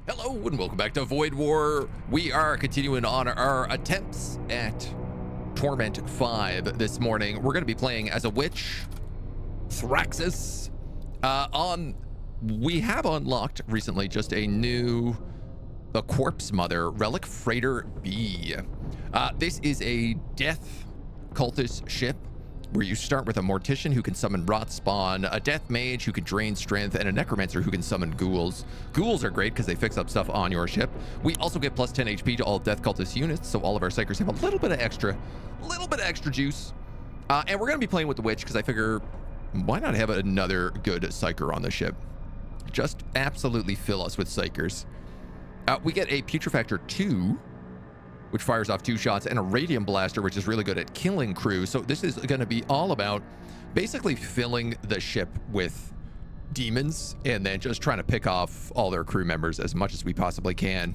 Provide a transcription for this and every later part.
Hello and welcome back to Void War. We are continuing on our attempts at Torment 5 this morning. We're going to be playing as a witch, Thraxis. We have unlocked recently just a new Corpse Mother, Relic Freighter B. This is a death cultist ship where you start with a mortician who can summon rot spawn, a death mage who can drain strength, and a necromancer who can summon ghouls. Ghouls are great because they fix up stuff on your ship. We also get plus 10 HP to all death cultist units, so all of our psykers have a little bit of extra juice. And we're gonna be playing with the witch because I figure, why not have another good psyker on the ship? Just absolutely fill us with psykers. We get a Putrefactor 2, which fires off 2 shots, and a Radium Blaster, which is really good at killing crew. So this is going to be all about basically filling the ship with demons and then just trying to pick off all their crew members as much as we possibly can.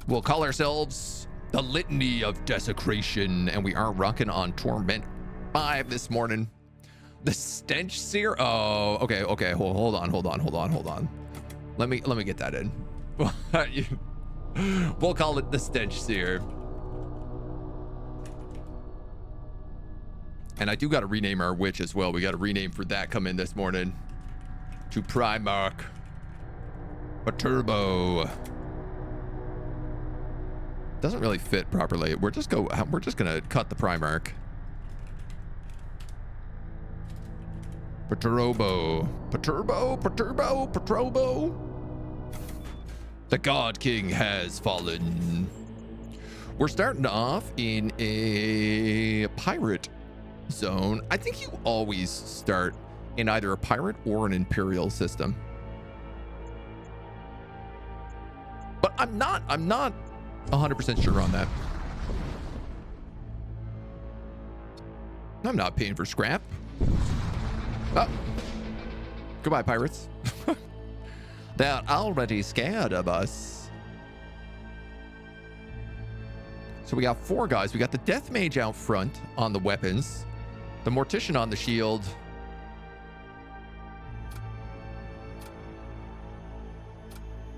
We'll call ourselves the Litany of Desecration, and we are rocking on Torment 5 this morning. The Stench Seer. Oh, okay. Hold on. Let me get that in. We'll call it the Stench Seer. And I do got to rename our witch as well. We got to rename for that come in this morning to Primarch Perturbo. Doesn't really fit properly. We're just gonna cut the Primarch. Perturbo. The God King has fallen. We're starting off in a pirate zone. I think you always start in either a pirate or an Imperial system. But I'm not 100% sure on that. I'm not paying for scrap. Oh. Goodbye, pirates. They're already scared of us. So we got 4 guys. We got the Death Mage out front on the weapons, the Mortician on the shield,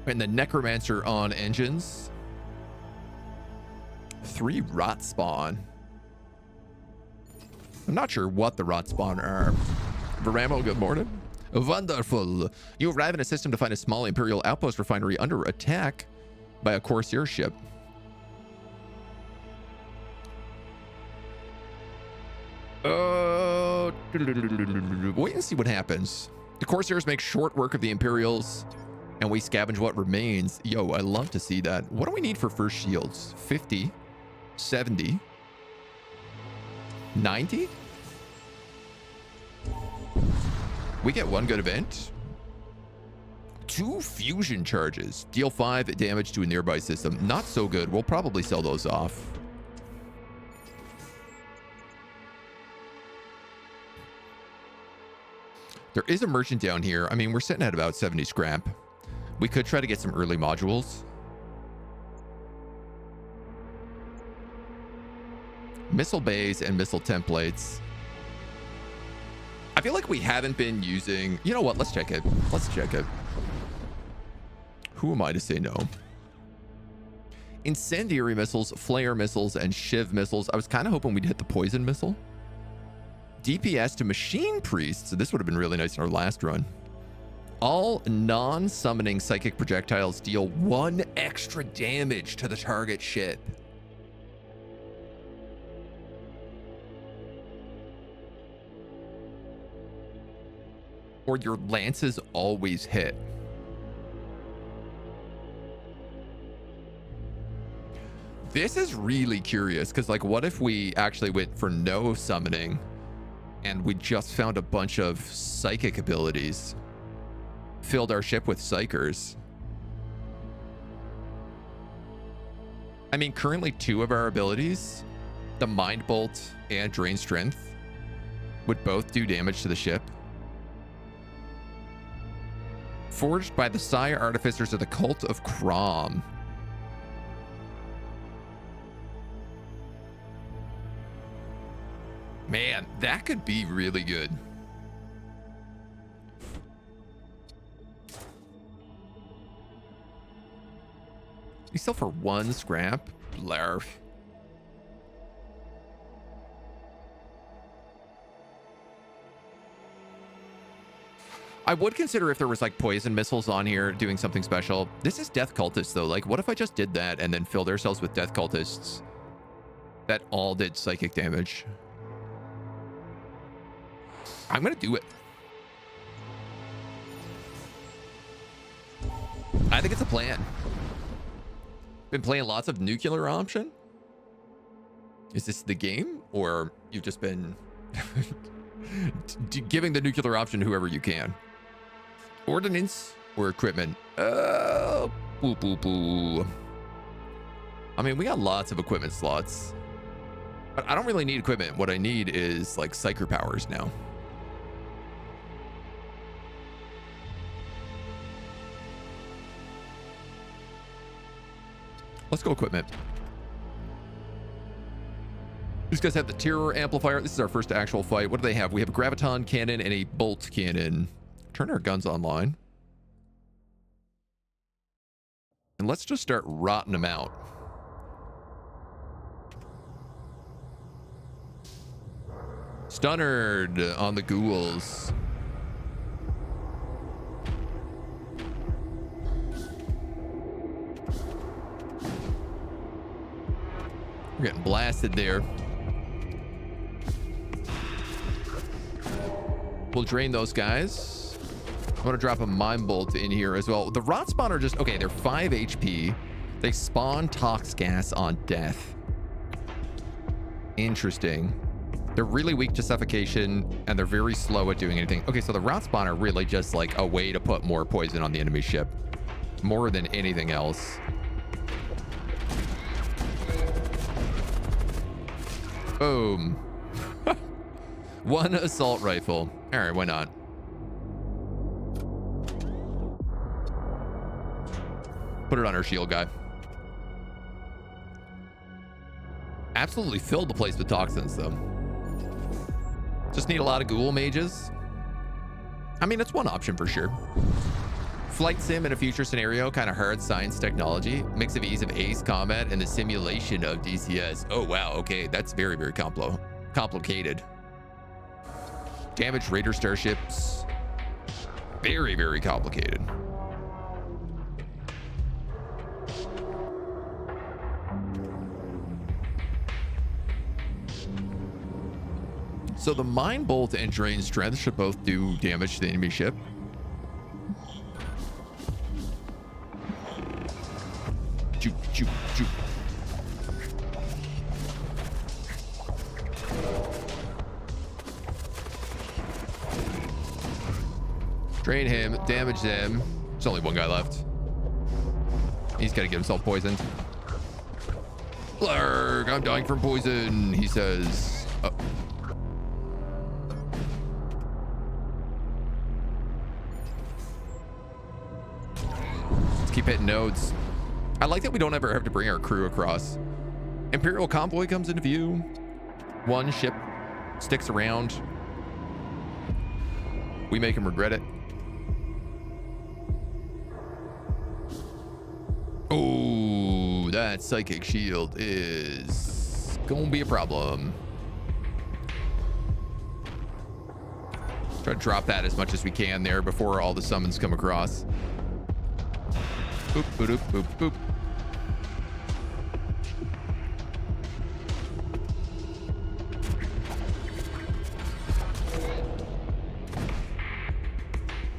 and the Necromancer on engines. 3 rot spawn. I'm not sure what the rot spawn are. Veramo, good morning. Wonderful. You arrive in a system to find a small Imperial outpost refinery under attack by a Corsair ship. Wait and see what happens. The Corsairs make short work of the Imperials, and we scavenge what remains. Yo, I love to see that. What do we need for first shields? 50, 70, 90? We get 1 good event. 2 fusion charges. Deal 5 damage to a nearby system. Not so good. We'll probably sell those off. There is a merchant down here. I mean, we're sitting at about 70 scrap. We could try to get some early modules. Missile bays and missile templates. I feel like we haven't been using... You know what? Let's check it. Who am I to say no? Incendiary missiles, flare missiles, and shiv missiles. I was kind of hoping we'd hit the poison missile. DPS to machine priests. So this would have been really nice in our last run. All non-summoning psychic projectiles deal 1 extra damage to the target ship. Or your lances always hit. This is really curious because, like, what if we actually went for no summoning and we just found a bunch of psychic abilities, filled our ship with psykers? I mean, currently 2 of our abilities, the Mind Bolt and Drain Strength, would both do damage to the ship. Forged by the Psi Artificers of the Cult of Crom. Man, that could be really good. You sell for 1 scrap? Blarf. I would consider if there was like poison missiles on here doing something special. This is death cultists though. Like what if I just did that and then filled ourselves with death cultists that all did psychic damage? I'm gonna do it. I think it's a plan. Been playing lots of nuclear option. Is this the game, or you've just been giving the nuclear option to whoever you can? Ordnance or equipment? Boo, boo, boo. I mean, we got lots of equipment slots, but I don't really need equipment. What I need is like psyker powers now. Let's go equipment. These guys have the terror amplifier. This is our first actual fight. What do they have? We have a graviton cannon and a bolt cannon. Turn our guns online. And let's just start rotting them out. Stunnered on the ghouls. We're getting blasted there. We'll drain those guys. I'm gonna drop a mine bolt in here as well. The rot spawn are just okay. They're 5 HP. They spawn tox gas on death. Interesting. They're really weak to suffocation and they're very slow at doing anything. Okay, so the rot spawn are really just like a way to put more poison on the enemy ship, more than anything else. Boom. 1 assault rifle. All right, why not? Put it on our shield guy. Absolutely filled the place with toxins, though. Just need a lot of ghoul mages. I mean, it's one option for sure. Flight sim in a future scenario, kind of hard science technology. Mix of ease of ace combat and the simulation of DCS. Oh, wow. Okay, that's very, very complicated. Damaged raider starships. Very, very complicated. So the mine bolt and drain strength should both do damage to the enemy ship. Choop, choop, choop. Drain him, damage them. There's only 1 guy left. He's got to get himself poisoned. Blarg, I'm dying from poison, he says. Oh. Let's keep hitting nodes. I like that we don't ever have to bring our crew across. Imperial convoy comes into view. 1 ship sticks around. We make him regret it. Oh, that psychic shield is gonna be a problem. Try to drop that as much as we can there before all the summons come across. Boop, boop, boop, boop.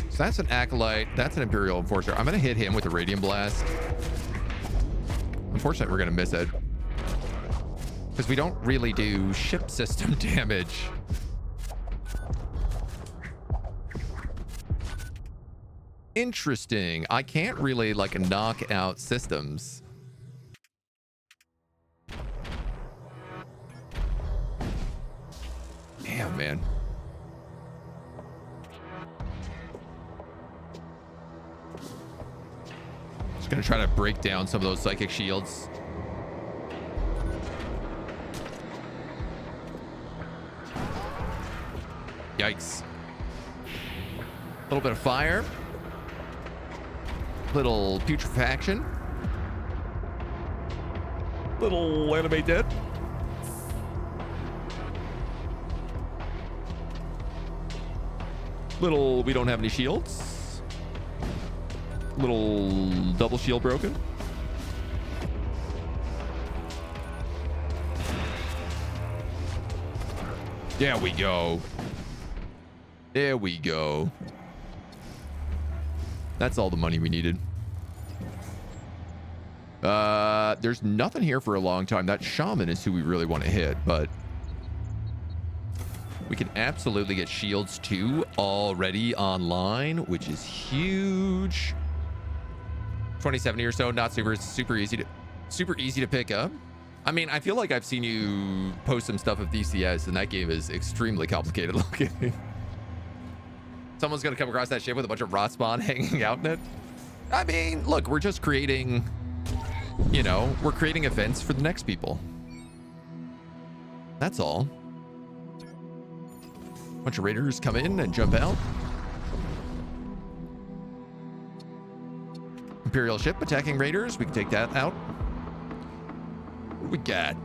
So that's an acolyte. That's an Imperial Enforcer. I'm going to hit him with a Radiant Blast. Unfortunately, we're going to miss it. Because we don't really do ship system damage. Interesting. I can't really like knock out systems. Damn, man. Just gonna try to break down some of those psychic shields. Yikes. A little bit of fire. Little putrefaction. Little anime dead. Little, we don't have any shields. Little double shield broken. There we go. There we go. That's all the money we needed. There's nothing here for a long time. That shaman is who we really want to hit, but we can absolutely get shields 2 already online, which is huge. 2070 or so, not super easy to pick up. I mean, I feel like I've seen you post some stuff of DCS, and that game is extremely complicated looking. Someone's gonna come across that ship with a bunch of rot spawn hanging out in it. I mean, look, we're just creating, you know, we're creating events for the next people. That's all. Bunch of raiders come in and jump out. Imperial ship attacking raiders. We can take that out. We got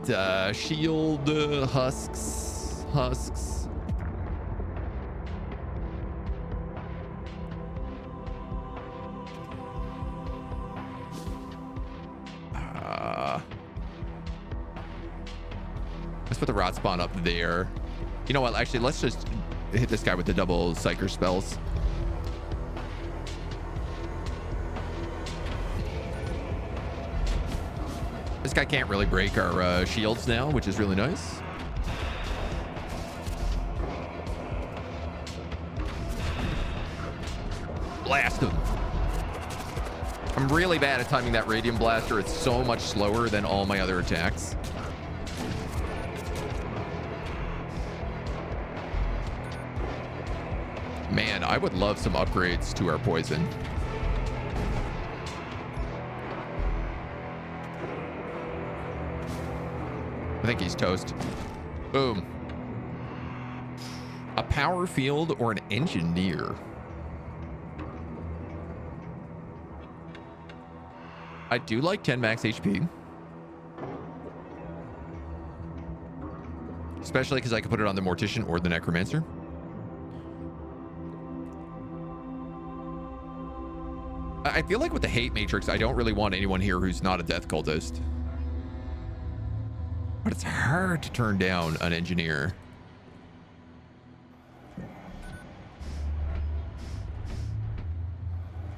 shield husks. Let's put the rot spawn up there. You know what? Actually, let's just hit this guy with the double psyker spells. This guy can't really break our shields now, which is really nice. Blast him. I'm really bad at timing that radium blaster. It's so much slower than all my other attacks. Man, I would love some upgrades to our poison. I think he's toast. Boom. A power field or an engineer. I do like 10 max HP. Especially because I can put it on the Mortician or the Necromancer. I feel like with the hate matrix, I don't really want anyone here who's not a death cultist. But it's hard to turn down an engineer.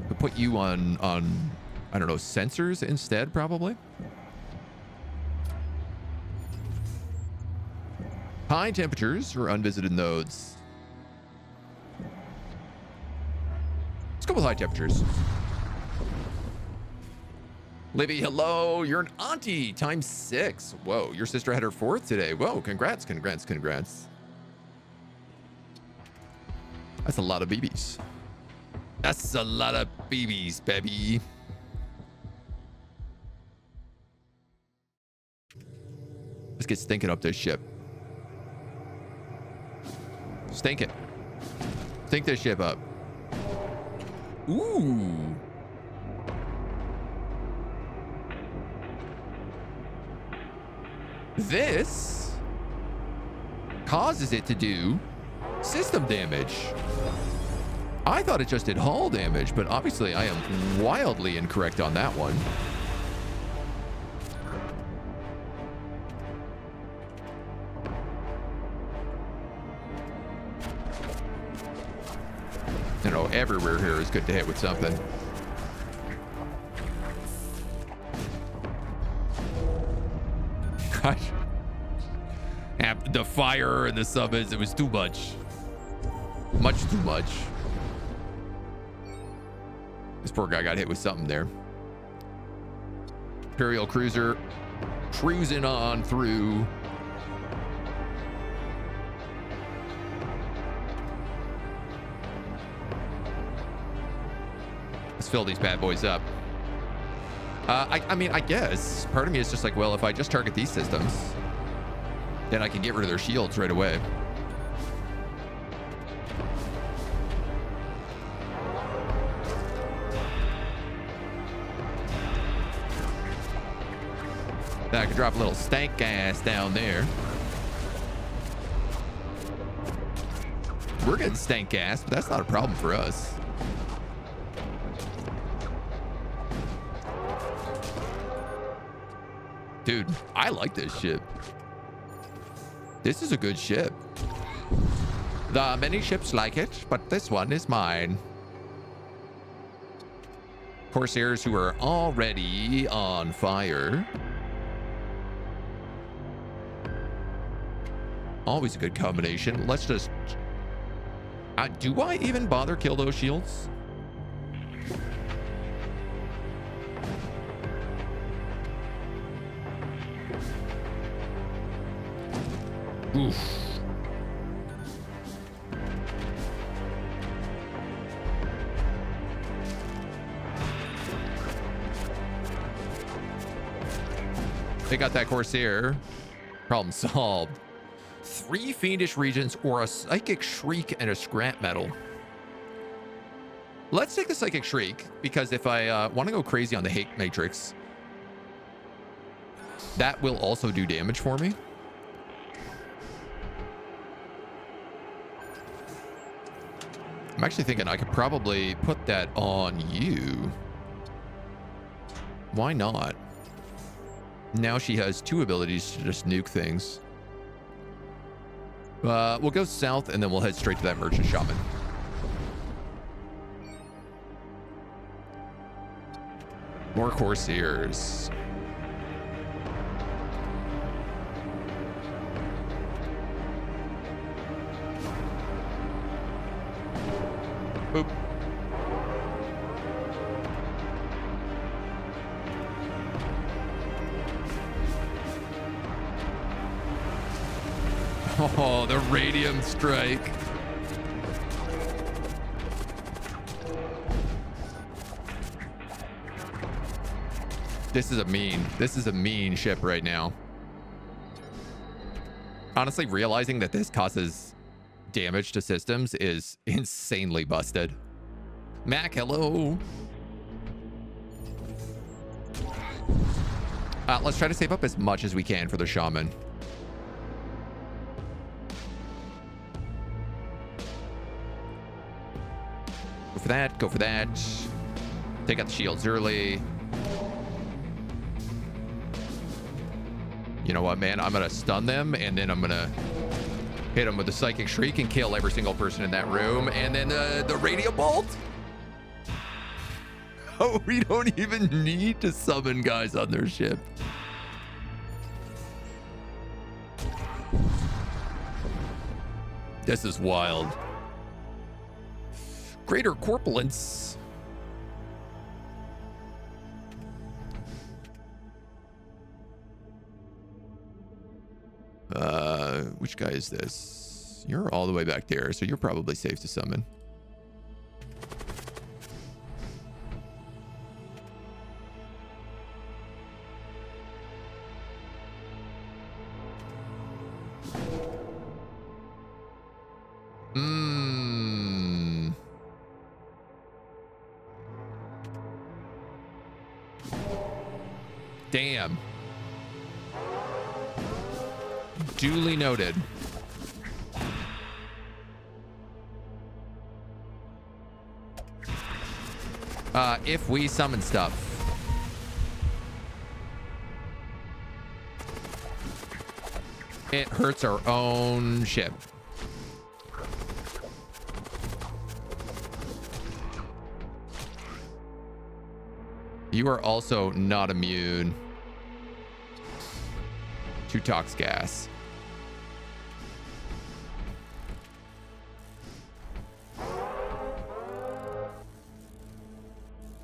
We'll put you on I don't know, sensors instead, probably. High temperatures or unvisited nodes. Let's go with high temperatures. Libby, hello. You're an auntie times 6. Whoa, your sister had her 4th today. Whoa, congrats. That's a lot of BBs. That's a lot of BBs, baby. Let's get stinking up this ship. Stink it. Stink this ship up. Ooh. This causes it to do system damage. I thought it just did hull damage, but obviously I am wildly incorrect on that one. You know, everywhere here is good to hit with something. Gosh. Yeah, the fire and the summons, it was too much. Much too much. This poor guy got hit with something there. Imperial cruiser cruising on through. Let's fill these bad boys up. I mean, I guess part of me is just like, well, if I just target these systems, then I can get rid of their shields right away. That could drop a little stank gas down there. We're getting stank gas, but that's not a problem for us. Dude, I like this ship. This is a good ship. There are many ships like it, but this one is mine. Corsairs who are already on fire. Always a good combination. Let's just... do I even bother kill those shields? Oof. They got that Corsair. Problem solved. 3 fiendish regions or a psychic shriek and a scrap metal. Let's take the psychic shriek, because if I want to go crazy on the hate matrix, that will also do damage for me. I'm actually thinking I could probably put that on you. Why not? Now she has 2 abilities to just nuke things. We'll go south and then we'll head straight to that merchant shaman. More Corsairs. Boop. Oh, the radium strike. This is a mean ship right now. Honestly, realizing that this causes damage to systems is insanely busted. Mac, hello. Let's try to save up as much as we can for the shaman. Go for that, go for that. Take out the shields early. You know what, man? I'm gonna stun them, and then I'm gonna hit them with the psychic shriek and kill every single person in that room. And then the radio bolt. Oh, we don't even need to summon guys on their ship. This is wild. Greater corpulence. Which guy is this? You're all the way back there, so you're probably safe to summon. Damn. Duly noted. If we summon stuff. It hurts our own ship. You are also not immune to tox gas.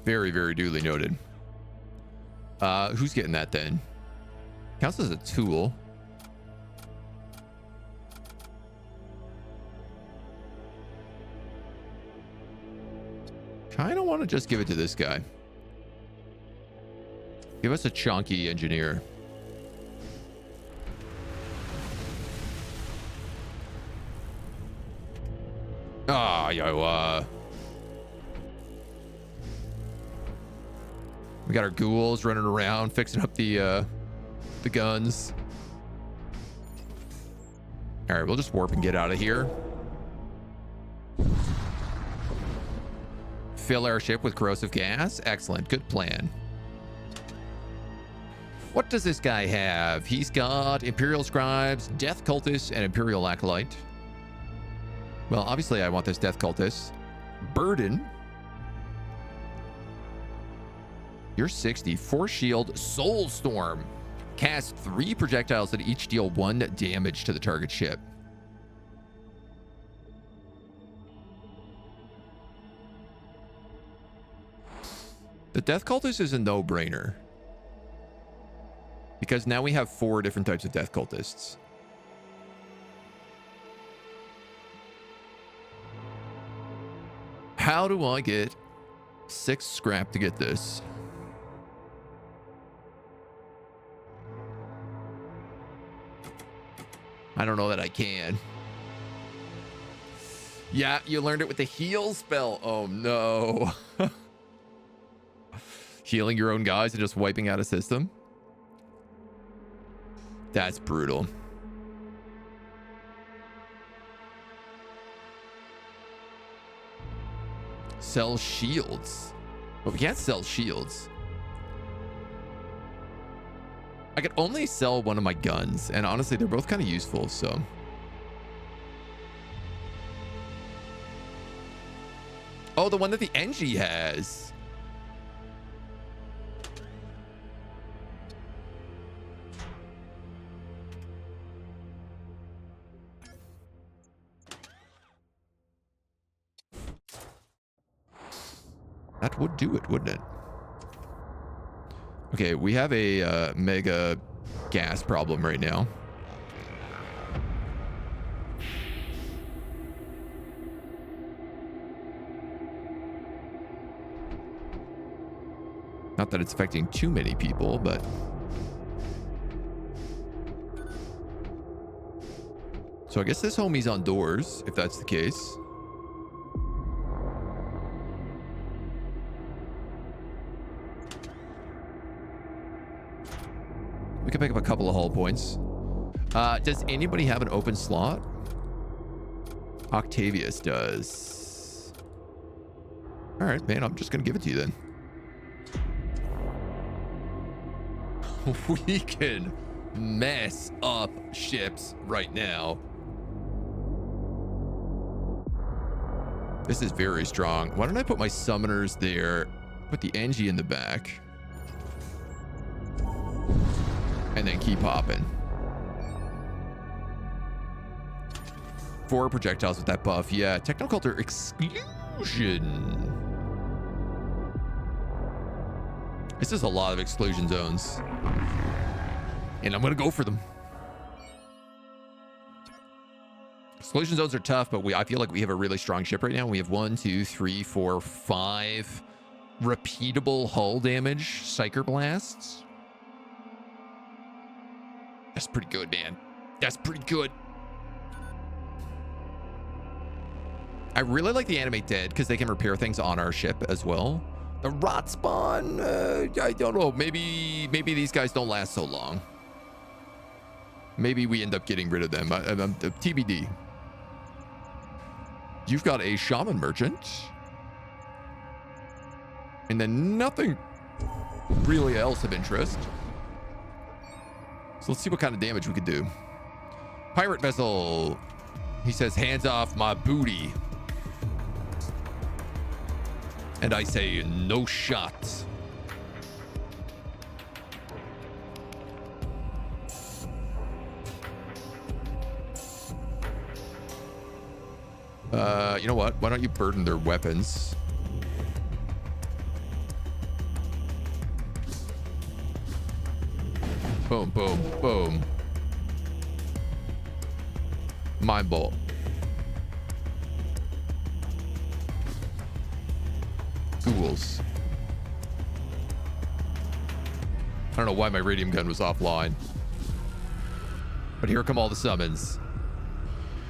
Very, very duly noted. Who's getting that then? Counts as a tool. Kind of want to just give it to this guy. Give us a chunky engineer. Ah, yo, we got our ghouls running around fixing up the the guns. All right, we'll just warp and get out of here. Fill our ship with corrosive gas. Excellent. Good plan. What does this guy have? He's got Imperial scribes, death cultists, and Imperial acolyte. Well, obviously I want this death cultist. Burden. You're 60. Force shield. Soul storm. Cast 3 projectiles that each deal 1 damage to the target ship. The death cultist is a no-brainer. Because now we have 4 different types of death cultists. How do I get 6 scrap to get this? I don't know that I can. Yeah, you learned it with the heal spell. Oh, no. Healing your own guys and just wiping out a system. That's brutal. Sell shields. But we can't sell shields. I could only sell one of my guns, and honestly, they're both kind of useful, so. Oh, the one that the NG has. That would do it, wouldn't it? Okay, we have a mega gas problem right now. Not that it's affecting too many people, but... So I guess this homie's on doors, if that's the case. We can pick up a couple of hull points. Does anybody have an open slot? Octavius does. All right, man, I'm just going to give it to you then. We can mess up ships right now. This is very strong. Why don't I put my summoners there? Put the NG in the back. And then keep hopping. 4 projectiles with that buff. Yeah, Technoculture Exclusion. This is a lot of exclusion zones. And I'm going to go for them. Exclusion zones are tough, but I feel like we have a really strong ship right now. We have 1, 2, 3, 4, 5 repeatable hull damage psyker blasts. That's pretty good, man. That's pretty good. I really like the animate dead because they can repair things on our ship as well. The rot spawn, I don't know. Maybe these guys don't last so long. Maybe we end up getting rid of them. TBD. You've got a shaman merchant. And then nothing really else of interest. So let's see what kind of damage we could do. Pirate vessel. He says, hands off my booty. And I say, no shot. You know what? Why don't you burden their weapons? Boom, boom, boom. Mind bolt. Ghouls. I don't know why my radium gun was offline. But here come all the summons.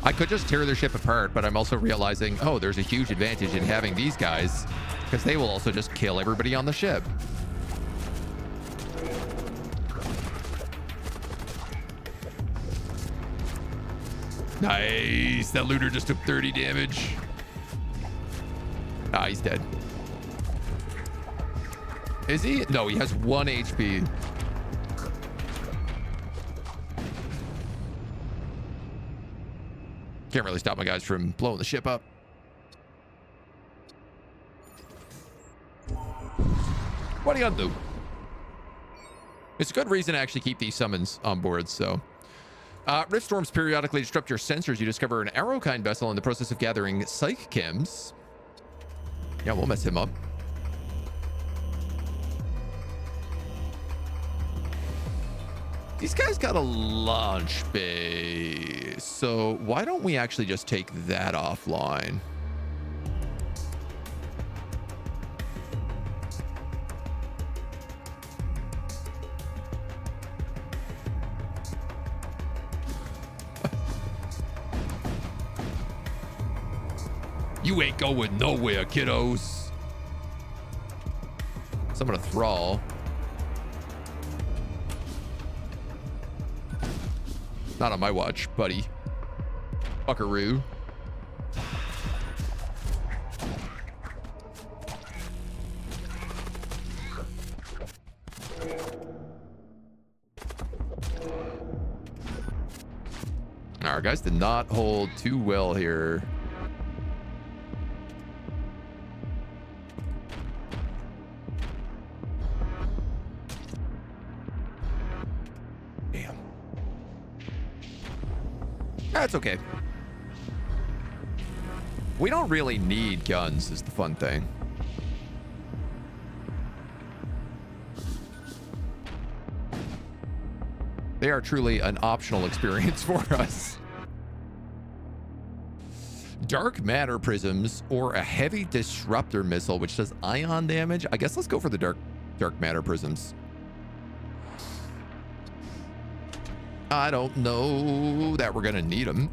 I could just tear their ship apart, but I'm also realizing, oh, there's a huge advantage in having these guys, because they will also just kill everybody on the ship. Nice. That looter just took 30 damage. Ah, he's dead. Is he? No, he has 1 HP. Can't really stop my guys from blowing the ship up. What are you gonna do? It's a good reason to actually keep these summons on board, so. Rift storms periodically disrupt your sensors. You discover an arrow-kind vessel in the process of gathering psych chems. Yeah, we'll mess him up. These guys got a launch bay, so why don't we actually just take that offline? You ain't going nowhere, kiddos. Someone a thrall. Not on my watch, buddy. Buckaroo. Our guys did not hold too well here. That's okay. We don't really need guns is the fun thing. They are truly an optional experience for us. Dark matter prisms or a heavy disruptor missile, which does ion damage. I guess let's go for the dark matter prisms. I don't know that we're going to need them.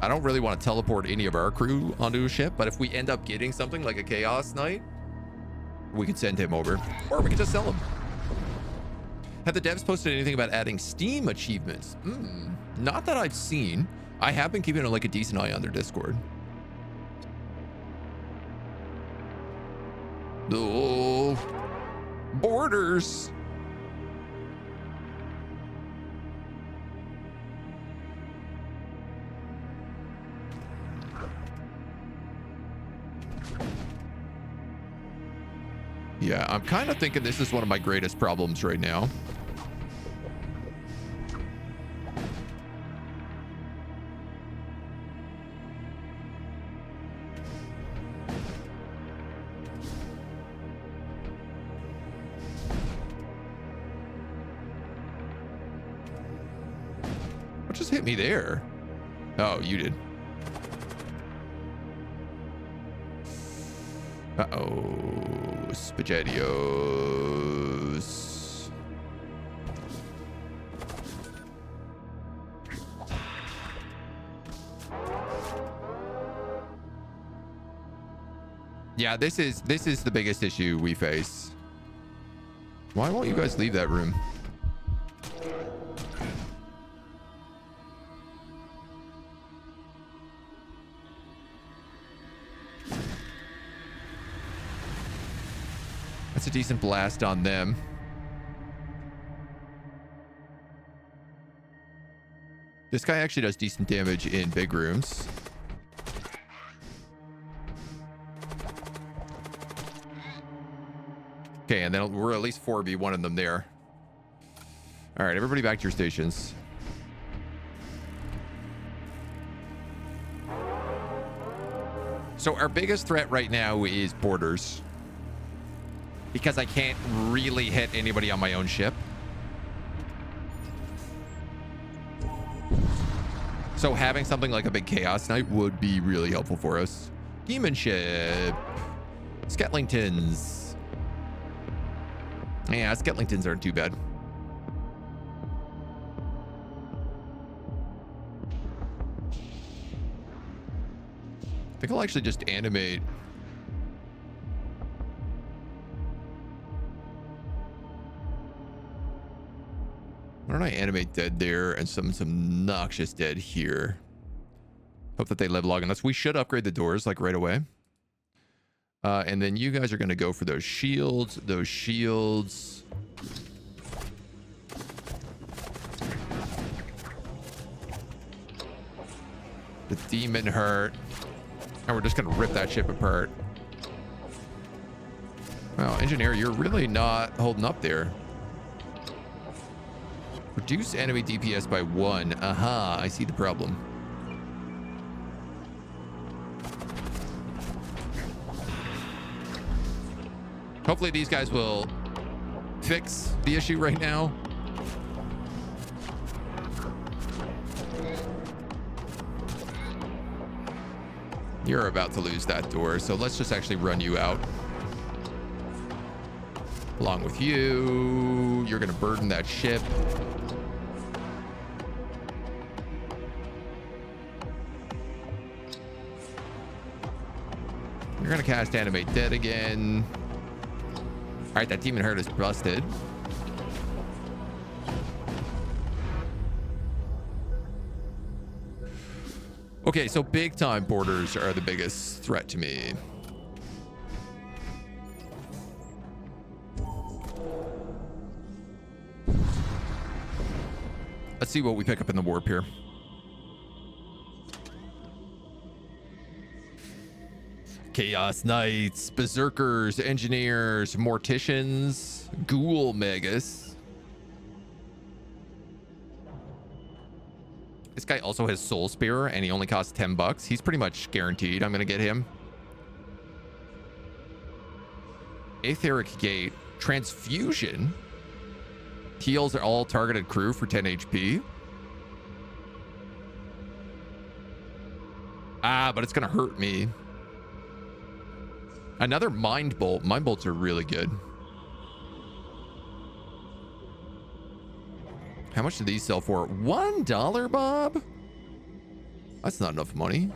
I don't really want to teleport any of our crew onto a ship, but if we end up getting something like a Chaos Knight, we could send him over, or we could just sell him. Have the devs posted anything about adding Steam achievements? Not that I've seen. I have been keeping like a decent eye on their Discord. Oh, borders. Yeah, I'm kind of thinking this is one of my greatest problems right now. What just hit me there? Oh, you did. Uh-oh. SpaghettiOs. Yeah, this is the biggest issue we face. Why won't you guys leave that room? That's a decent blast on them. This guy actually does decent damage in big rooms. Okay, and then we're at least 4v1 in them there. All right, everybody back to your stations. So our biggest threat right now is borders, because I can't really hit anybody on my own ship. So having something like a big Chaos Knight would be really helpful for us. Demon ship. Sketlingtons. Yeah, Sketlingtons aren't too bad. I think I'll actually just animate. Why don't I animate dead there and some noxious dead here? Hope that they live long enough. We should upgrade the doors like right away. And then you guys are going to go for those shields. Those shields. The demon hurt. And we're just going to rip that ship apart. Wow, engineer, you're really not holding up there. Reduce enemy DPS by 1. Aha, I see the problem. Hopefully these guys will fix the issue right now. You're about to lose that door, so let's just actually run you out. Along with you, you're going to burden that ship. You're going to cast Animate Dead again. All right, that demon herd is busted. Okay, so big time borders are the biggest threat to me. Let's see what we pick up in the warp here. Chaos Knights, Berserkers, Engineers, Morticians, Ghoul Magus. This guy also has Soul Spear, and he only costs 10 bucks. He's pretty much guaranteed I'm going to get him. Aetheric Gate, Transfusion. Heals all targeted crew for 10 HP. Ah, but it's going to hurt me. Another Mind Bolt. Mind Bolts are really good. How much do these sell for? $1, Bob? That's not enough money.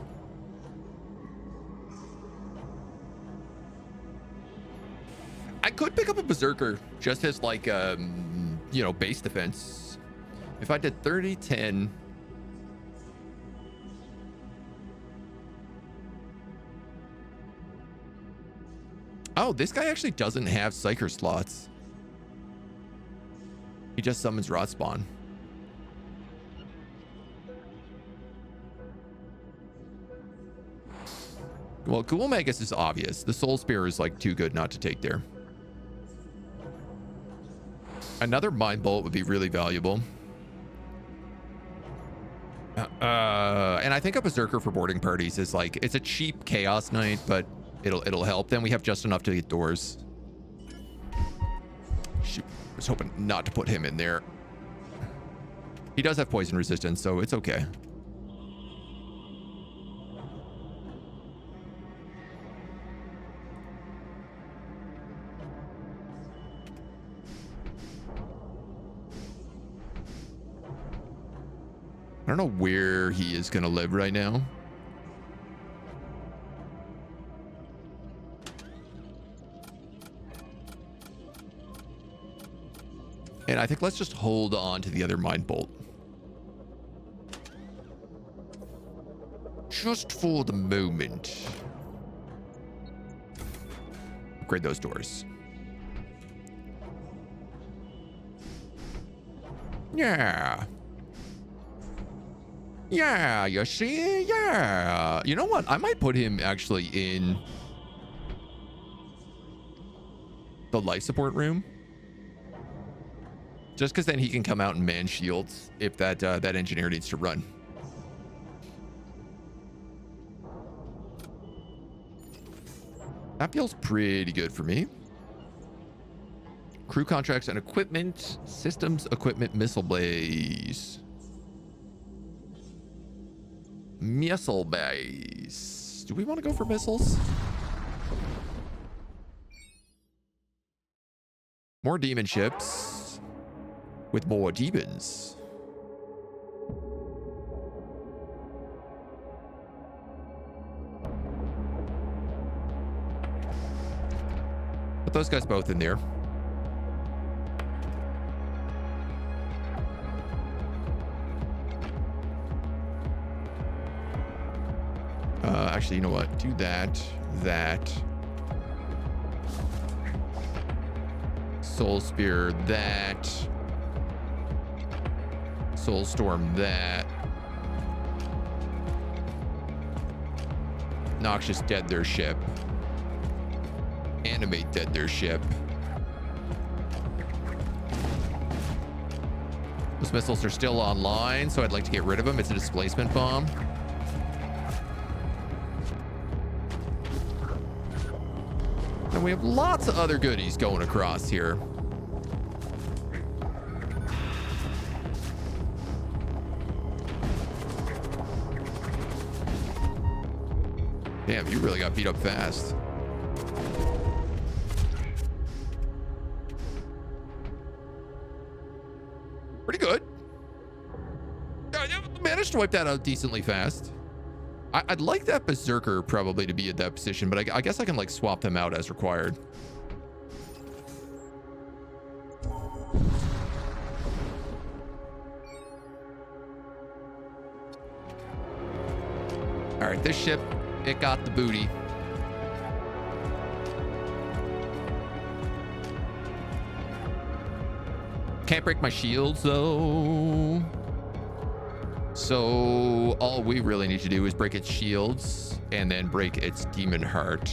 I could pick up a Berserker just as like, you know, base defense. If I did 30, 10... Oh, this guy actually doesn't have psyker slots. He just summons Rot Spawn. Well, Ghoul Magus is obvious. The Soul Spear is like too good not to take there. Another Mind Bolt would be really valuable. And I think a Berserker for boarding parties is like, it's a cheap Chaos Knight, but it'll help. Then we have just enough to get doors. Shoot, I was hoping not to put him in there. He does have poison resistance, so it's okay. I don't know where he is going to live right now. And I think let's just hold on to the other Mind Bolt. Just for the moment. Upgrade those doors. Yeah. Yeah, you see? Yeah. You know what? I might put him actually in the life support room. Just because then he can come out and man shields if that engineer needs to run. That feels pretty good for me. Crew contracts and equipment. Systems, equipment, missile blaze. Missile base. Do we want to go for missiles? More demon ships with more demons. Put those guys both in there. Actually, you know what? Do that. Soul Spear, that. Soul Storm, that. Noxious, dead their ship. Animate, dead their ship. Those missiles are still online, so I'd like to get rid of them. It's a displacement bomb. And we have lots of other goodies going across here. Damn, you really got beat up fast. Pretty good. I managed to wipe that out decently fast. I'd like that berserker probably to be at that position, but I guess I can like swap them out as required. All right, this ship, it got the booty. Can't break my shields though. So all we really need to do is break its shields and then break its demon heart.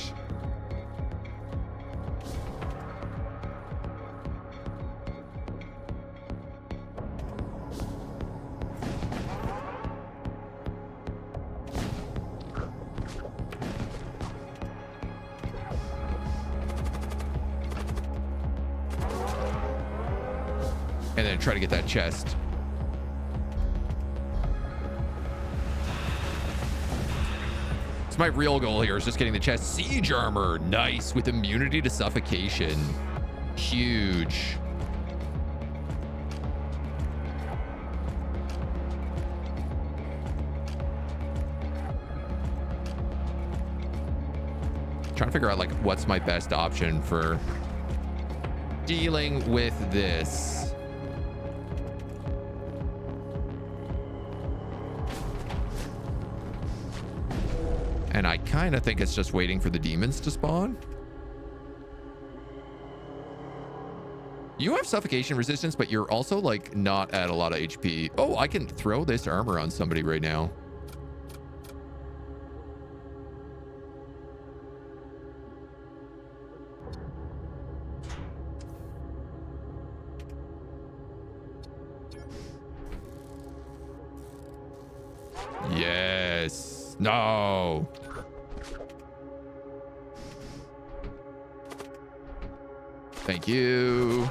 And then try to get that chest. So my real goal here is just getting the chest. Siege armor, nice, with immunity to suffocation. Huge. Trying to figure out like what's my best option for dealing with this. And I kind of think it's just waiting for the demons to spawn. You have suffocation resistance, but you're also like not at a lot of HP. Oh, I can throw this armor on somebody right now. Yes. No. Thank you.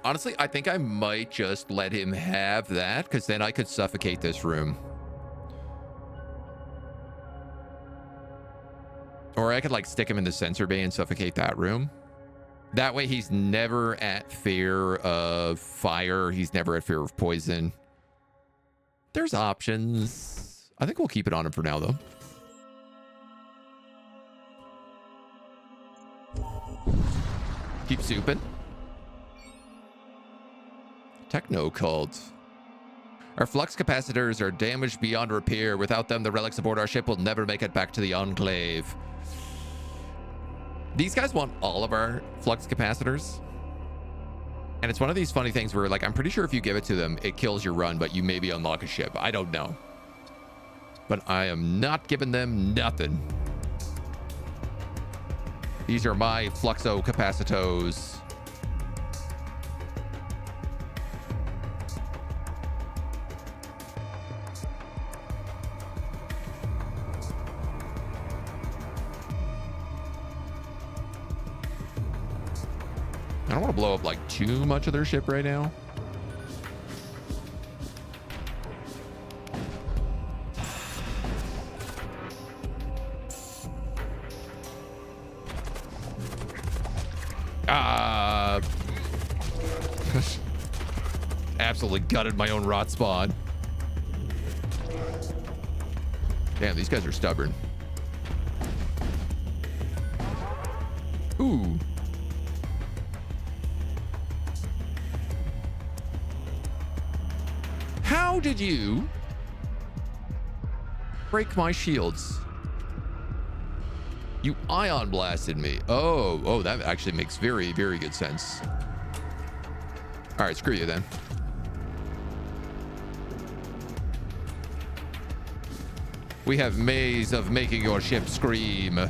Honestly, I think I might just let him have that, because then I could suffocate this room. Or I could like stick him in the sensor bay and suffocate that room. That way he's never at fear of fire. He's never at fear of poison. There's options. I think we'll keep it on him for now, though. Keep souping. Techno cult. Our flux capacitors are damaged beyond repair. Without them, the relics aboard our ship will never make it back to the Enclave. These guys want all of our flux capacitors. And it's one of these funny things where, like, I'm pretty sure if you give it to them, it kills your run, but you maybe unlock a ship. I don't know. But I am not giving them nothing. These are my fluxo capacitos. I don't want to blow up like too much of their ship right now. Absolutely gutted my own rot spawn. Damn, these guys are stubborn. Ooh. How How did you break my shields? You ion blasted me. Oh, that actually makes very, very good sense. All right, screw you then. We have ways of making your ship scream.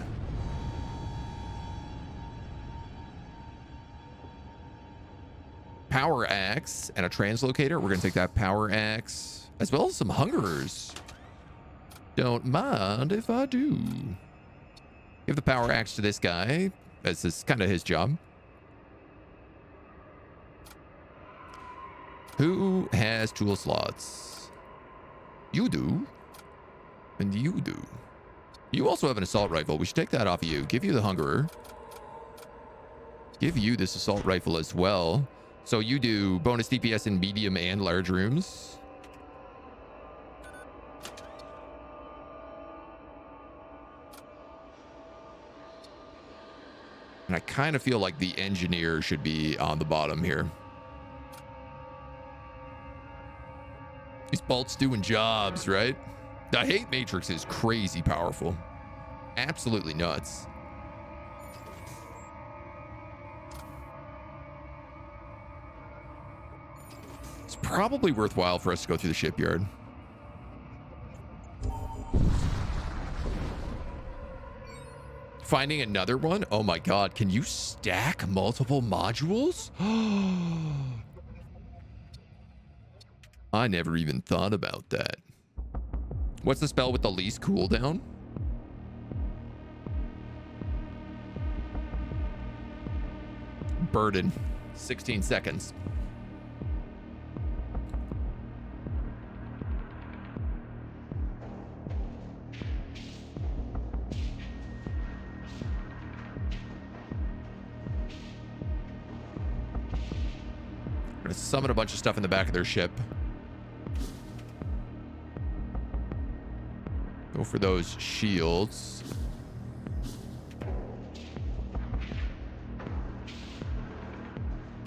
Power axe and a translocator. We're going to take that power axe as well as some hungerers. Don't mind if I do. Give the power axe to this guy. This is kind of his job. Who has tool slots? You do. And you do. You also have an assault rifle. We should take that off of you. Give you the hungerer. Give you this assault rifle as well. So you do bonus DPS in medium and large rooms. And I kind of feel like the engineer should be on the bottom here. These bolts doing jobs, right? The hate matrix is crazy powerful. Absolutely nuts. It's probably worthwhile for us to go through the shipyard. Finding another one? Oh my god, can you stack multiple modules? I never even thought about that. What's the spell with the least cooldown? Burden. 16 seconds. I'm gonna summon a bunch of stuff in the back of their ship. Go for those shields.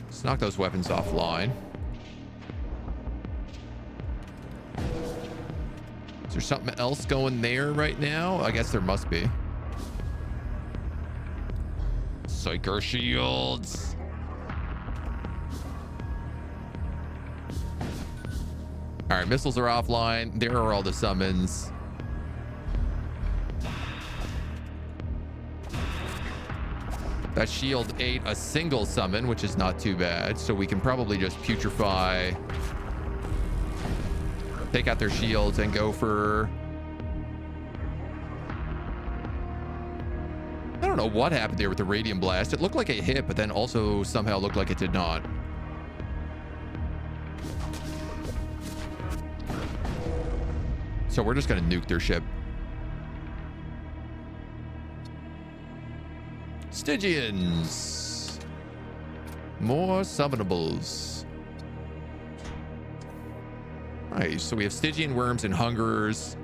Let's knock those weapons offline. Is there something else going there right now? I guess there must be. Psyker shields. All right, missiles are offline. There are all the summons. That shield ate a single summon, which is not too bad. So we can probably just putrefy, take out their shields, and go for... I don't know what happened there with the radium blast. It looked like it hit, but then also somehow looked like it did not. So we're just going to nuke their ship. Stygians. More summonables. Nice. So we have Stygian worms and hungerers.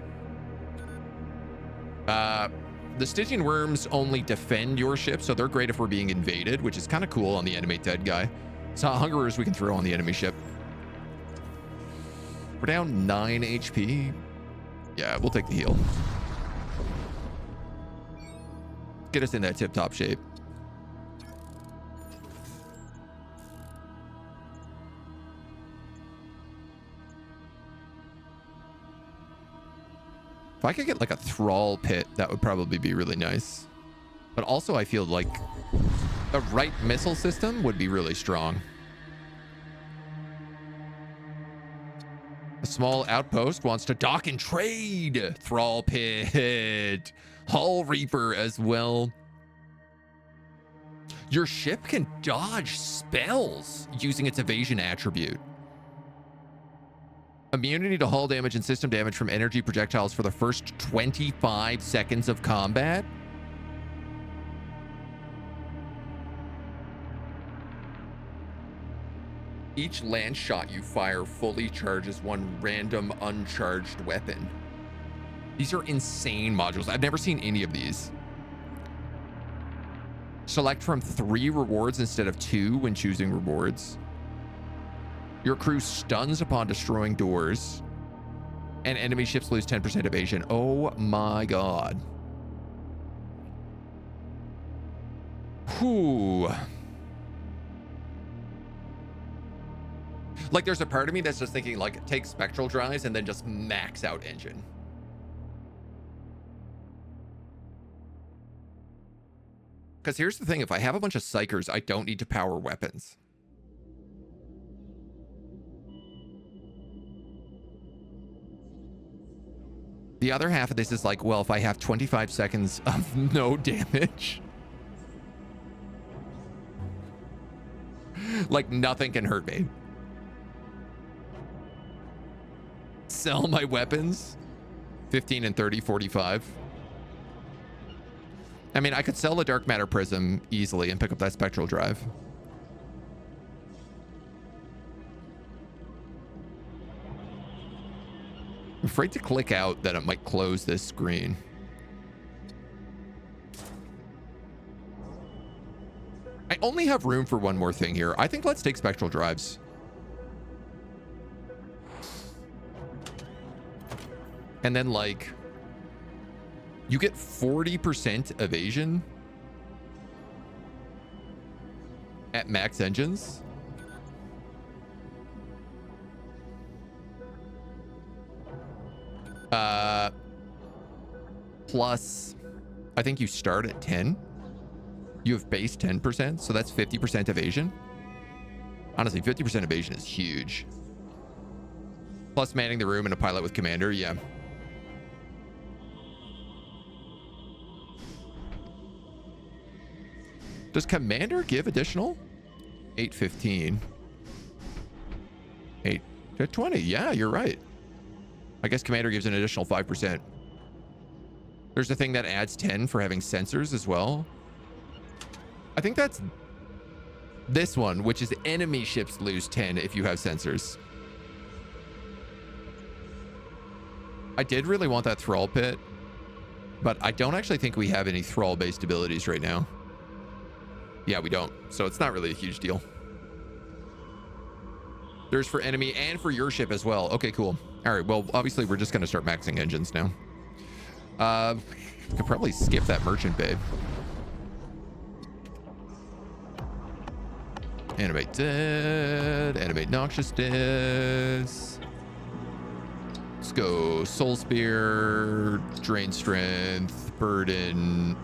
The Stygian worms only defend your ship, so they're great if we're being invaded, which is kind of cool on the animate dead guy. So hungerers we can throw on the enemy ship. We're down 9 HP. Yeah, we'll take the heal. Get us in that tip-top shape. If I could get like a thrall pit, that would probably be really nice. But also I feel like a right missile system would be really strong. A small outpost wants to dock and trade. Thrall pit. Hull Reaper as well. Your ship can dodge spells using its evasion attribute. Immunity to hull damage and system damage from energy projectiles for the first 25 seconds of combat. Each land shot you fire fully charges one random uncharged weapon. These are insane modules. I've never seen any of these. Select from 3 rewards instead of 2 when choosing rewards. Your crew stuns upon destroying doors. And enemy ships lose 10% evasion. Oh my god. Whew. Like, there's a part of me that's just thinking, like, take spectral drives and then just max out engine. Because here's the thing, if I have a bunch of psykers, I don't need to power weapons. The other half of this is like, well, if I have 25 seconds of no damage, like, nothing can hurt me. Sell my weapons. 15 and 30, 45. I mean, I could sell a dark matter prism easily and pick up that spectral drive. I'm afraid to click out that it might close this screen. I only have room for one more thing here. I think let's take spectral drives. And then, like, you get 40% evasion at max engines. Plus, I think you start at 10. You have base 10%, so that's 50% evasion. Honestly, 50% evasion is huge. Plus manning the room and a pilot with commander, yeah. Does commander give additional? 815. 8 to 20. Yeah, you're right. I guess commander gives an additional 5%. There's a thing that adds 10 for having sensors as well. I think that's this one, which is enemy ships lose 10 if you have sensors. I did really want that thrall pit, but I don't actually think we have any thrall based abilities right now. Yeah, we don't. So it's not really a huge deal. There's for enemy and for your ship as well. Okay, cool. All right, well, obviously we're just going to start maxing engines now. Could probably skip that merchant babe. Animate dead. Animate noxiousness. Let's go soul spear, drain strength, burden,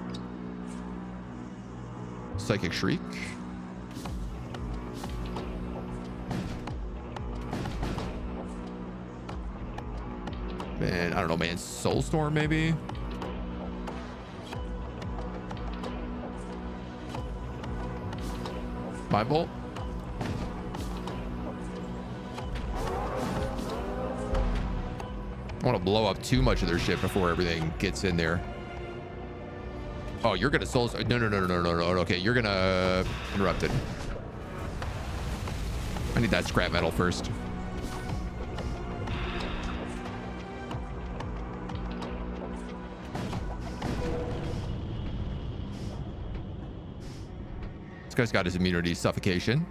psychic shriek. Man, I don't know, man. Soulstorm, maybe? My bolt? I want to blow up too much of their ship before everything gets in there. Oh, you're gonna souls. No. Okay, you're gonna interrupt it. I need that scrap metal first. This guy's got his immunity suffocation.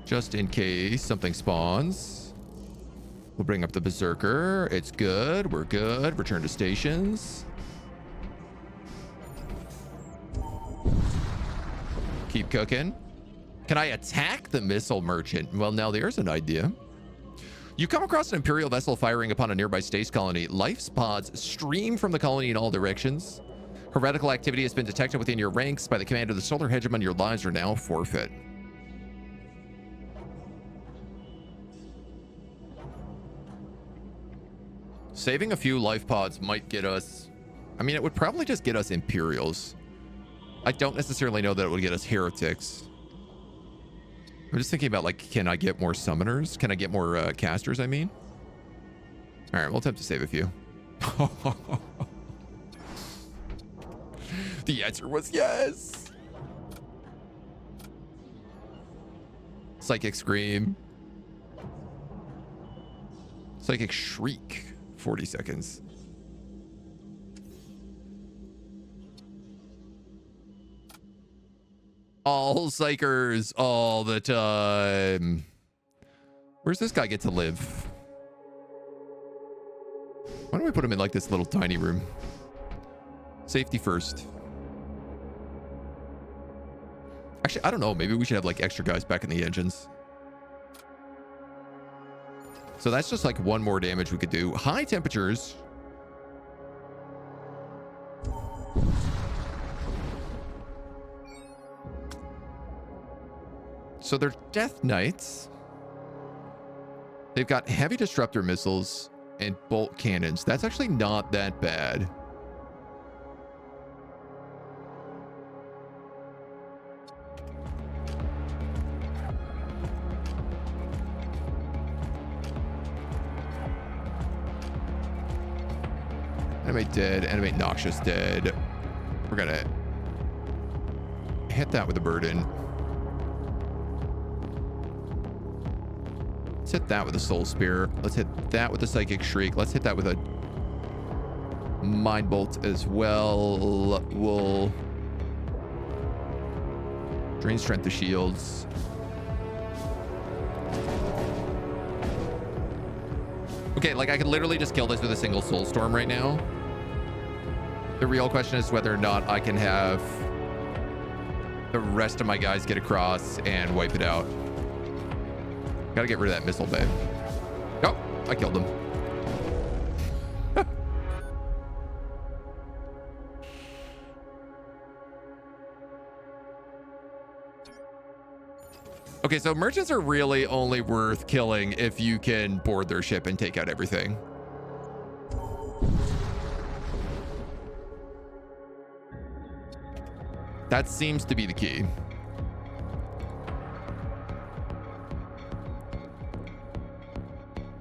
Just in case something spawns. We'll bring up the berserker. It's good. We're good. Return to stations. Keep cooking. Can I attack the missile merchant? Well, now there's an idea. You come across an Imperial vessel firing upon a nearby space colony. Life's pods stream from the colony in all directions. Heretical activity has been detected within your ranks by the command of the solar hegemon. Your lives are now forfeit. Saving a few life pods might get us... I mean, it would probably just get us Imperials. I don't necessarily know that it would get us heretics. I'm just thinking about, like, can I get more summoners? Can I get more casters, I mean? All right, we'll attempt to save a few. The answer was yes. Psychic Scream. Psychic Shriek. 40 seconds. All psykers all the time. Where's this guy get to live? Why don't we put him in like this little tiny room? Safety first. Actually, I don't know. Maybe we should have like extra guys back in the engines. So that's just like one more damage we could do. High temperatures. So they're Death Knights. They've got heavy disruptor missiles and bolt cannons. That's actually not that bad. Animate dead. Animate noxious dead. We're gonna hit that with a burden. Let's hit that with a soul spear. Let's hit that with a psychic shriek. Let's hit that with a mind bolt as well. We'll drain strength to shields. Okay, like I could literally just kill this with a single soul storm right now. The real question is whether or not I can have the rest of my guys get across and wipe it out. Gotta get rid of that missile, babe. Oh, I killed him. Okay, so merchants are really only worth killing if you can board their ship and take out everything. That seems to be the key.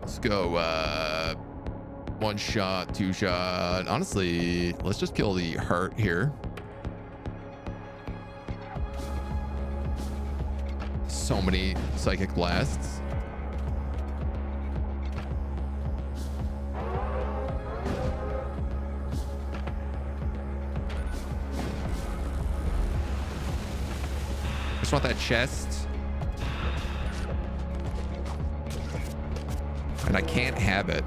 Let's go one shot, two shot. Honestly, let's just kill the heart here. So many psychic blasts. Just want that chest. And I can't have it.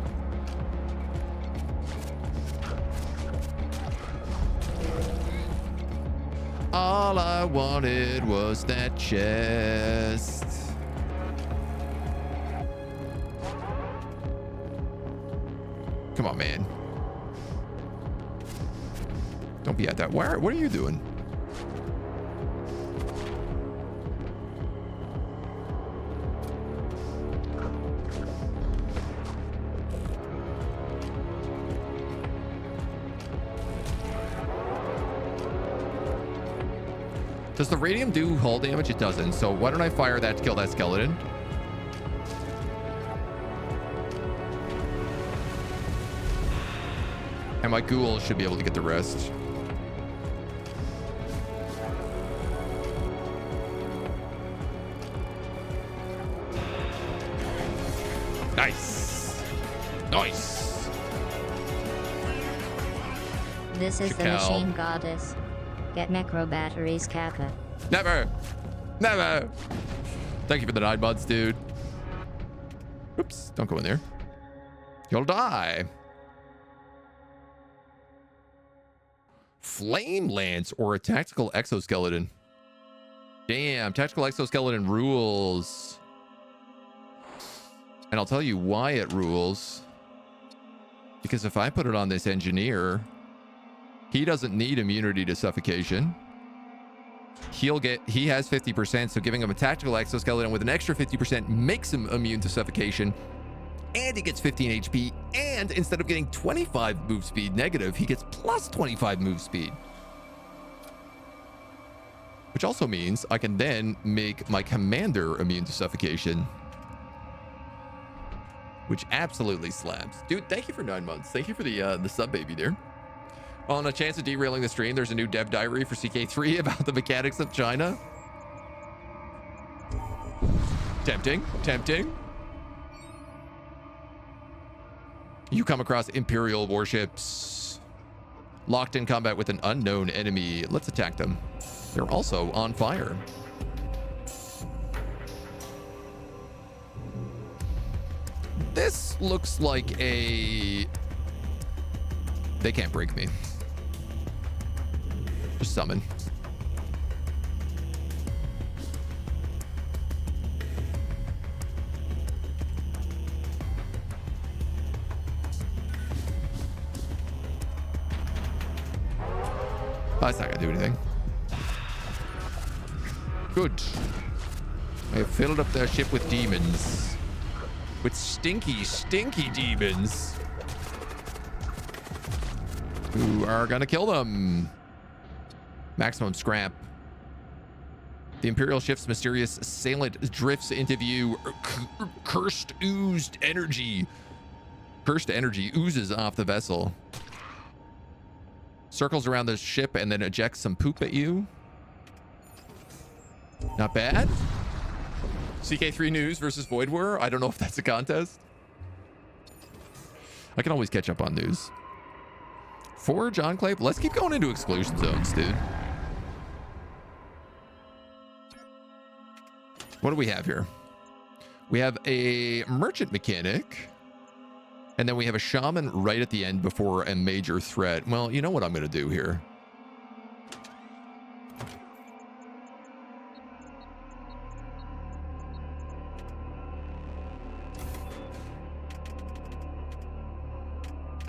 All I wanted was that chest. Come on, man. Don't be at that wire. What are you doing? Does the radium do hull damage? It doesn't. So why don't I fire that to kill that skeleton? And my ghouls should be able to get the rest. Nice. Nice. This is the machine goddess. Get necro batteries, Kappa. Never. Never. Thank you for the 9 months, dude. Oops. Don't go in there. You'll die. Flame lance or a tactical exoskeleton. Damn, tactical exoskeleton rules. And I'll tell you why it rules. Because if I put it on this engineer, he doesn't need immunity to suffocation. He has 50%, so giving him a tactical exoskeleton with an extra 50% makes him immune to suffocation. And he gets 15 HP, and instead of getting 25 move speed negative, he gets plus 25 move speed. Which also means I can then make my commander immune to suffocation. Which absolutely slaps. Dude, thank you for 9 months. Thank you for the sub baby there. On a chance of derailing the stream, there's a new dev diary for CK3 about the mechanics of China. Tempting, tempting. You come across Imperial warships locked in combat with an unknown enemy. Let's attack them. They're also on fire. This looks like a... They can't break me. Just summon. Oh, that's not gonna do anything. Good. I have filled up their ship with demons. With stinky, stinky demons. Who are gonna kill them. Maximum scrap. The Imperial ship's mysterious assailant drifts into view. Cursed oozed energy. Cursed energy oozes off the vessel. Circles around the ship and then ejects some poop at you. Not bad. CK3 News versus Voidwar. I don't know if that's a contest. I can always catch up on news. Forge Enclave. Let's keep going into exclusion zones, dude. What do we have here? We have a merchant mechanic. And then we have a shaman right at the end before a major threat. Well, you know what I'm going to do here.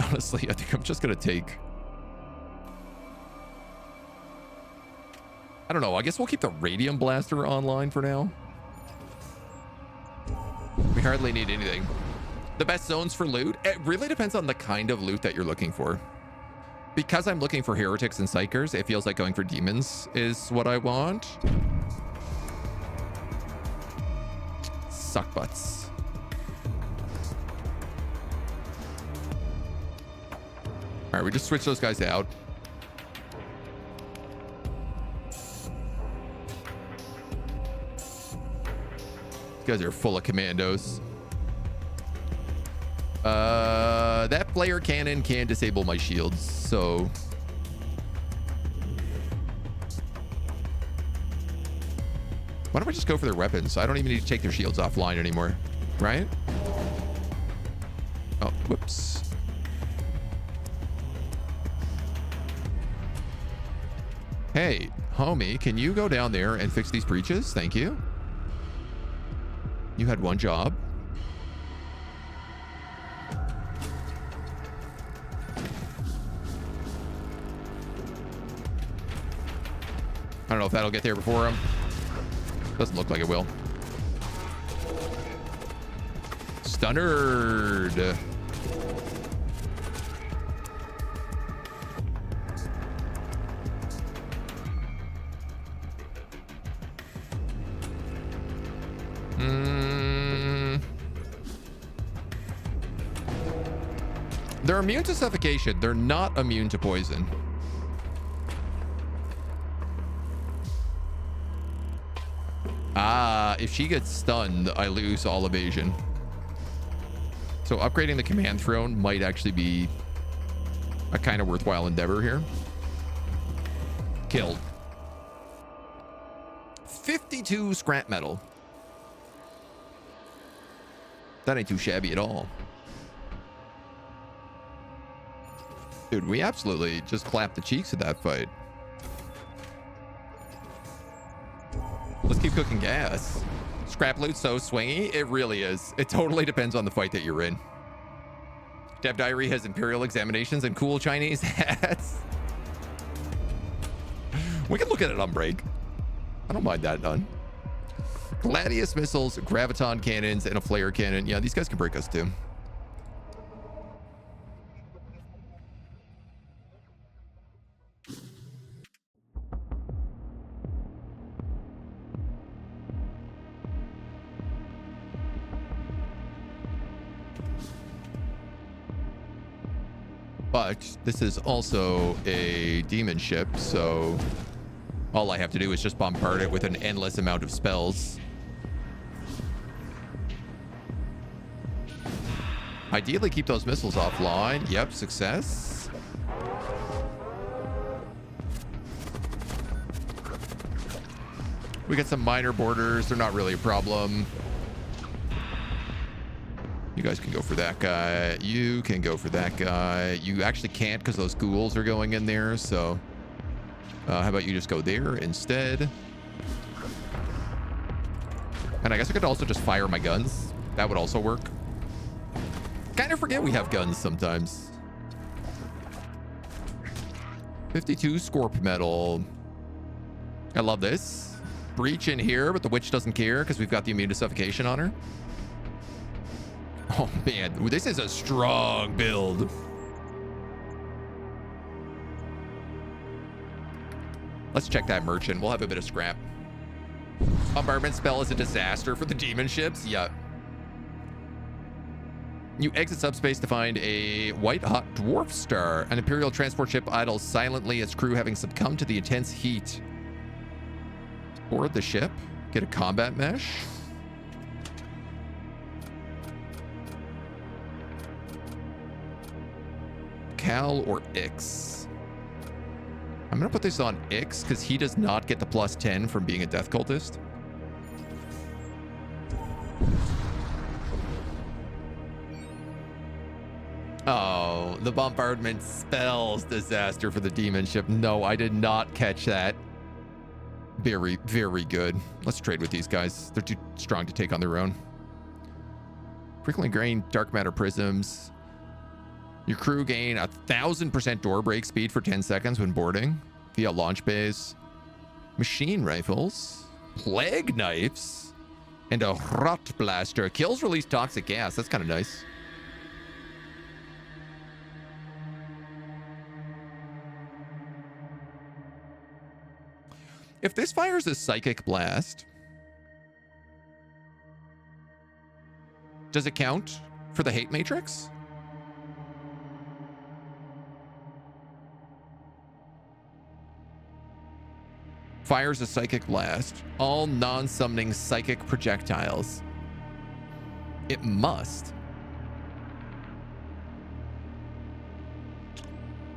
Honestly, I think I'm just going to take... I don't know. I guess we'll keep the radium blaster online for now. We hardly need anything. The best zones for loot? It really depends on the kind of loot that you're looking for. Because I'm looking for heretics and psykers, it feels like going for demons is what I want. Suck butts. All right, we just switch those guys out. These guys are full of commandos. That player cannon can disable my shields, so... Why don't we just go for their weapons? I don't even need to take their shields offline anymore, right? Oh, whoops. Hey, homie, can you go down there and fix these breaches? Thank you. You had one job. I don't know if that'll get there before him. Doesn't look like it will. Stunnered. They're immune to suffocation. They're not immune to poison. Ah, if she gets stunned, I lose all evasion. So upgrading the command throne might actually be a kind of worthwhile endeavor here. Killed. 52 scrap metal. That ain't too shabby at all. Dude, we absolutely just clapped the cheeks at that fight. Let's keep cooking gas. Scrap loot's so swingy. It really is. It totally depends on the fight that you're in. Dev Diary has Imperial examinations and cool Chinese hats. We can look at it on break. I don't mind that none. Gladius missiles, graviton cannons, and a flare cannon. Yeah, these guys can break us too. But this is also a demon ship, so all I have to do is just bombard it with an endless amount of spells. Ideally, keep those missiles offline. Yep, success. We got some minor borders. They're not really a problem. You guys can go for that guy. You can go for that guy. You actually can't because those ghouls are going in there. So how about you just go there instead? And I guess I could also just fire my guns. That would also work. Kind of forget we have guns sometimes. 52 Scorp Metal. I love this. Breach in here, but the witch doesn't care because we've got the immune to suffocation on her. Oh man, this is a strong build. Let's check that merchant. We'll have a bit of scrap. Bombardment spell is a disaster for the demon ships. Yeah. You exit subspace to find a white hot dwarf star. An Imperial transport ship idles silently, its crew having succumbed to the intense heat. Board the ship. Get a combat mesh. Cal or Ix? I'm going to put this on Ix because he does not get the +10 from being a death cultist. Oh, the bombardment spells disaster for the demon ship. No, I did not catch that. Very, very good. Let's trade with these guys. They're too strong to take on their own. Frequently gain dark matter prisms. Your crew gain 1,000% door break speed for 10 seconds when boarding via launch bays. Machine rifles. Plague knives. And a rot blaster. Kills release toxic gas. That's kind of nice. If this fires a psychic blast, does it count for the hate matrix? Fires a psychic blast. All non-summoning psychic projectiles. It must.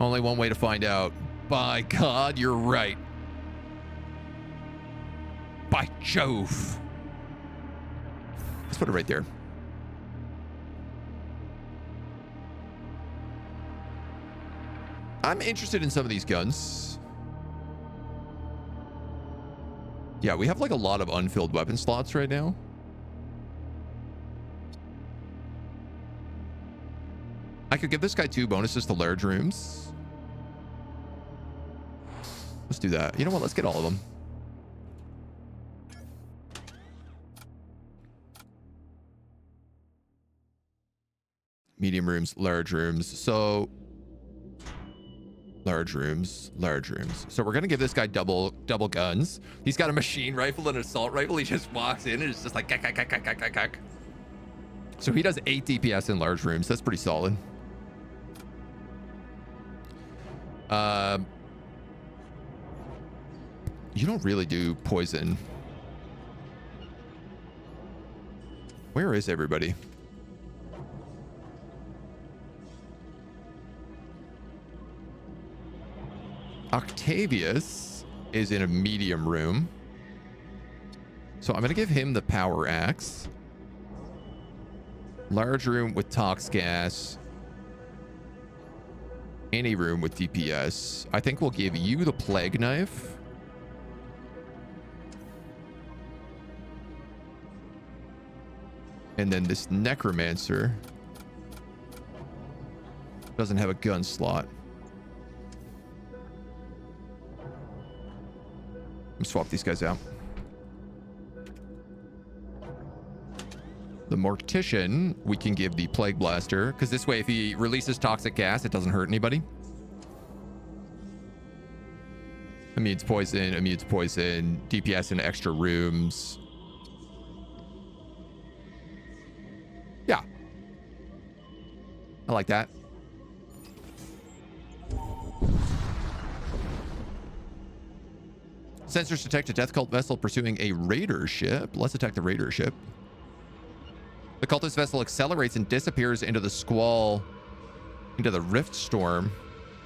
Only one way to find out. By God, you're right. By Jove. Let's put it right there. I'm interested in some of these guns. Yeah, we have like a lot of unfilled weapon slots right now. I could give this guy 2 bonuses to large rooms. Let's do that. You know what? Let's get all of them. Medium rooms, large rooms. So large rooms, large rooms. So we're gonna give this guy double guns. He's got a machine rifle and an assault rifle. He just walks in and it's just like cack. So he does 8 DPS in large rooms. That's pretty solid. You don't really do poison. Where is everybody? Octavius is in a medium room. So I'm going to give him the power axe. Large room with tox gas. Any room with DPS. I think we'll give you the plague knife. And then this necromancer doesn't have a gun slot. Swap these guys out. The mortician, we can give the plague blaster because this way if he releases toxic gas, it doesn't hurt anybody. Immune's poison, DPS in extra rooms. Yeah, I like that. Sensors detect a death cult vessel pursuing a raider ship. Let's attack the raider ship. The cultist vessel accelerates and disappears into the squall, into the rift storm.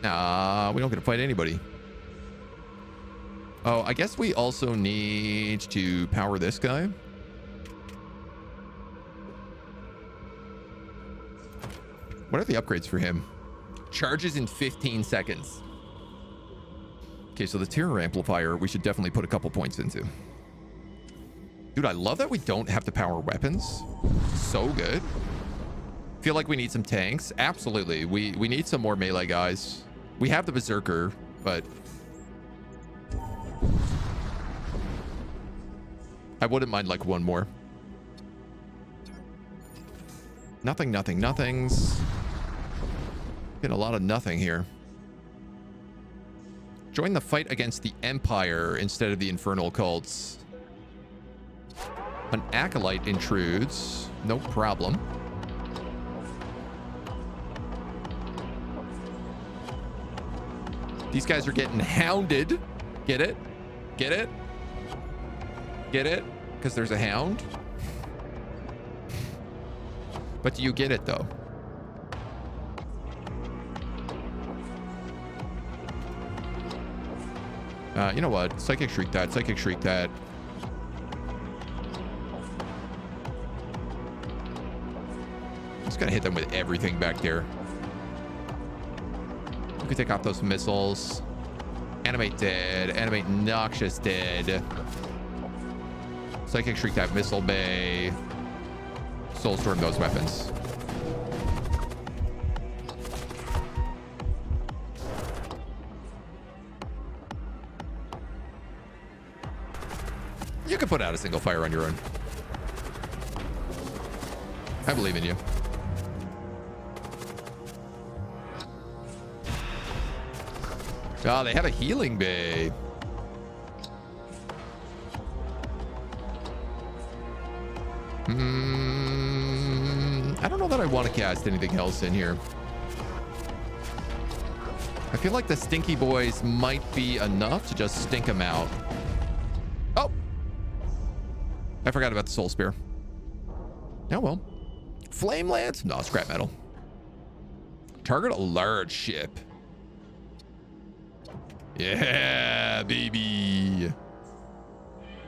Nah, we don't get to fight anybody. Oh, I guess we also need to power this guy. What are the upgrades for him? Charges in 15 seconds. Okay, so the terror amplifier, we should definitely put a couple points into. Dude, I love that we don't have to power weapons. So good. Feel like we need some tanks. Absolutely. We need some more melee guys. We have the berserker, but I wouldn't mind like one more. Nothing, nothing, nothings. Getting a lot of nothing here. Join the fight against the Empire instead of the infernal cults. An acolyte intrudes. No problem. These guys are getting hounded. Get it? Get it? Get it? Because there's a hound. But do you get it, though? You know what? Psychic Shriek that. Psychic Shriek that. Just gotta hit them with everything back there. You can take off those missiles. Animate dead. Animate noxious dead. Psychic Shriek that missile bay. Soulstorm those weapons. You can put out a single fire on your own. I believe in you. Oh, they have a healing bay. I don't know that I want to cast anything else in here. I feel like the stinky boys might be enough to just stink them out. Oh! I forgot about the soul spear. Oh well. Flame lance? No, scrap metal. Target a large ship. Yeah, baby.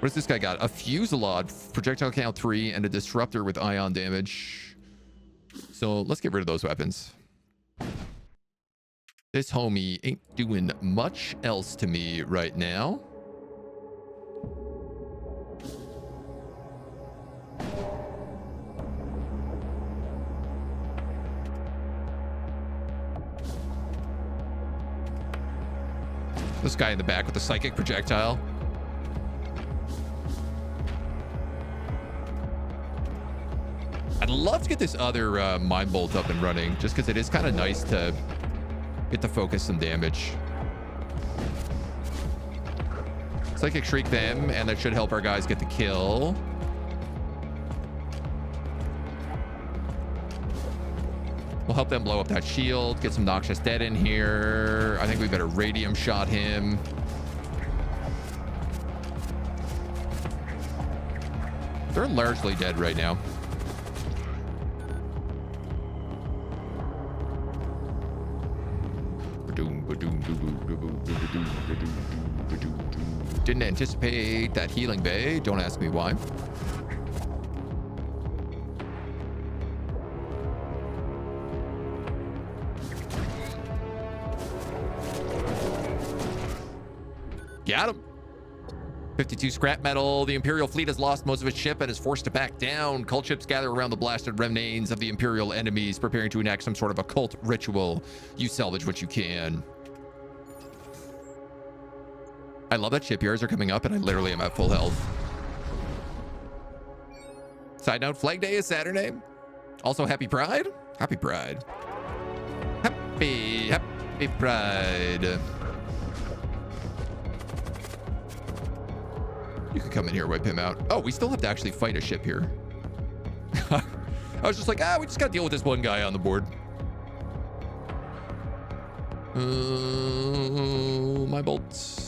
What does this guy got? A fuselage, projectile count 3, and a disruptor with ion damage. So let's get rid of those weapons. This homie ain't doing much else to me right now. This guy in the back with the psychic projectile. I'd love to get this other mind bolt up and running, just because it is kind of nice to get to focus some damage. Psychic Shriek them, and that should help our guys get the kill. We'll help them blow up that shield, get some noxious dead in here. I think we better radium shot him. They're largely dead right now. Didn't anticipate that healing bay. Don't ask me why. Got him. 52 scrap metal. The Imperial fleet has lost most of its ship and is forced to back down. Cult ships gather around the blasted remnants of the Imperial enemies, preparing to enact some sort of occult ritual. You salvage what you can. I love that shipyards are coming up and I literally am at full health. Side note, Flag Day is Saturday. Also, happy Pride. Happy Pride. Happy Pride. You could come in here, wipe him out. Oh, we still have to actually fight a ship here. I was just like, we just gotta deal with this one guy on the board. My bolts.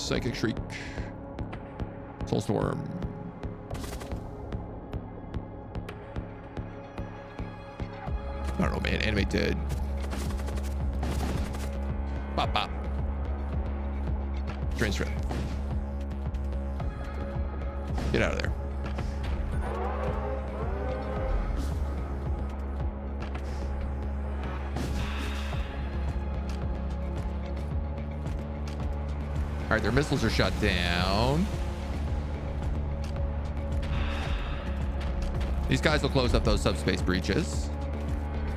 Psychic Shriek. Soulstorm. I don't know, man. Animate dead. Bop, bop. Drain strength. Get out of there. All right, their missiles are shut down. These guys will close up those subspace breaches.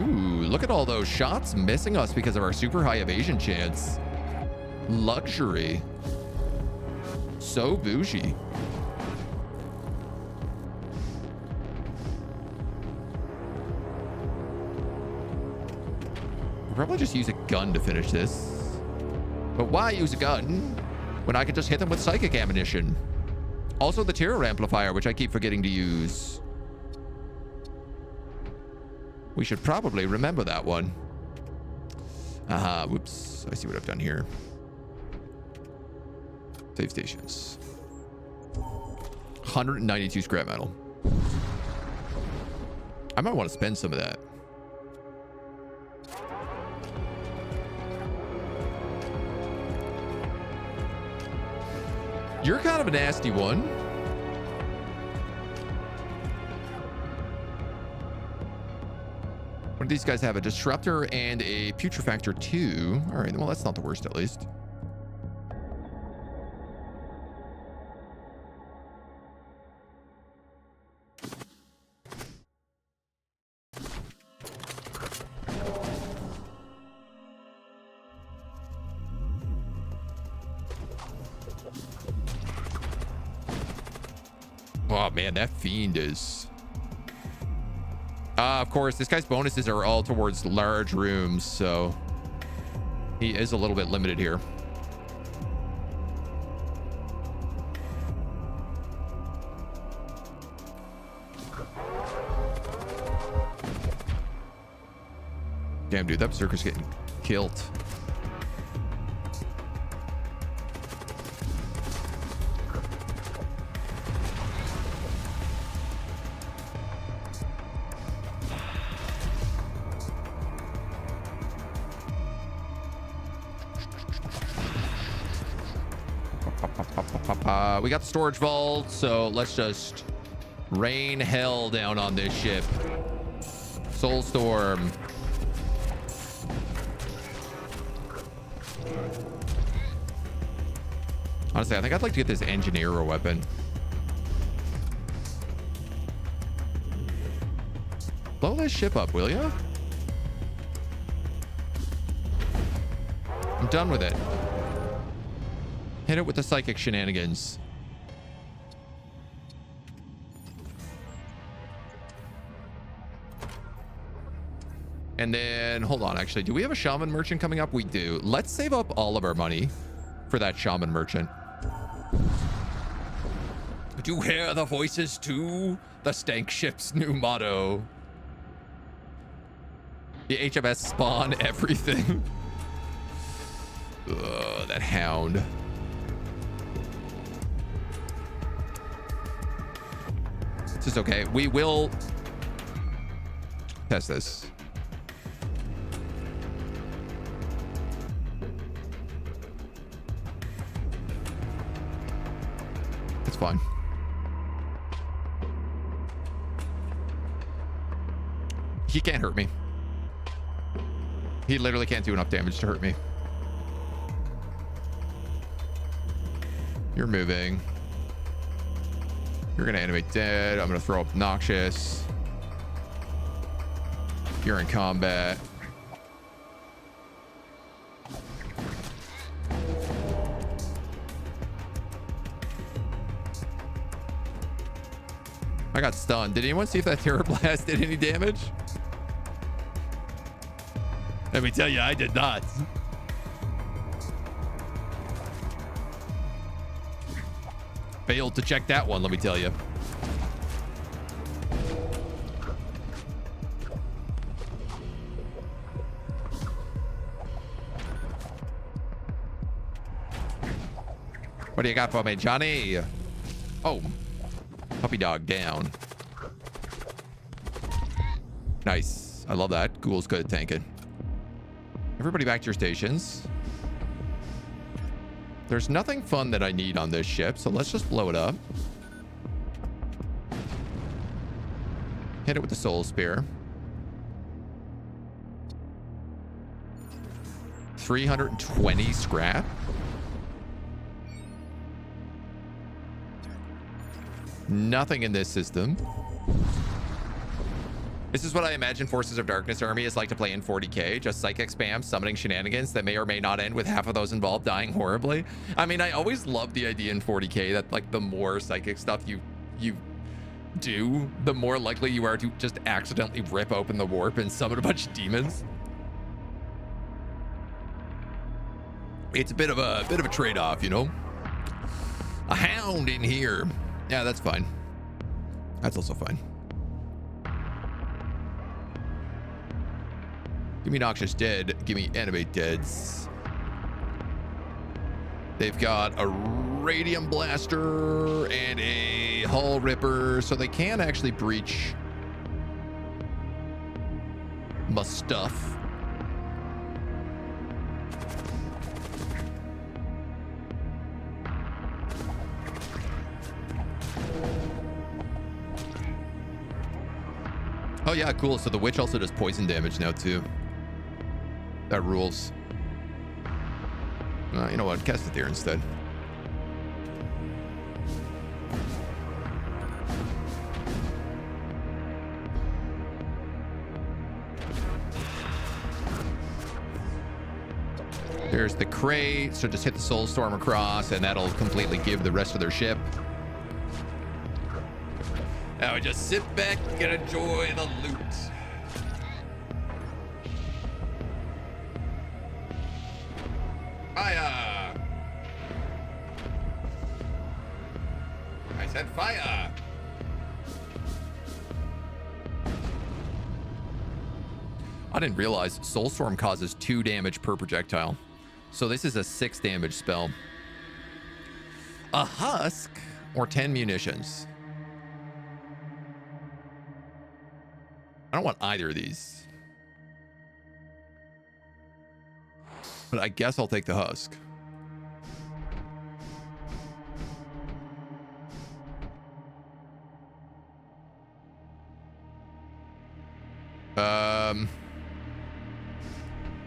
Ooh, look at all those shots missing us because of our super high evasion chance. Luxury. So bougie. We'll probably just use a gun to finish this. But why use a gun when I could just hit them with psychic ammunition? Also the terror amplifier, which I keep forgetting to use. We should probably remember that one. Aha, whoops. I see what I've done here. Save stations. 192 scrap metal. I might want to spend some of that. You're kind of a nasty one. What do these guys have? A disruptor and a putrefactor 2. All right, well, that's not the worst at least. Oh man, that fiend is... of course, this guy's bonuses are all towards large rooms, so he is a little bit limited here. Damn, dude, that berserker's getting killed. We got the storage vault, so let's just rain hell down on this ship. Soulstorm. Honestly, I think I'd like to get this engineer weapon. Blow this ship up, will ya? I'm done with it. Hit it with the psychic shenanigans. And then, hold on, actually, do we have a shaman merchant coming up? We do. Let's save up all of our money for that shaman merchant. Do you hear the voices too? The stank ship's new motto. The HMS spawn everything. Ugh, that hound. This is okay. We will test this. It's fine. He can't hurt me. He literally can't do enough damage to hurt me. You're moving. You're gonna animate dead. I'm gonna throw up noxious. You're in combat. I got stunned. Did anyone see if that terror blast did any damage? Let me tell you, I did not. Failed to check that one, let me tell you. What do you got for me, Johnny? Oh, puppy dog down. Nice. I love that. Ghoul's good at tanking. Everybody back to your stations. There's nothing fun that I need on this ship, so let's just blow it up. Hit it with the soul spear. 320 scrap. Nothing in this system. This is what I imagine Forces of Darkness Army is like to play in 40k. Just psychic spam, summoning shenanigans that may or may not end with half of those involved dying horribly. I mean, I always love the idea in 40k that like the more psychic stuff you do, the more likely you are to just accidentally rip open the warp and summon a bunch of demons. It's a bit of a trade-off, you know? A hound in here. Yeah, that's fine. That's also fine. Give me Noxious Dead. Give me Animate Deads. They've got a Radium Blaster and a Hull Ripper, so they can actually breach my stuff. Oh yeah, cool. So the witch also does poison damage now too. That rules. You know what? Cast it there instead. There's the crate. So just hit the soul storm across and that'll completely give the rest of their ship. Now we just sit back and enjoy the loot. Fire! I said fire! I didn't realize Soulstorm causes 2 damage per projectile. So this is a 6 damage spell. A husk or 10 munitions. I don't want either of these. But I guess I'll take the husk.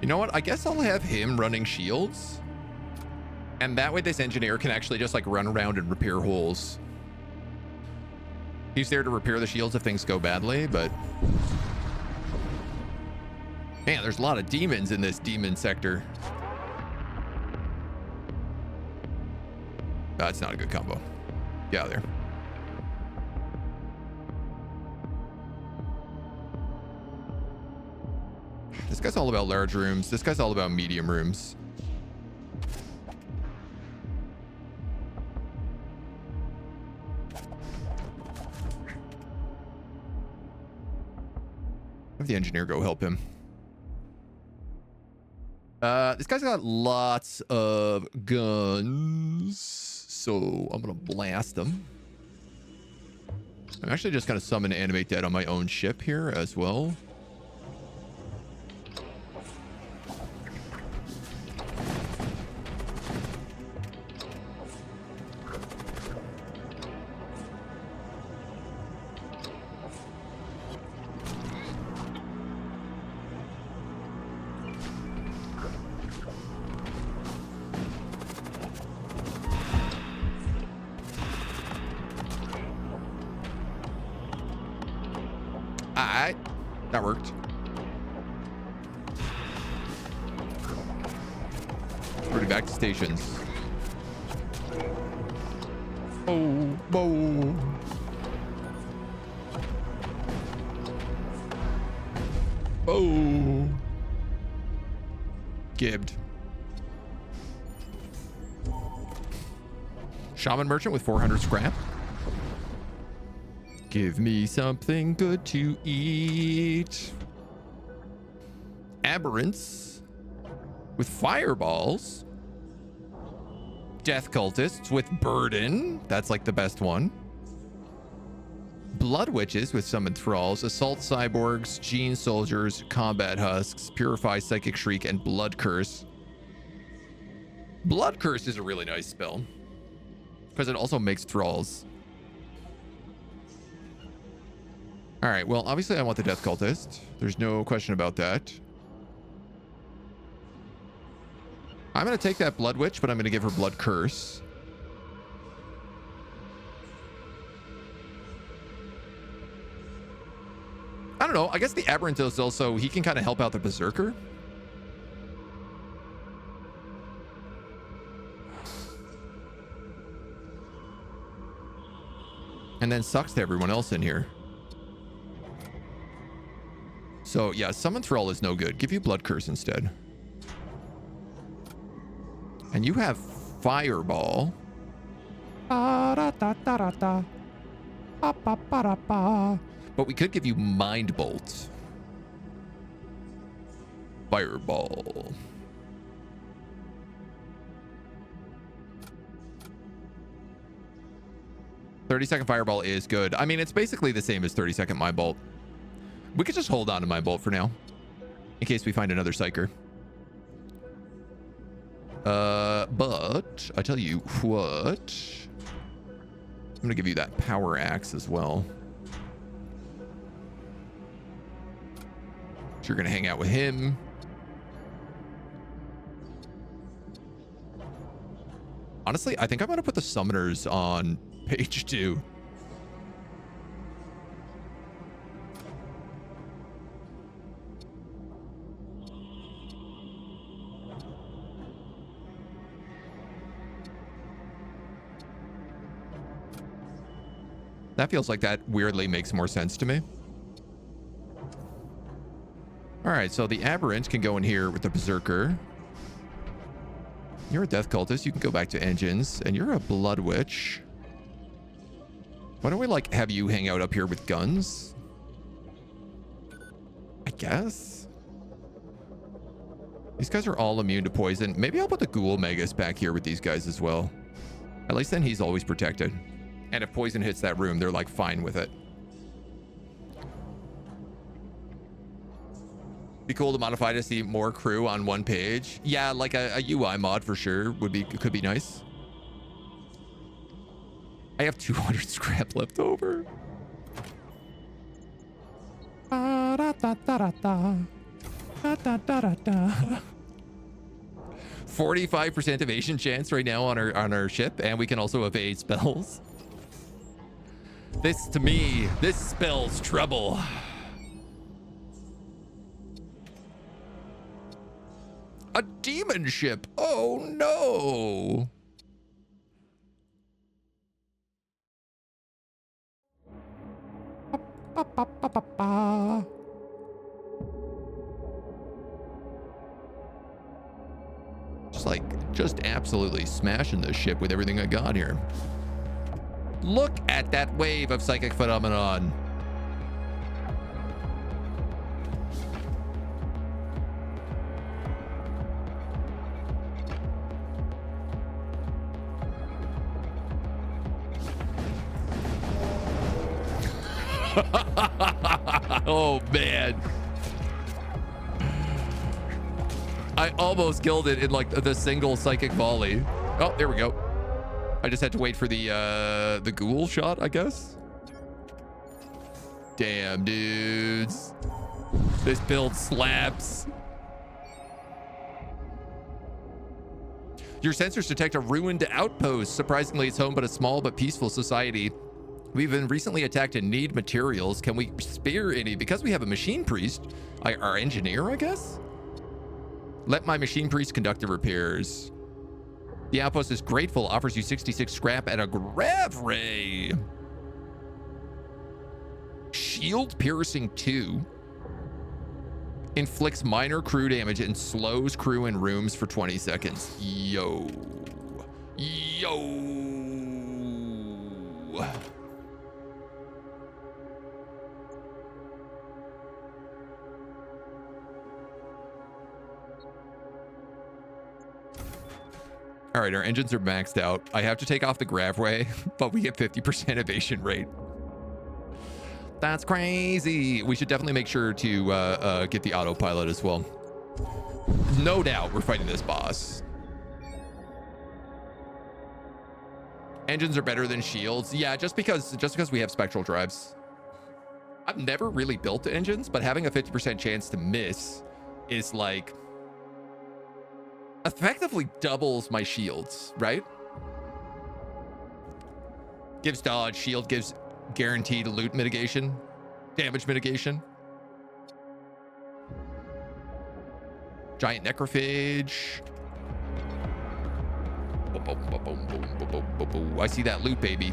You know what? I guess I'll have him running shields. And that way this engineer can actually just like run around and repair holes. He's there to repair the shields if things go badly, but... Man, there's a lot of demons in this demon sector. That's not a good combo. Get out of there. This guy's all about large rooms. This guy's all about medium rooms. Have the engineer go help him. This guy's got lots of guns, so I'm gonna blast them. I'm actually just gonna summon Animate Dead on my own ship here as well. Alright, that worked. Pretty back to stations. Oh, boom. Oh. Gibbed. Shaman merchant with 400 scrap. Give me something good to eat. Aberrants with fireballs. Death cultists with burden. That's like the best one. Blood witches with summoned thralls. Assault cyborgs. Gene soldiers. Combat husks. Purify psychic shriek and blood curse. Blood Curse is a really nice spell because it also makes thralls. All right, well, obviously I want the Death Cultist. There's no question about that. I'm going to take that Blood Witch, but I'm going to give her Blood Curse. I don't know. I guess the Aberrant is also, he can kind of help out the Berserker. And then sucks to everyone else in here. So yeah, Summon Thrall is no good. Give you Blood Curse instead. And you have Fireball. But we could give you Mind Bolt. Fireball. "30-second Fireball is good. I mean, it's basically the same as 30-second Mind Bolt. We could just hold on to Mind Bolt for now, in case we find another psyker. But I tell you what, I'm gonna give you that Power Axe as well. So you're gonna hang out with him. Honestly, I think I'm gonna put the Summoners on page 2. That feels like that weirdly makes more sense to me. All right, so the Aberrant can go in here with the Berserker. You're a Death Cultist. You can go back to Engines. And you're a Blood Witch. Why don't we, like, have you hang out up here with guns? I guess. These guys are all immune to poison. Maybe I'll put the Ghoul Magus back here with these guys as well. At least then he's always protected. And if poison hits that room, they're, like, fine with it. Be cool to modify to see more crew on one page. Yeah, like a UI mod for sure could be nice. I have 200 scrap left over. 45% evasion chance right now on our ship, and we can also evade spells. This, to me, this spells trouble. A demon ship. Oh no. Just absolutely smashing this ship with everything I got here. Look at that wave of psychic phenomenon. Oh man, I almost killed it in like the single psychic volley. Oh, there we go. I just had to wait for the ghoul shot, I guess. Damn, dudes, this build slaps. Your sensors detect a ruined outpost. Surprisingly, it's home but a small but peaceful society. We've been recently attacked and need materials. Can we spare any? Because we have a machine priest, our engineer, I guess? Let my machine priest conduct the repairs. The outpost is grateful, offers you 66 scrap and a grav ray. Shield piercing 2. Inflicts minor crew damage and slows crew in rooms for 20 seconds. Yo. Yo. All right, our engines are maxed out. I have to take off the gravway, but we get 50% evasion rate. That's crazy. We should definitely make sure to get the autopilot as well. No doubt we're fighting this boss. Engines are better than shields. Yeah, just because we have spectral drives. I've never really built engines, but having a 50% chance to miss is like effectively doubles my shields, right? Gives dodge, shield gives guaranteed loot mitigation, damage mitigation. Giant necrophage. I see that loot, baby.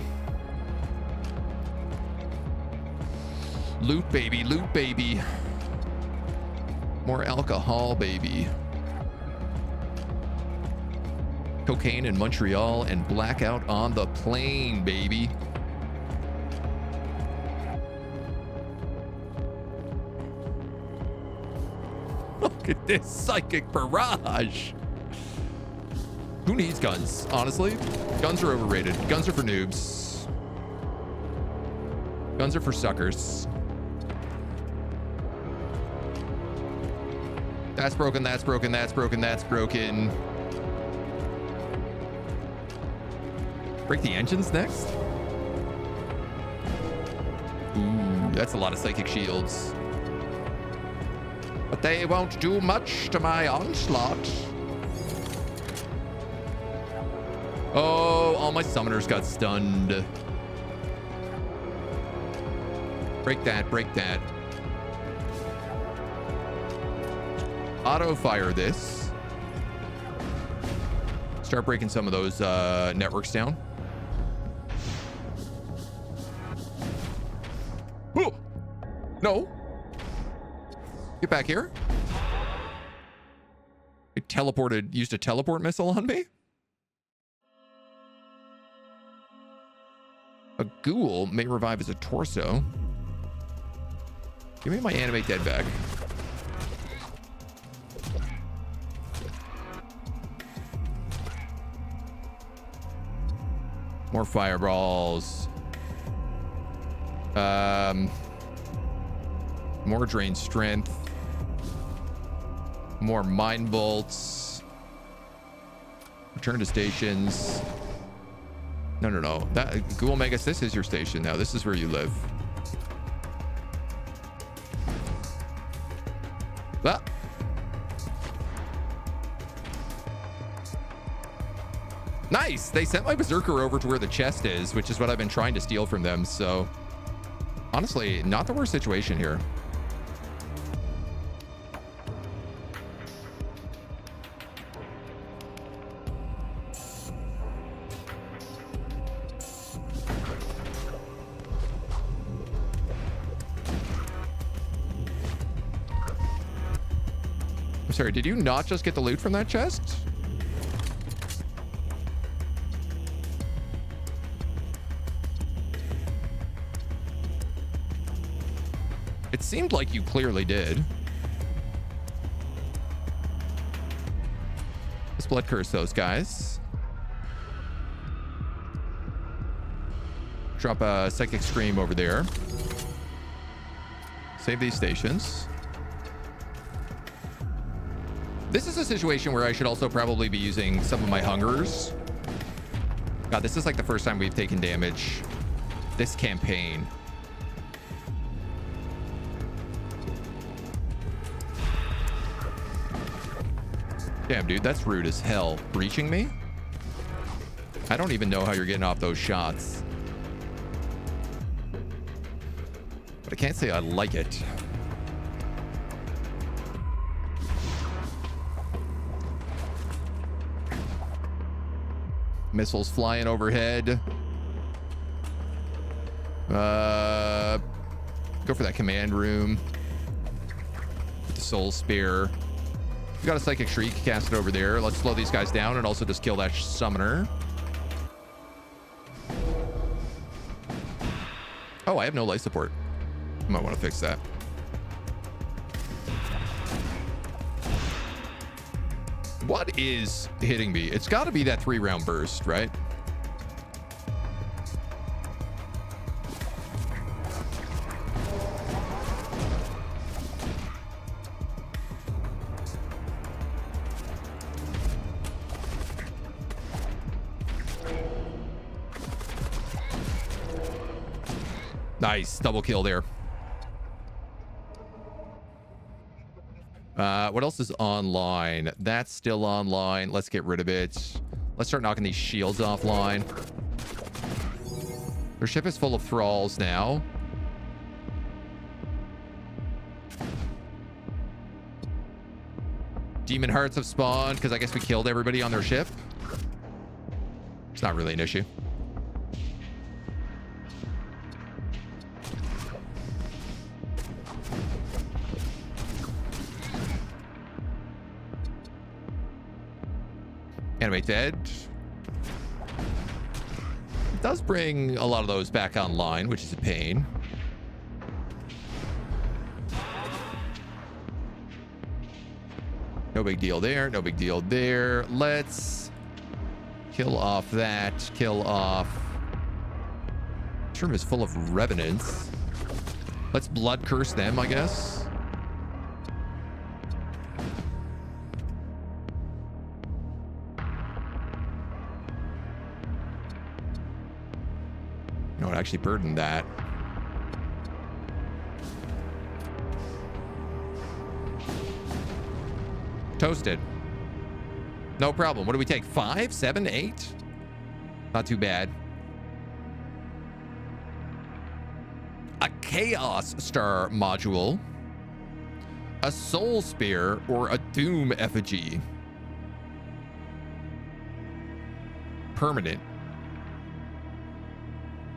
Loot, baby. Loot, baby. More alcohol, baby. Cocaine in Montreal and blackout on the plane, baby. Look at this psychic barrage. Who needs guns, honestly? Guns are overrated. Guns are for noobs. Guns are for suckers. That's broken, that's broken, that's broken, that's broken. Break the engines next? Ooh, that's a lot of psychic shields. But they won't do much to my onslaught. Oh, all my summoners got stunned. Break that, break that. Auto fire this. Start breaking some of those networks down. Oh, no. Get back here. It teleported, used a teleport missile on me. A ghoul may revive as a torso. Give me my animate dead back. More fireballs. More drain strength. More mind bolts. Return to stations. No. That Ghoul Magus, this is your station now. This is where you live. Ah. Nice. They sent my berserker over to where the chest is, which is what I've been trying to steal from them. So honestly, not the worst situation here. I'm sorry, did you not just get the loot from that chest? It seemed like you clearly did. Let's blood curse those guys. Drop a psychic scream over there. Save these stations. This is a situation where I should also probably be using some of my hungers. God, this is like the first time we've taken damage this campaign. Damn, dude, that's rude as hell. Breaching me? I don't even know how you're getting off those shots. But I can't say I like it. Missiles flying overhead. Go for that command room. With the soul spear. We got a psychic shriek. Cast it over there. Let's slow these guys down and also just kill that summoner. Oh, I have no life support. I might want to fix that. What is hitting me? It's got to be that 3-round burst, right? Nice. Double kill there. What else is online? That's still online. Let's get rid of it. Let's start knocking these shields offline. Their ship is full of thralls now. Demon hearts have spawned because I guess we killed everybody on their ship. It's not really an issue. Animate dead. It does bring a lot of those back online, which is a pain. No big deal there. No big deal there. Let's kill off that. Kill off. This room is full of revenants. Let's blood curse them, I guess. No, it actually burdened that. Toasted. No problem. What do we take? 5, 7, 8? Not too bad. A Chaos Star module. A Soul Spear or a Doom effigy. Permanent.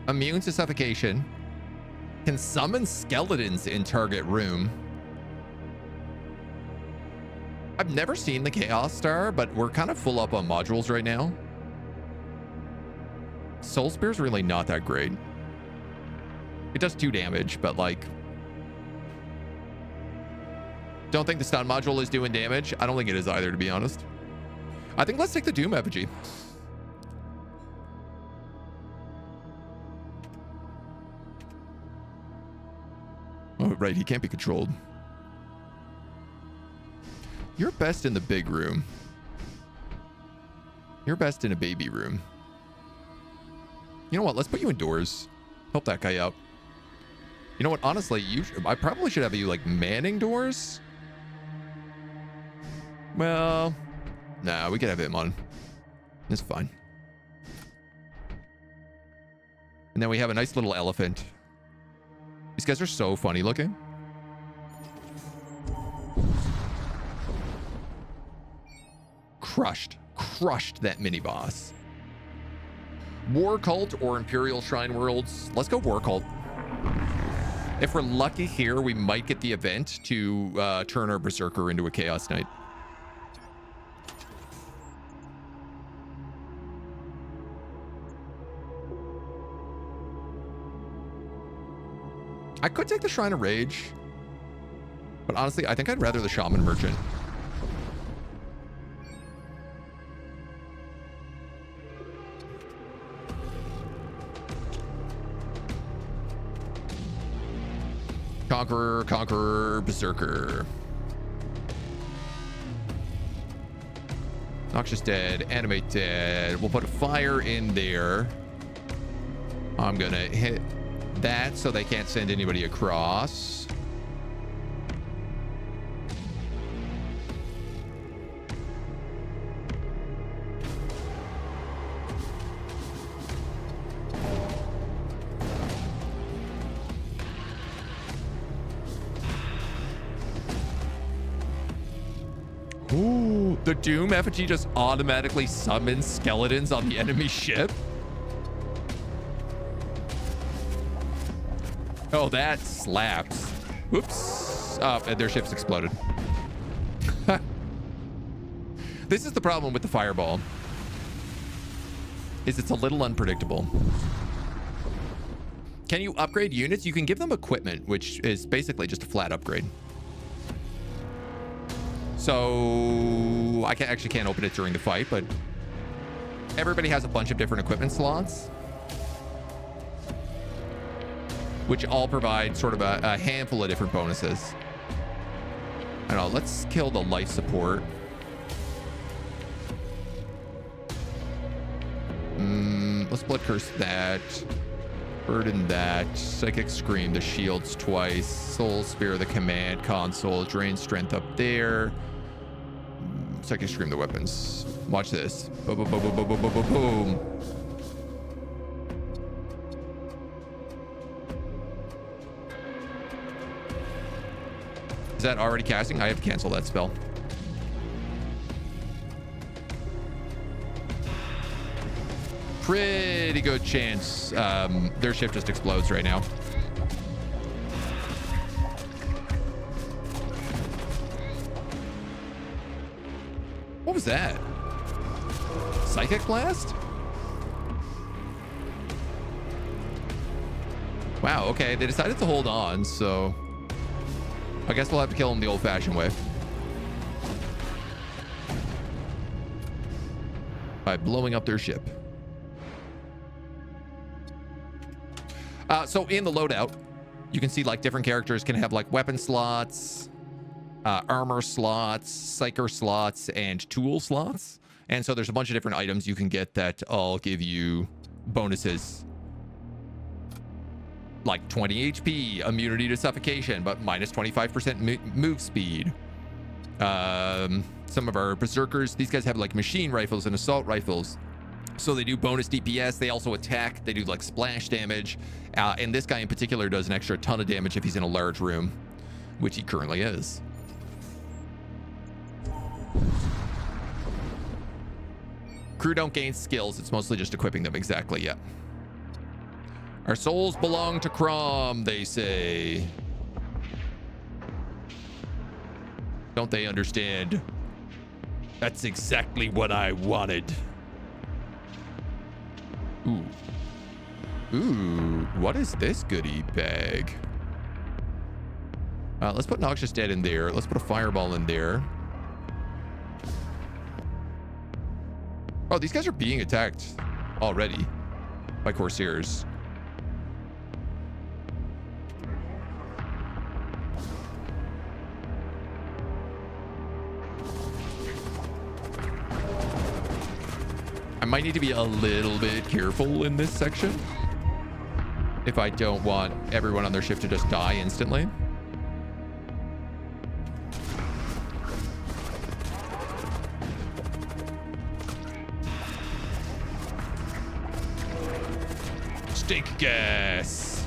Immune to suffocation. Can summon skeletons in target room. I've never seen the Chaos Star, but we're kind of full up on modules right now. Soul Spear's really not that great. It does 2 damage, but like... Don't think the stun module is doing damage. I don't think it is either, to be honest. I think let's take the Doom effigy. Oh, right, he can't be controlled. You're best in the big room. You're best in a baby room. You know what? Let's put you indoors. Help that guy out. You know what? Honestly, I probably should have you like manning doors. Well, nah, we could have him on. It's fine. And then we have a nice little elephant. These guys are so funny looking. Crushed that mini boss. War cult or Imperial Shrine Worlds? Let's go war cult. If we're lucky here, we might get the event to turn our berserker into a chaos knight. I could take the Shrine of Rage, but honestly, I think I'd rather the Shaman Merchant. Conqueror, Berserker. Noxious dead, animate dead. We'll put a fire in there. I'm gonna hit that so they can't send anybody across. Ooh, the Doom effigy just automatically summons skeletons on the enemy ship. Oh, that slaps. Whoops. Oh, and their ship's exploded. This is the problem with the fireball. Is it's a little unpredictable. Can you upgrade units? You can give them equipment, which is basically just a flat upgrade. So I actually can't open it during the fight, but everybody has a bunch of different equipment slots, which all provide sort of a handful of different bonuses. I don't know, let's kill the life support. Let's blood curse that. Burden that. Psychic Scream, the shields twice. Soul Spear, the command console. Drain strength up there. Psychic Scream, the weapons. Watch this. Boom, boom, boom, boom, boom, boom, boom, boom. Is that already casting? I have to cancel that spell. Pretty good chance their ship just explodes right now. What was that? Psychic Blast? Wow, okay. They decided to hold on, so I guess we'll have to kill them the old-fashioned way. By blowing up their ship. So in the loadout, you can see like different characters can have like weapon slots, armor slots, psyker slots, and tool slots. And so there's a bunch of different items you can get that all give you bonuses. Like 20 HP, immunity to suffocation, but minus 25% move speed. Some of our berserkers, these guys have like machine rifles and assault rifles. So they do bonus DPS. They also attack. They do like splash damage. And this guy in particular does an extra ton of damage if he's in a large room, which he currently is. Crew don't gain skills. It's mostly just equipping them. Exactly, yeah. Our souls belong to Crom, they say. Don't they understand? That's exactly what I wanted. Ooh. Ooh, what is this goodie bag? Let's put Noxious Dead in there. Let's put a Fireball in there. Oh, these guys are being attacked already by Corsairs. I might need to be a little bit careful in this section if I don't want everyone on their ship to just die instantly. Stink gas.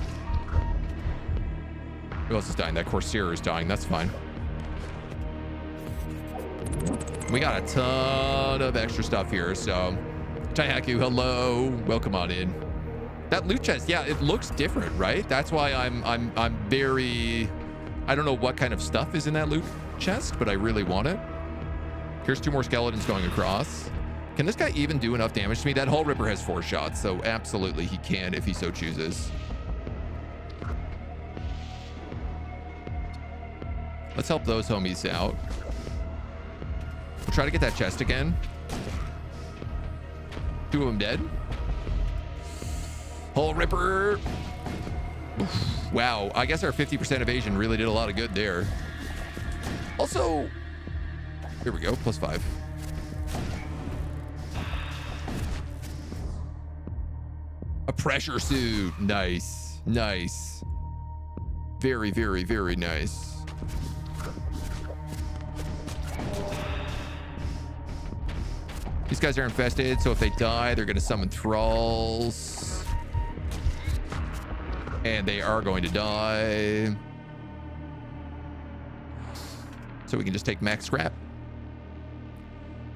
Who else is dying? That Corsair is dying. That's fine. We got a ton of extra stuff here, so Taihaku, hello, welcome on in. That loot chest, yeah, it looks different, right? That's why I'm very, I don't know what kind of stuff is in that loot chest, but I really want it. Here's 2 more skeletons going across. Can this guy even do enough damage to me? That Hull Ripper has 4 shots, so absolutely he can if he so chooses. Let's help those homies out. We'll try to get that chest again. 2 of them dead. Hull Ripper. Oof. Wow, I guess our 50% evasion really did a lot of good there. Also, here we go, +5. A pressure suit. Nice. Nice. Very, very, very nice. These guys are infested, so if they die, they're going to summon thralls. And they are going to die. So we can just take max scrap.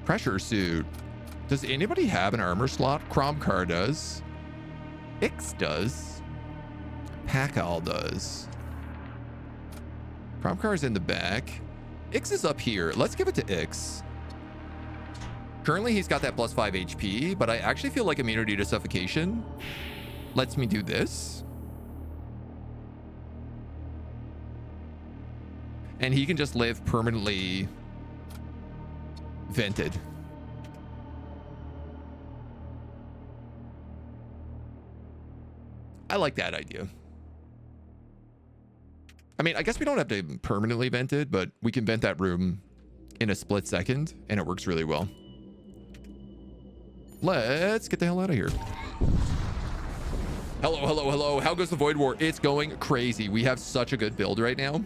Pressure suit. Does anybody have an armor slot? Kromkar does. Ix does. Pakal does. Kromkar's in the back. Ix is up here. Let's give it to Ix. Currently, he's got that +5 HP, but I actually feel like immunity to suffocation lets me do this. And he can just live permanently vented. I like that idea. I mean, I guess we don't have to permanently vent it, but we can vent that room in a split second, and it works really well. Let's get the hell out of here. Hello, hello, hello. How goes the Void War? It's going crazy. We have such a good build right now.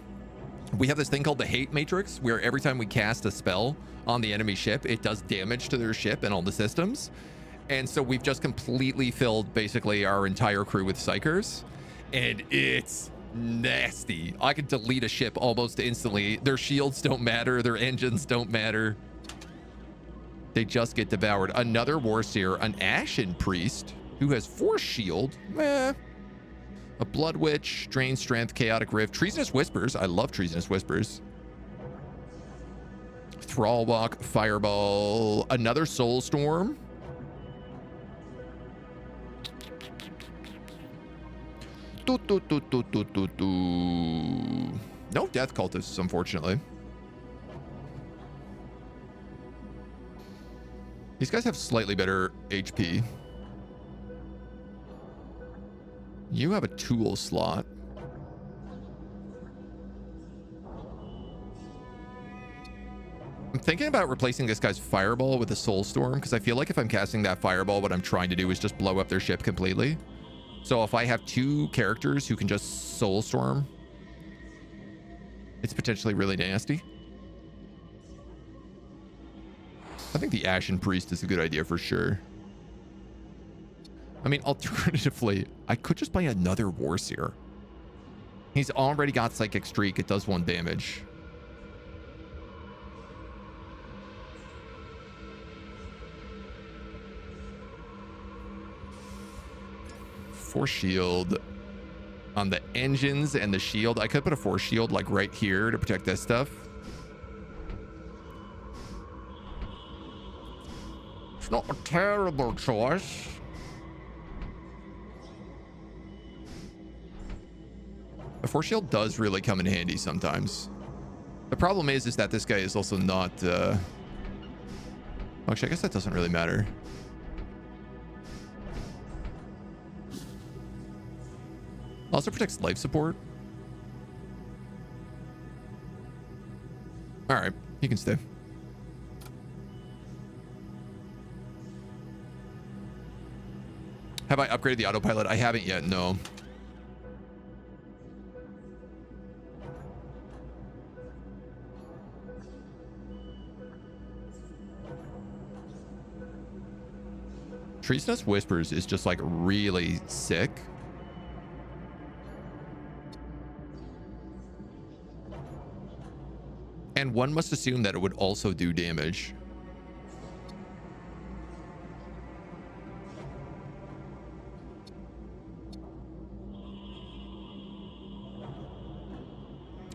We have this thing called the hate matrix, where every time we cast a spell on the enemy ship, it does damage to their ship and all the systems. And so we've just completely filled basically our entire crew with psykers, and it's nasty. I could delete a ship almost instantly. Their shields don't matter. Their engines don't matter. They just get devoured. Another Warseer, an Ashen Priest, who has Force Shield. A Blood Witch, Drain Strength, Chaotic Rift, Treasonous Whispers. I love Treasonous Whispers. Thrall Walk, Fireball, another Soul Storm. No Death Cultists, unfortunately. These guys have slightly better HP. You have a tool slot. I'm thinking about replacing this guy's fireball with a soul storm, because I feel like if I'm casting that fireball, what I'm trying to do is just blow up their ship completely. So if I have two characters who can just soul storm, it's potentially really nasty. I think the Ashen Priest is a good idea for sure. I mean, alternatively, I could just buy another Warseer. He's already got Psychic Streak. It does 1 damage. Force Shield on the engines and the shield. I could put a Force Shield like right here to protect this stuff. It's not a terrible choice. The Force Shield does really come in handy sometimes. The problem is that this guy is also not... Actually, I guess that doesn't really matter. Also protects life support. All right, you can stay. Have I upgraded the autopilot? I haven't yet, no. Treasonous Whispers is just like really sick. And one must assume that it would also do damage.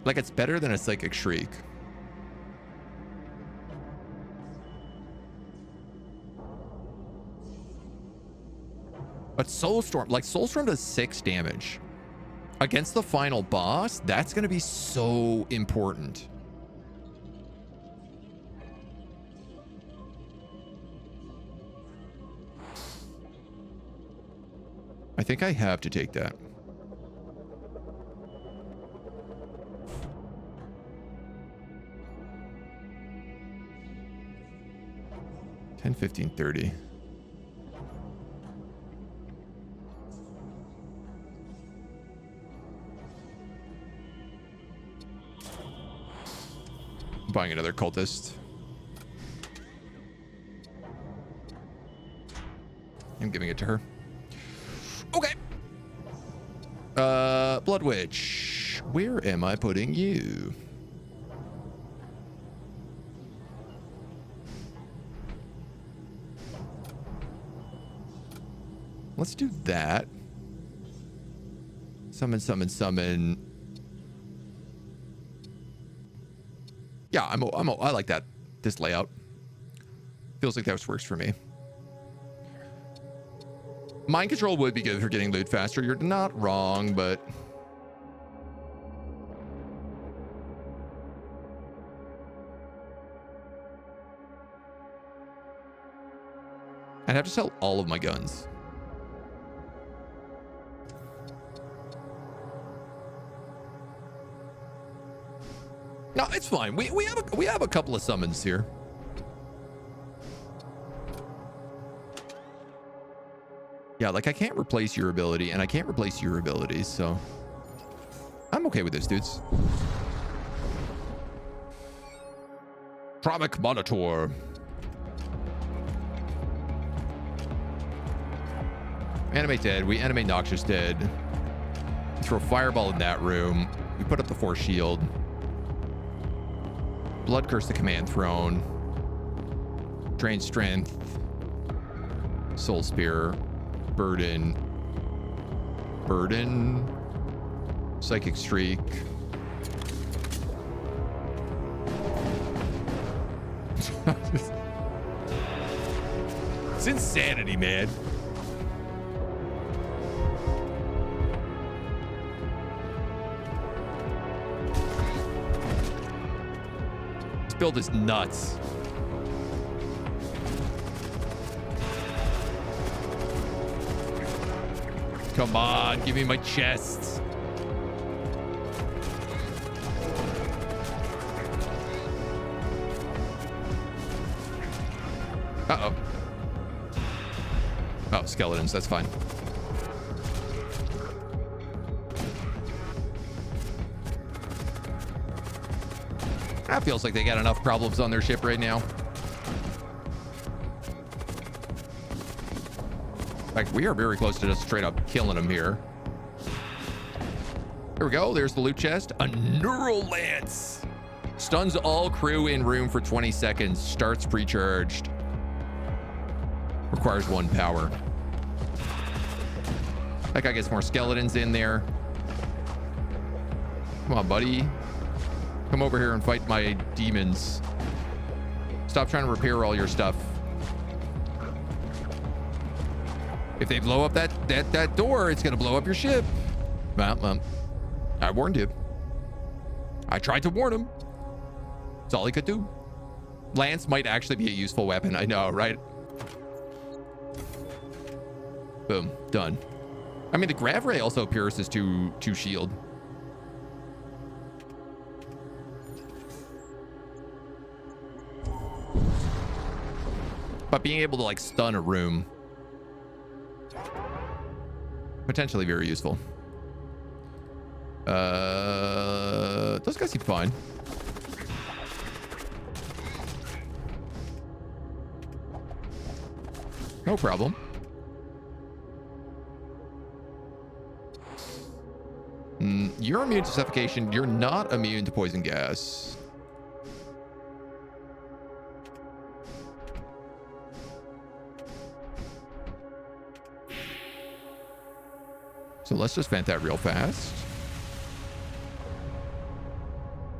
Like, it's better than a Psychic Shriek. But Soulstorm, like Soulstorm does 6 damage. Against the final boss, that's going to be so important. I think I have to take that. $10, $15, $30. Buying another cultist. I'm giving it to her. Okay. Blood Witch. Where am I putting you? Let's do that. Summon, summon, summon. Yeah, I like that. This layout feels like that works for me. Mind control would be good for getting loot faster. You're not wrong, but I'd have to sell all of my guns. No, it's fine. We have a couple of summons here. Yeah, like I can't replace your ability and I can't replace your abilities, so I'm okay with this, dudes. Tramic Monitor. Animate dead. We animate Noxious dead. We throw Fireball in that room. We put up the Force Shield. Blood Curse the Command Throne. Drain Strength. Soul Spear. Burden. Burden. Psychic Streak. It's insanity, man. This build is nuts. Come on, give me my chests. Uh-oh. Oh, skeletons, that's fine. That feels like they got enough problems on their ship right now. In fact, we are very close to just straight up killing them here. Here we go. There's the loot chest. A neural lance. Stuns all crew in room for 20 seconds. Starts pre-charged. Requires 1 power. That guy gets more skeletons in there. Come on, buddy. Come over here and fight my demons. Stop trying to repair all your stuff. If they blow up that door, it's gonna blow up your ship. Well, I warned you. I tried to warn him. That's all he could do. Lance might actually be a useful weapon. I know, right? Boom, done. I mean, the grav ray also pierces to shield. But being able to like stun a room, potentially very useful. Those guys seem fine. No problem. You're immune to suffocation. You're not immune to poison gas. So let's just vent that real fast.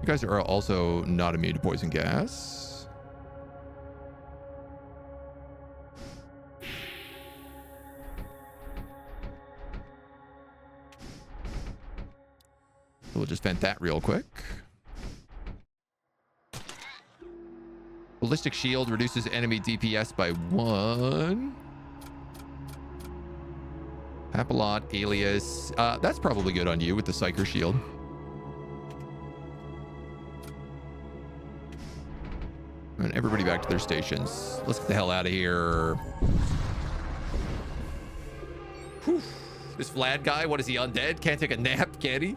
You guys are also not immune to poison gas. So we'll just vent that real quick. Ballistic shield reduces enemy DPS by 1. Papillot, Alias. That's probably good on you with the Psyker shield. And everybody back to their stations. Let's get the hell out of here. Whew. This Vlad guy, what is he, undead? Can't take a nap, can he?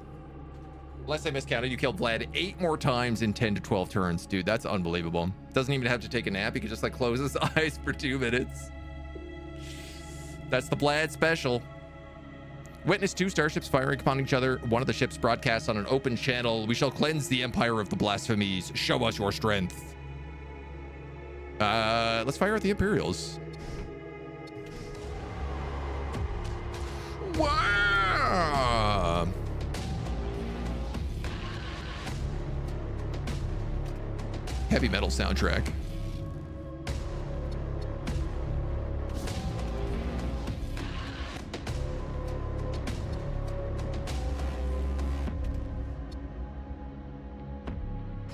Unless I miscounted, you killed Vlad 8 more times in 10 to 12 turns. Dude, that's unbelievable. Doesn't even have to take a nap. He can just like close his eyes for 2 minutes. That's the Vlad special. Witness 2 starships firing upon each other. One of the ships broadcasts on an open channel. We shall cleanse the empire of the blasphemies. Show us your strength. Let's fire at the Imperials. Wow. Heavy metal soundtrack.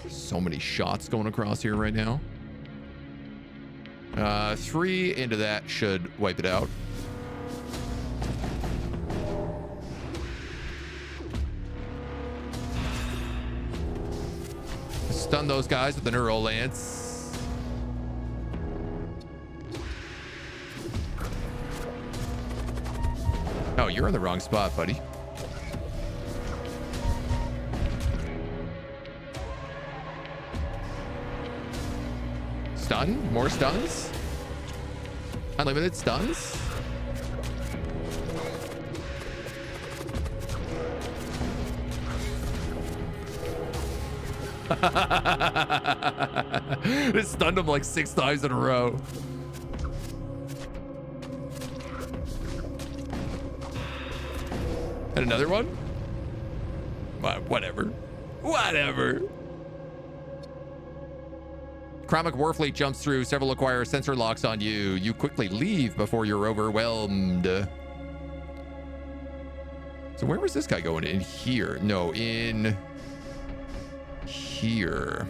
So many shots going across here right now. 3 into that should wipe it out. Stun those guys with the neural lance. you're in the wrong spot, buddy. Stun? More stuns? Unlimited stuns? It stunned him like 6 times in a row. And another one? Whatever. Whatever. Chromic Warfleet jumps through. Several acquire sensor locks on you. You quickly leave before you're overwhelmed. So where was this guy going? In here? No, in here.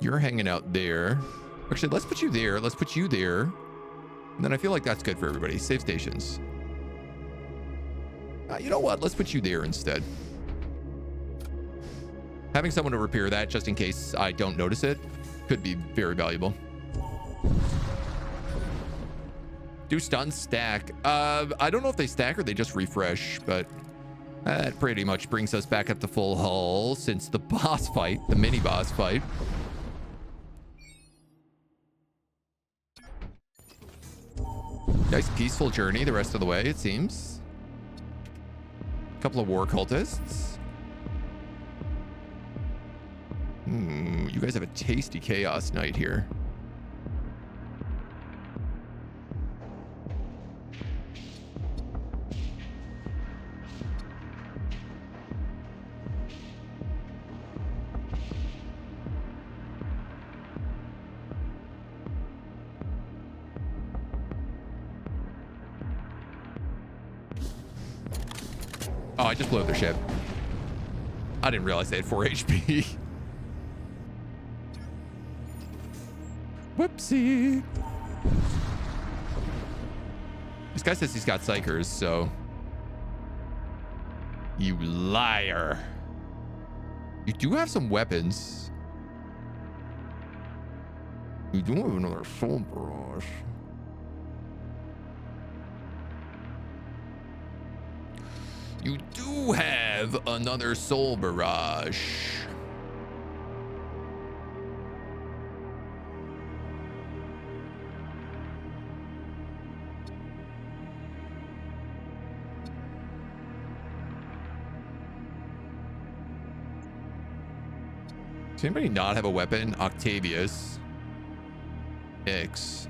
You're hanging out there. Actually, let's put you there. Let's put you there. And then I feel like that's good for everybody. Save stations. You know what? Let's put you there instead. Having someone to repair that just in case I don't notice it could be very valuable. Do stuns stack? I don't know if they stack or they just refresh, but that pretty much brings us back up to full hull since the boss fight, the mini boss fight. Nice peaceful journey the rest of the way, it seems. A couple of war cultists. You guys have a tasty chaos night here. Oh, I just blew up their ship. I didn't realize they had 4 HP. Whoopsie. This guy says he's got psykers, so... You liar. You do have some weapons. You do have another soul barrage. You do have another soul barrage. Does anybody not have a weapon? Octavius. X.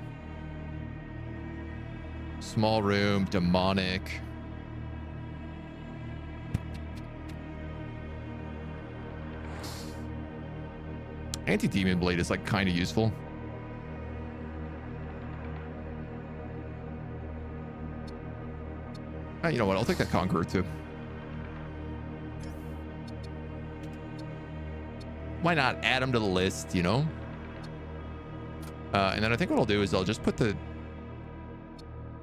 Small room, demonic. Anti-demon blade is like kind of useful. You know what? I'll take that Conqueror too. Why not add them to the list, you know? And then I think what I'll do is I'll just put the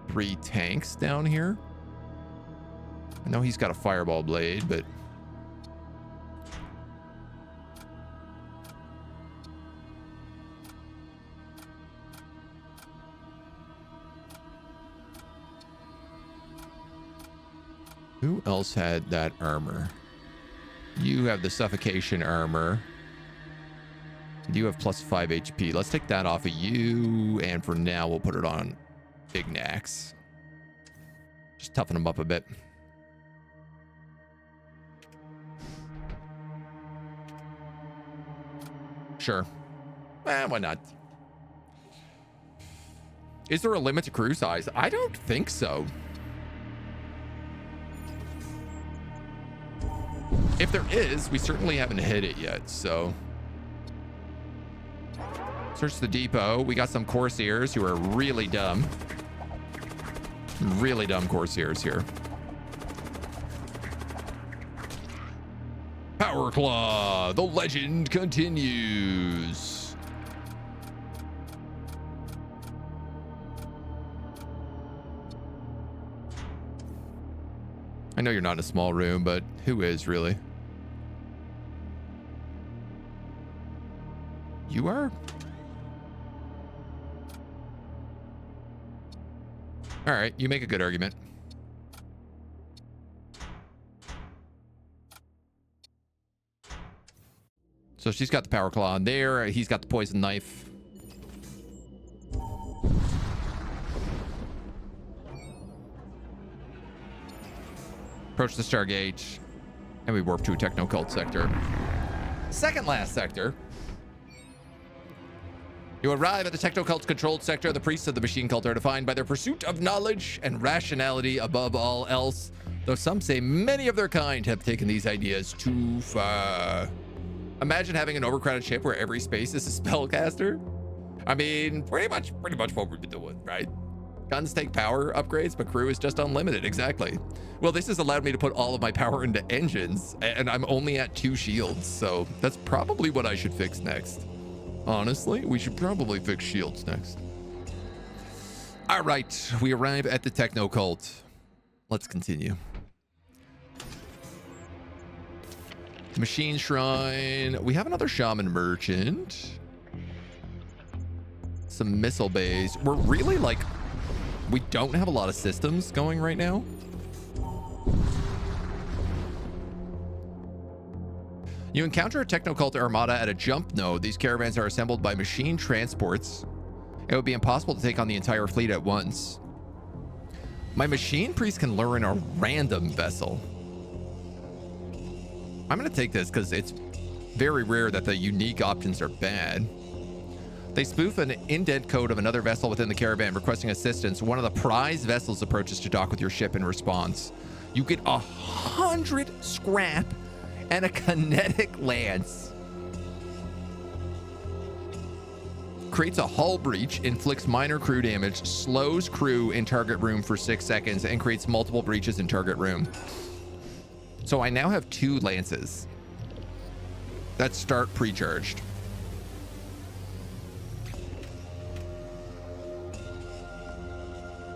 3 tanks down here. I know he's got a fireball blade, but... Who else had that armor? You have the suffocation armor. You have plus 5 HP. Let's take that off of you. And for now, we'll put it on Big Nax. Just toughen him up a bit. Sure. Why not? Is there a limit to crew size? I don't think so. If there is, we certainly haven't hit it yet, so... Search the depot. We got some Corsairs who are really dumb. Really dumb Corsairs here. Power Claw! The legend continues! I know you're not in a small room, but who is really? You are? All right, you make a good argument. So she's got the power claw on there. He's got the poison knife. Approach the Stargate. And we warp to a techno-cult sector. Second last sector. You arrive at the techno-cult's controlled sector. The priests of the machine cult are defined by their pursuit of knowledge and rationality above all else. Though some say many of their kind have taken these ideas too far. Imagine having an overcrowded ship where every space is a spellcaster. I mean, pretty much what we've been doing, right? Guns take power upgrades, but crew is just unlimited. Exactly. Well, this has allowed me to put all of my power into engines, and I'm only at 2 shields, so that's probably what I should fix next. Honestly, we should probably fix shields next. All right, we arrive at the techno cult. Let's continue. Machine Shrine. We have another Shaman Merchant. Some missile bays. We're really like, we don't have a lot of systems going right now. You encounter a techno-cult armada at a jump node. These caravans are assembled by machine transports. It would be impossible to take on the entire fleet at once. My machine priest can lure in a random vessel. I'm going to take this because it's very rare that the unique options are bad. They spoof an indent code of another vessel within the caravan requesting assistance. One of the prize vessels approaches to dock with your ship in response. You get 100 scrap and a kinetic lance. Creates a hull breach, inflicts minor crew damage, slows crew in target room for 6 seconds, and creates multiple breaches in target room. So I now have 2 lances that start pre-charged.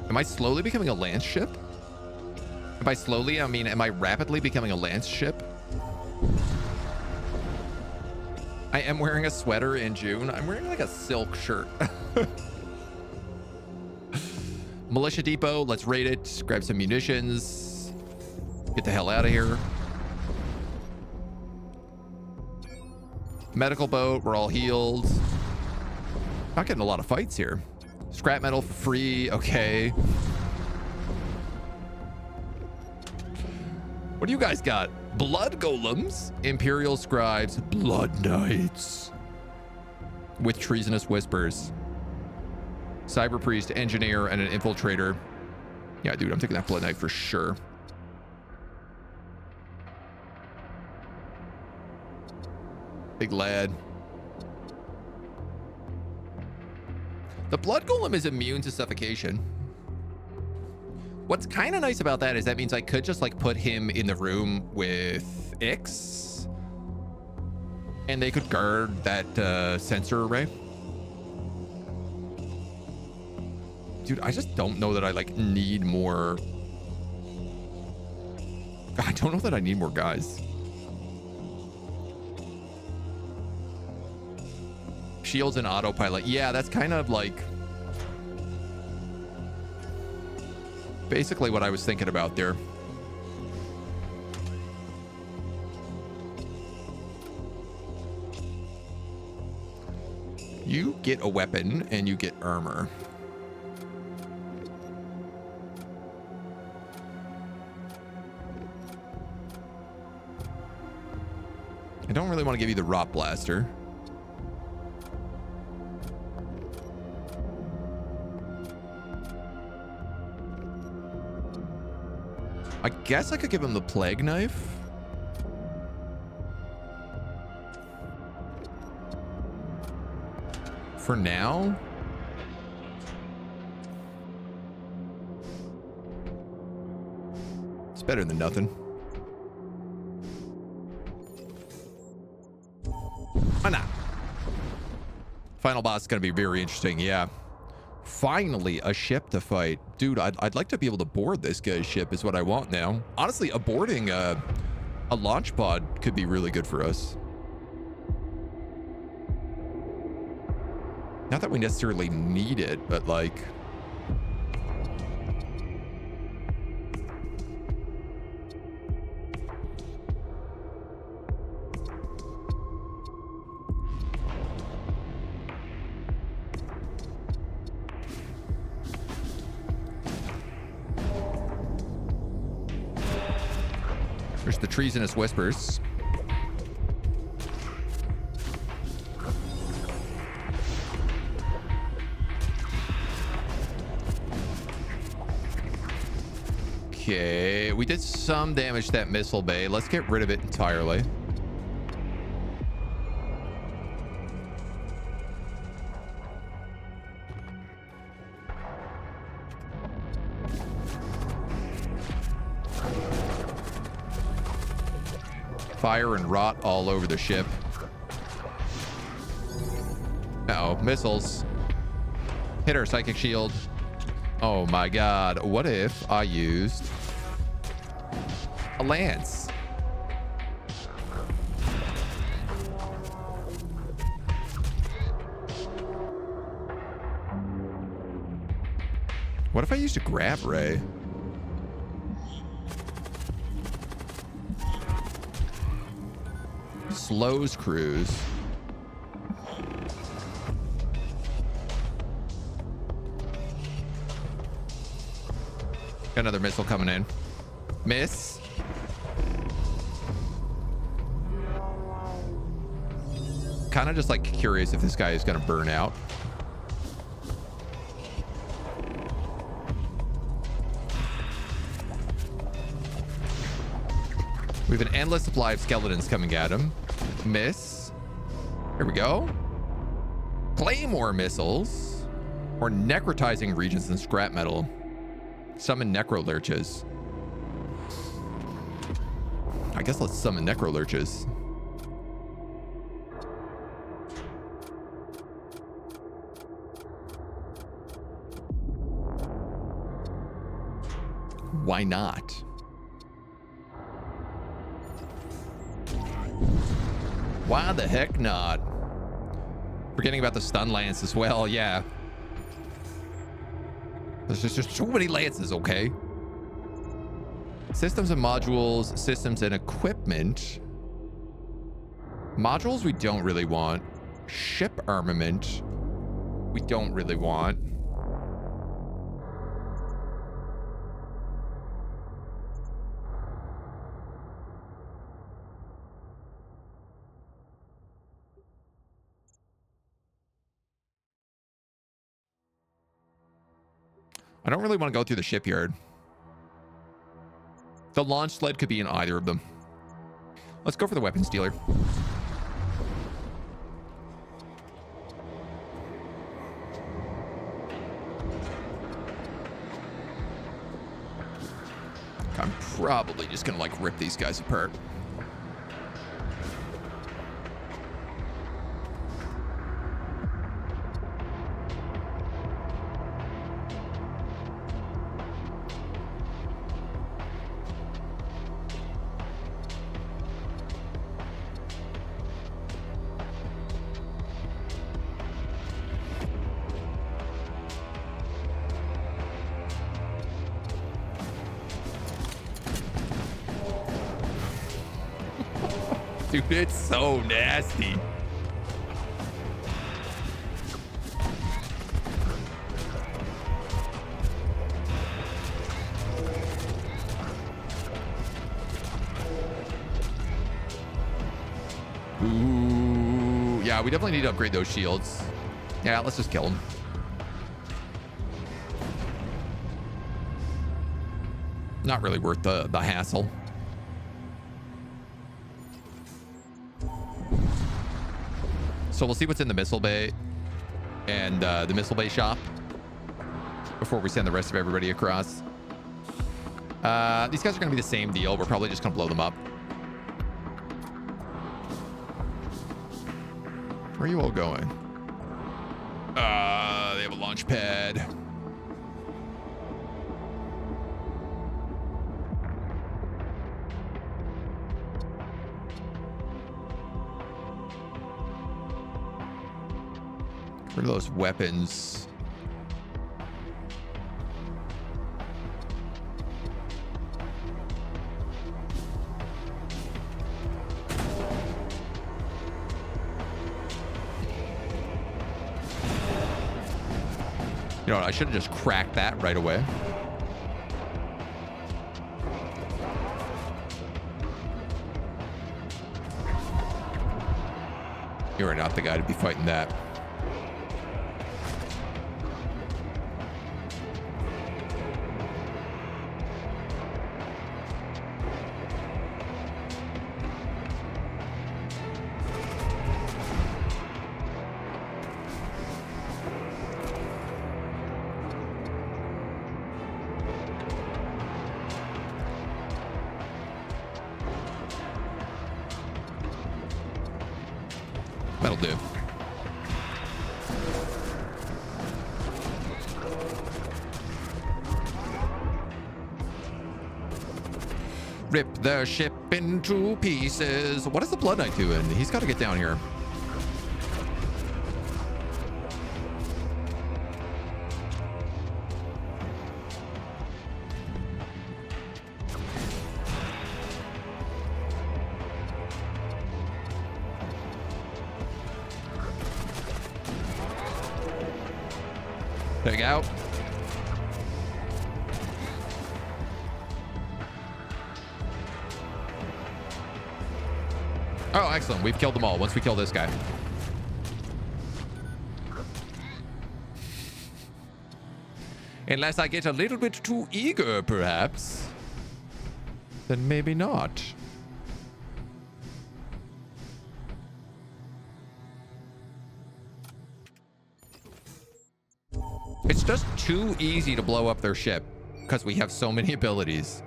Am I slowly becoming a lance ship? And by slowly, I mean, am I rapidly becoming a lance ship? I am wearing a sweater in June. I'm wearing like a silk shirt. Militia depot, let's raid it. Grab some munitions. Get the hell out of here. Medical boat, we're all healed. Not getting a lot of fights here. Scrap metal for free, okay. What do you guys got? Blood golems, Imperial scribes, blood knights with treasonous whispers, cyber priest, engineer, and an infiltrator. Yeah, dude, I'm taking that blood knight for sure. Big lad. The blood golem is immune to suffocation. What's kind of nice about that is that means I could just like put him in the room with Ix and they could guard that sensor array. Dude, I just don't know that I like need more. I don't know that I need more guys. Shields and autopilot. Yeah, that's kind of like basically what I was thinking about there. You get a weapon and you get armor. I don't really want to give you the Rot Blaster. I guess I could give him the Plague Knife. For now. It's better than nothing. Why not? Final boss is going to be very interesting. Yeah. Finally, a ship to fight. Dude, I'd like to be able to board this guy's ship is what I want now. Honestly, aborting a launch pod could be really good for us. Not that we necessarily need it, but like... There's the treasonous whispers. Okay, we did some damage to that missile bay. Let's get rid of it entirely. Fire and rot all over the ship. Uh-oh, missiles. Hit our psychic shield. Oh my god, what if I used a lance? What if I used a grav ray? Slows cruise. Got another missile coming in. Miss. Kind of just like curious if this guy is going to burn out. We have an endless supply of skeletons coming at him. Miss. Here we go. Claymore missiles. Or necrotizing regions and scrap metal. Summon necro lurches. I guess let's summon necro lurches. Why not? Why the heck not? Forgetting about the stun lance as well. Yeah. There's just so many lances, okay? Systems and modules, systems and equipment. Modules we don't really want. Ship armament we don't really want. I don't really want to go through the shipyard. The launch sled could be in either of them. Let's go for the weapons dealer. I'm probably just gonna like rip these guys apart. Dude, it's so nasty. Ooh, yeah, we definitely need to upgrade those shields. Yeah, let's just kill them. Not really worth the hassle. So we'll see what's in the missile bay and the missile bay shop before we send the rest of everybody across. These guys are going to be the same deal. We're probably just going to blow them up. Where are you all going? They have a launch pad. Where are those weapons? You know what? I should have just cracked that right away. You are not the guy to be fighting that. That'll do. Rip the ship into pieces. What is the Blood Knight doing? He's got to get down here. Take out. Oh, excellent. We've killed them all once we kill this guy. Unless I get a little bit too eager, perhaps. Then maybe not. It's just too easy to blow up their ship because we have so many abilities.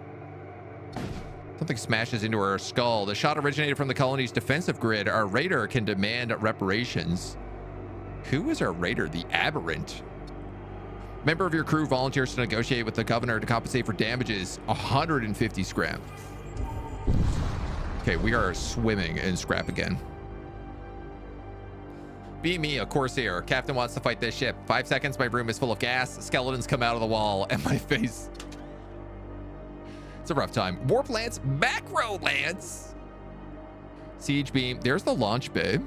Something smashes into our skull. The shot originated from the colony's defensive grid. Our raider can demand reparations. Who is our raider? The Aberrant. Member of your crew volunteers to negotiate with the governor to compensate for damages. 150 scrap. Okay, we are swimming in scrap again. Be me, a Corsair. Captain wants to fight this ship. 5 seconds, my room is full of gas. Skeletons come out of the wall, and my face. It's a rough time. Warp Lance, Macro Lance. Siege Beam. There's the launch bay.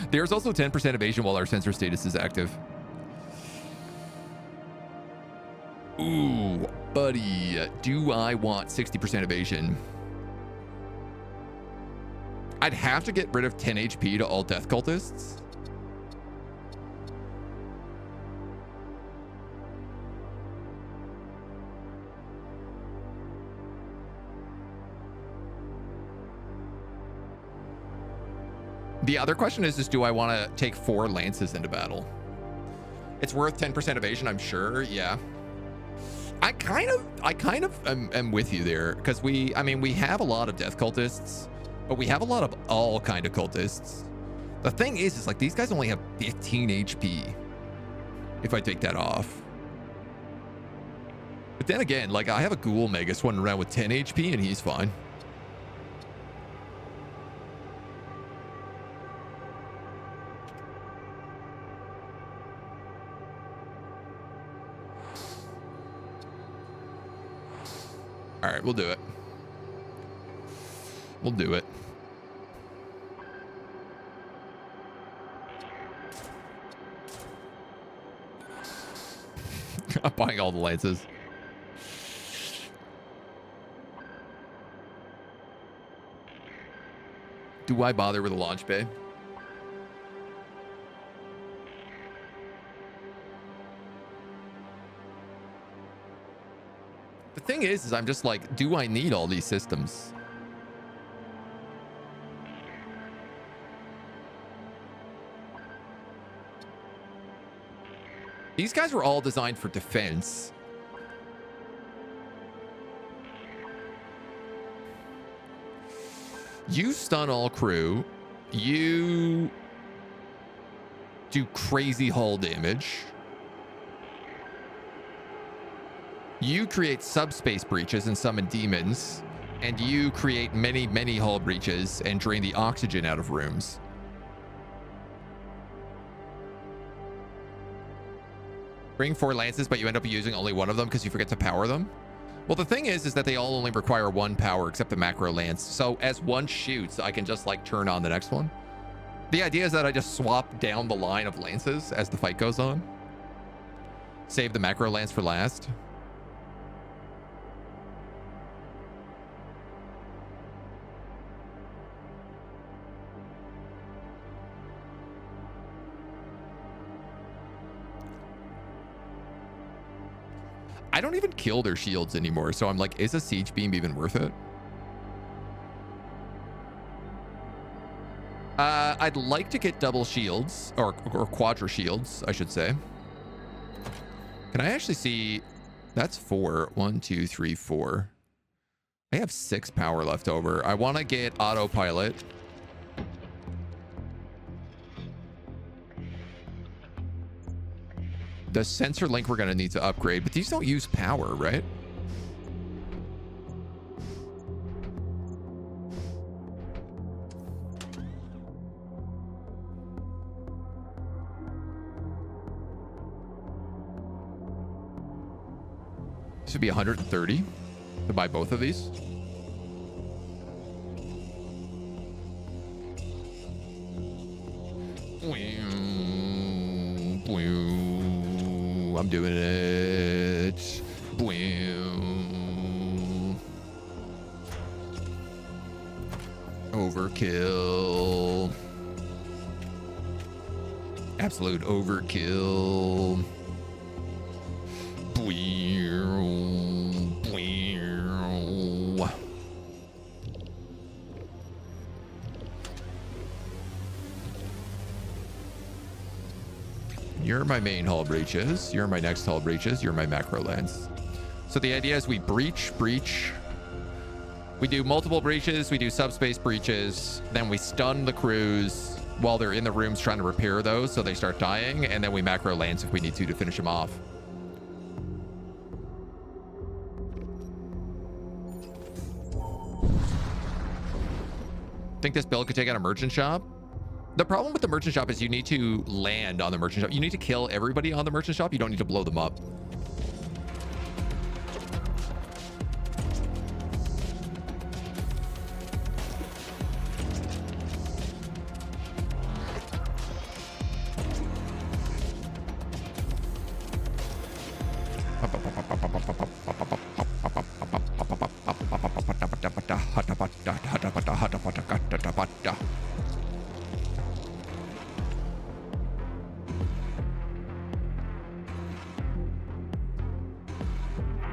There's also 10% evasion while our sensor status is active. Ooh, buddy. Do I want 60% evasion? I'd have to get rid of 10 HP to all death cultists. The other question is do I want to take 4 lances into battle? It's worth 10% evasion, I'm sure. Yeah. I kind of am with you there because we have a lot of death cultists. But we have a lot of all kind of cultists. The thing is like these guys only have 15 HP. If I take that off. But then again, like I have a Ghoul Magus running around with 10 HP and he's fine. All right, we'll do it. We'll do it. I'm buying all the lances. Do I bother with a launch bay? The thing is I'm just like, do I need all these systems? These guys were all designed for defense. You stun all crew. You do crazy hull damage. You create subspace breaches and summon demons. And you create many, many hull breaches and drain the oxygen out of rooms. Bring 4 lances, but you end up using only one of them because you forget to power them. Well, the thing is that they all only require 1 power except the macro lance. So as one shoots, I can just like turn on the next one. The idea is that I just swap down the line of lances as the fight goes on. Save the macro lance for last. I don't even kill their shields anymore. So I'm like, is a siege beam even worth it? I'd like to get double shields or quadra shields, I should say. Can I actually see? That's 4. 1, 2, 3, 4. I have 6 power left over. I want to get autopilot. The sensor link we're going to need to upgrade, but these don't use power, right? This would be 130 to buy both of these. I'm doing it. Overkill. Absolute overkill. You're my main hull breaches. You're my next hull breaches. You're my macro lens. So the idea is we breach. We do multiple breaches. We do subspace breaches. Then we stun the crews while they're in the rooms trying to repair those so they start dying. And then we macro lance if we need to finish them off. Think this build could take out a merchant shop? The problem with the merchant shop is you need to land on the merchant shop. You need to kill everybody on the merchant shop. You don't need to blow them up.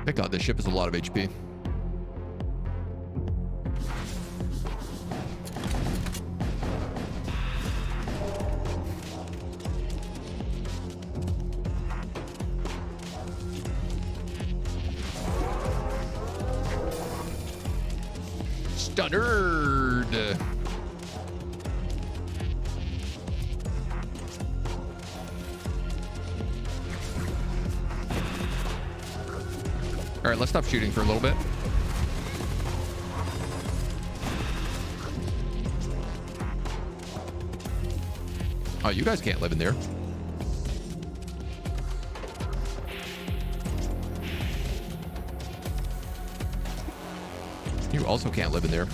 Thank God this ship is a lot of HP. Stunnered. All right, let's stop shooting for a little bit. Oh, you guys can't live in there. You also can't live in there.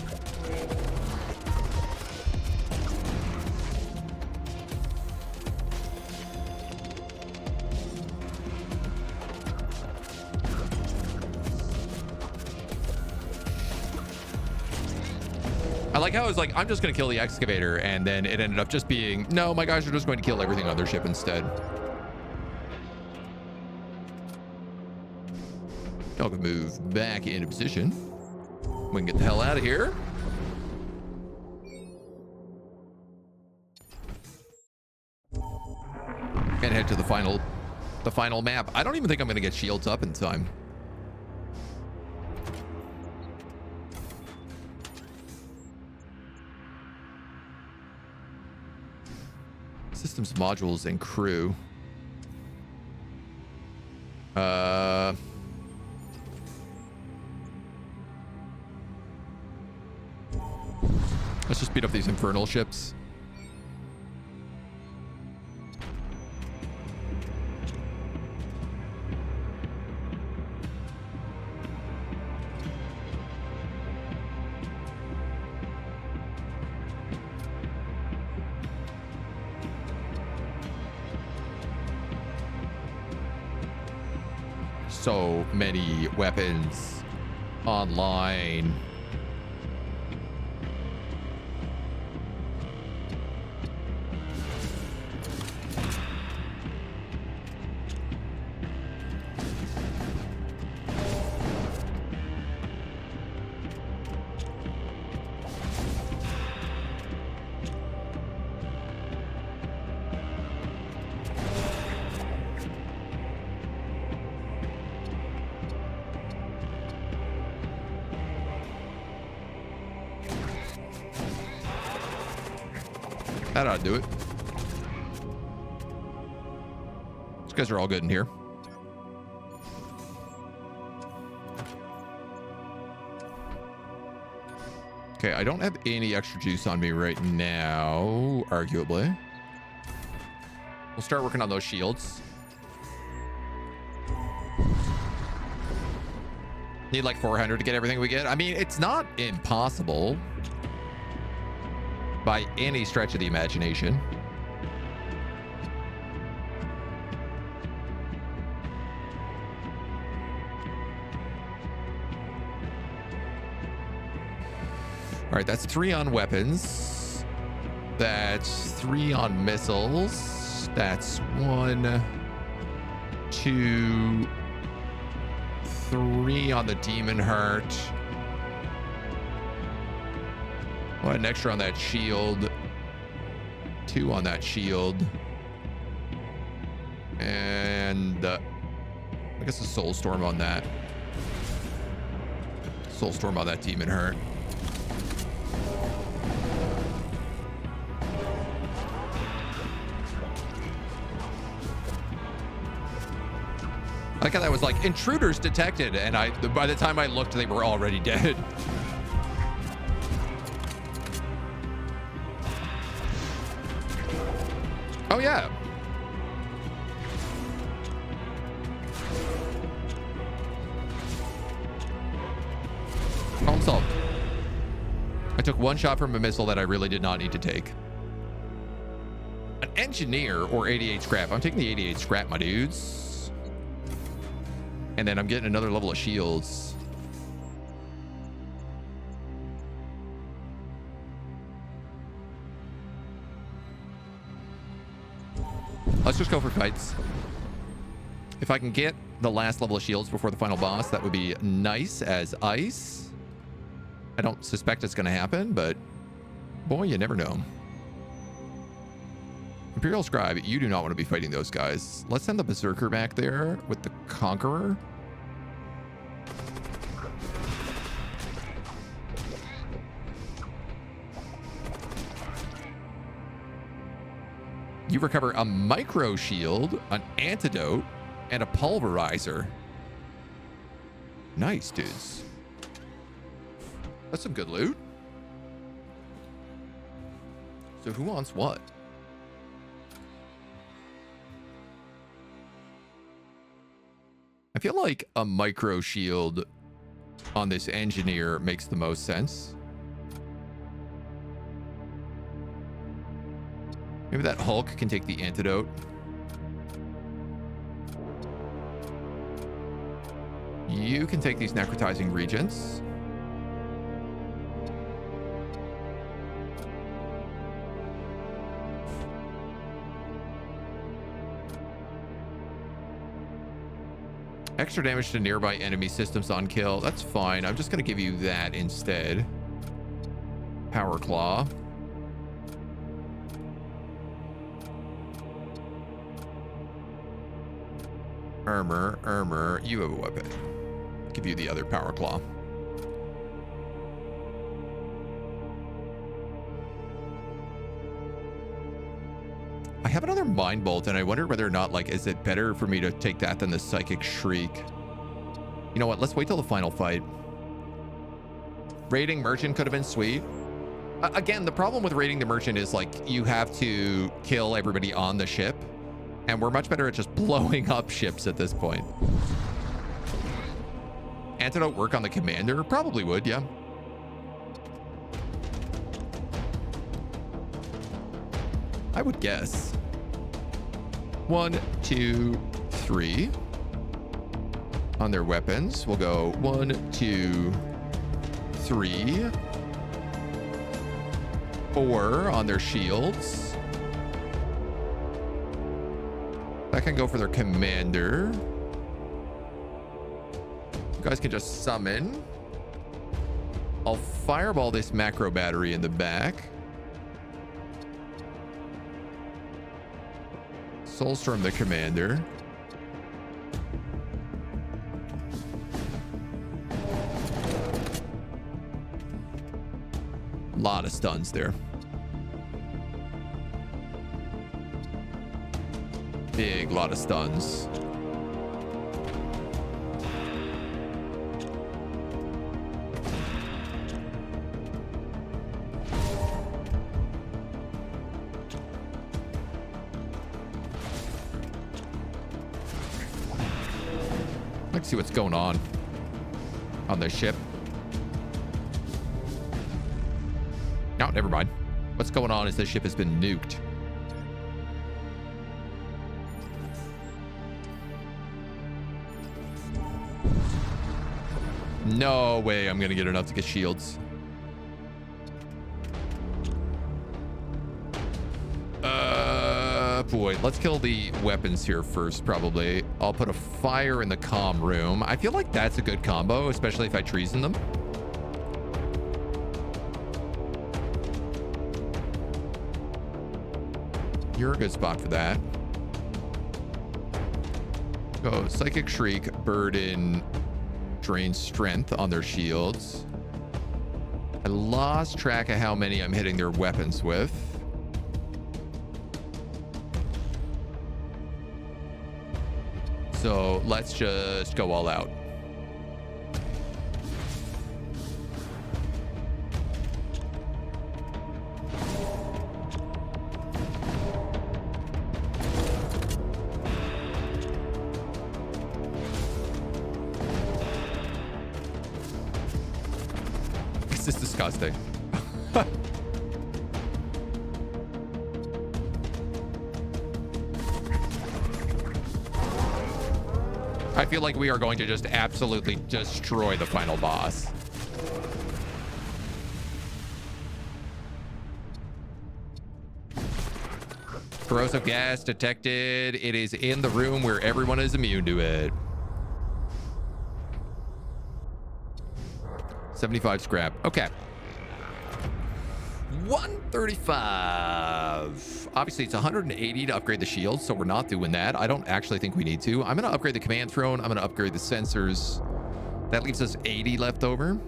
I like how it was like, I'm just going to kill the excavator, and then it ended up just being, no, my guys are just going to kill everything on their ship instead. Y'all can move back into position. We can get the hell out of here. And head to the final map. I don't even think I'm going to get shields up in time. Systems, modules, and crew. Let's just beat up these infernal ships. So many weapons online. That ought to do it. These guys are all good in here. Okay, I don't have any extra juice on me right now, arguably. We'll start working on those shields. Need like 400 to get everything we get. I mean, it's not impossible by any stretch of the imagination. All right, that's 3 on weapons. That's 3 on missiles. That's 1, 2, 3 on the demon heart. What, an extra on that shield. 2 on that shield. And I guess a soul storm on that. Soul storm on that demon heart. I like how that was like intruders detected, and by the time I looked, they were already dead. Oh yeah. Problem solved. I took 1 shot from a missile that I really did not need to take. An engineer or 88 scrap. I'm taking the 88 scrap, my dudes. And then I'm getting another level of shields. Let's just go for fights. If I can get the last level of shields before the final boss, that would be nice as ice. I don't suspect it's going to happen, but boy, you never know. Imperial Scribe, you do not want to be fighting those guys. Let's send the Berserker back there with the Conqueror. You recover a micro shield, an antidote, and a pulverizer. Nice, dudes. That's some good loot. So who wants what? I feel like a micro shield on this engineer makes the most sense. Maybe that Hulk can take the antidote. You can take these necrotizing regents. Extra damage to nearby enemy systems on kill. That's fine. I'm just going to give you that instead. Power Claw. Armor. You have a weapon. Give you the other Power Claw. I have another Mind Bolt, and I wonder whether or not, like, is it better for me to take that than the Psychic Shriek? You know what? Let's wait till the final fight. Raiding Merchant could have been sweet. Again, the problem with raiding the Merchant is, like, you have to kill everybody on the ship, and we're much better at just blowing up ships at this point. Antidote work on the Commander? Probably would, yeah. I would guess. 1, 2, 3. On their weapons, we'll go 1, 2, 3. 4 on their shields. That can go for their commander. You guys can just summon. I'll fireball this macro battery in the back. Soulstorm the commander. A lot of stuns there. big lot of stuns. Let's see what's going on this ship. No, never mind. What's going on is this ship has been nuked. No way I'm gonna get enough to get shields. Boy, let's kill the weapons here first, probably. I'll put a fire in the comm room. I feel like that's a good combo, especially if I treason them. You're a good spot for that. Go Psychic Shriek, Burden, drain strength on their shields. I lost track of how many I'm hitting their weapons with. So let's just go all out. This is disgusting. I feel like we are going to just absolutely destroy the final boss. Corrosive gas detected. It is in the room where everyone is immune to it. 75 scrap. Okay. 135. Obviously, it's 180 to upgrade the shield, so we're not doing that. I don't actually think we need to. I'm going to upgrade the command throne. I'm going to upgrade the sensors. That leaves us 80 left over.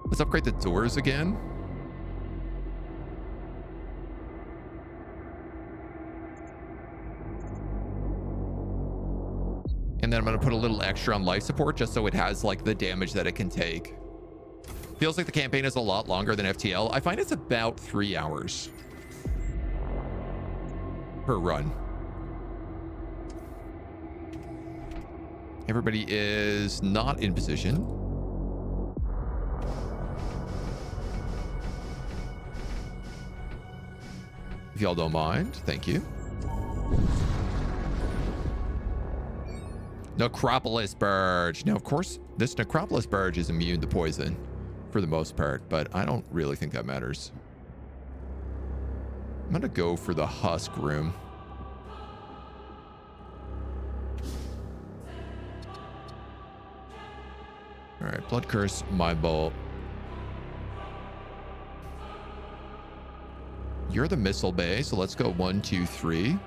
Let's upgrade the doors again. And then I'm going to put a little extra on life support just so it has like the damage that it can take. Feels like the campaign is a lot longer than FTL. I find it's about 3 hours per run. Everybody is not in position. If y'all don't mind, thank you. Necropolis Barge. Now, of course, this Necropolis Barge is immune to poison for the most part, but I don't really think that matters. I'm going to go for the husk room. All right, Blood Curse, Mind Bolt. You're the missile bay, so let's go 1, 2, 3.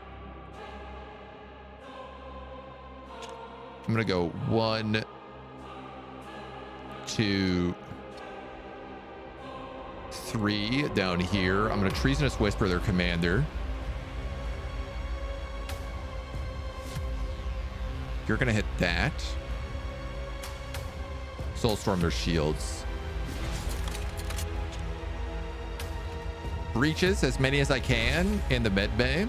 I'm going to go 1, 2, 3 down here. I'm going to Treasonous Whisper their commander. You're going to hit that. Soulstorm their shields. Breaches as many as I can in the med bay.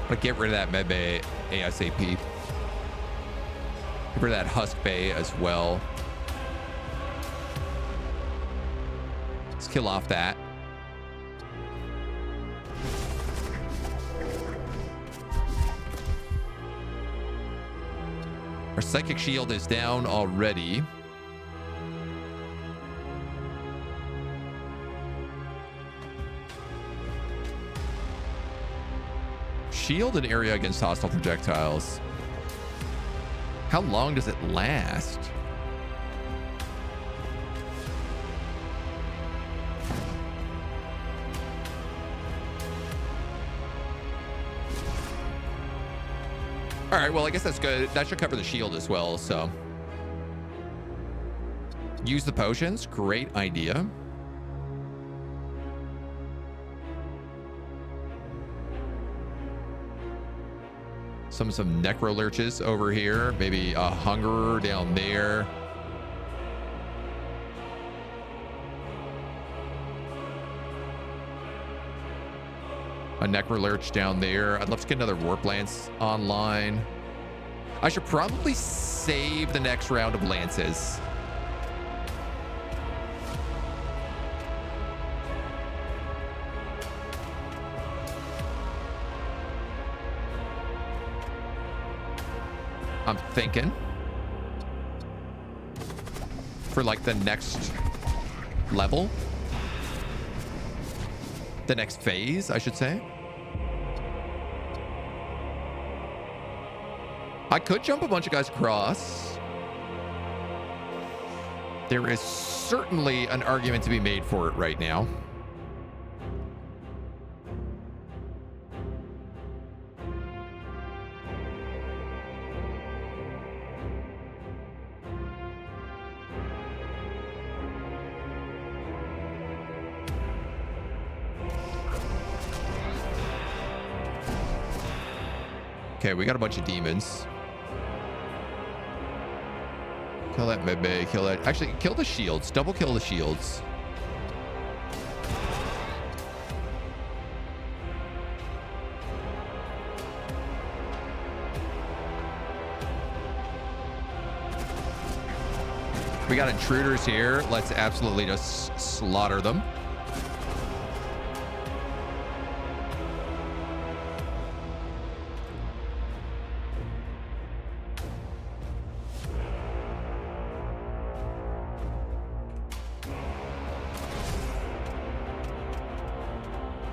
But get rid of that med bay ASAP. Get rid of that husk bay as well. Let's kill off that. Our psychic shield is down already. Shield an area against hostile projectiles. How long does it last? All right, well, I guess that's good. That should cover the shield as well, so. Use the potions. Great idea. Some necro lurches over here. Maybe a hungerer down there. A necrolurch down there. I'd love to get another warp lance online. I should probably save the next round of lances. I'm thinking for like the next level, the next phase, I should say. I could jump a bunch of guys across. There is certainly an argument to be made for it right now. Okay, we got a bunch of demons. Kill that mid-bay, kill that. Actually, kill the shields. Double kill the shields. We got intruders here. Let's absolutely just slaughter them.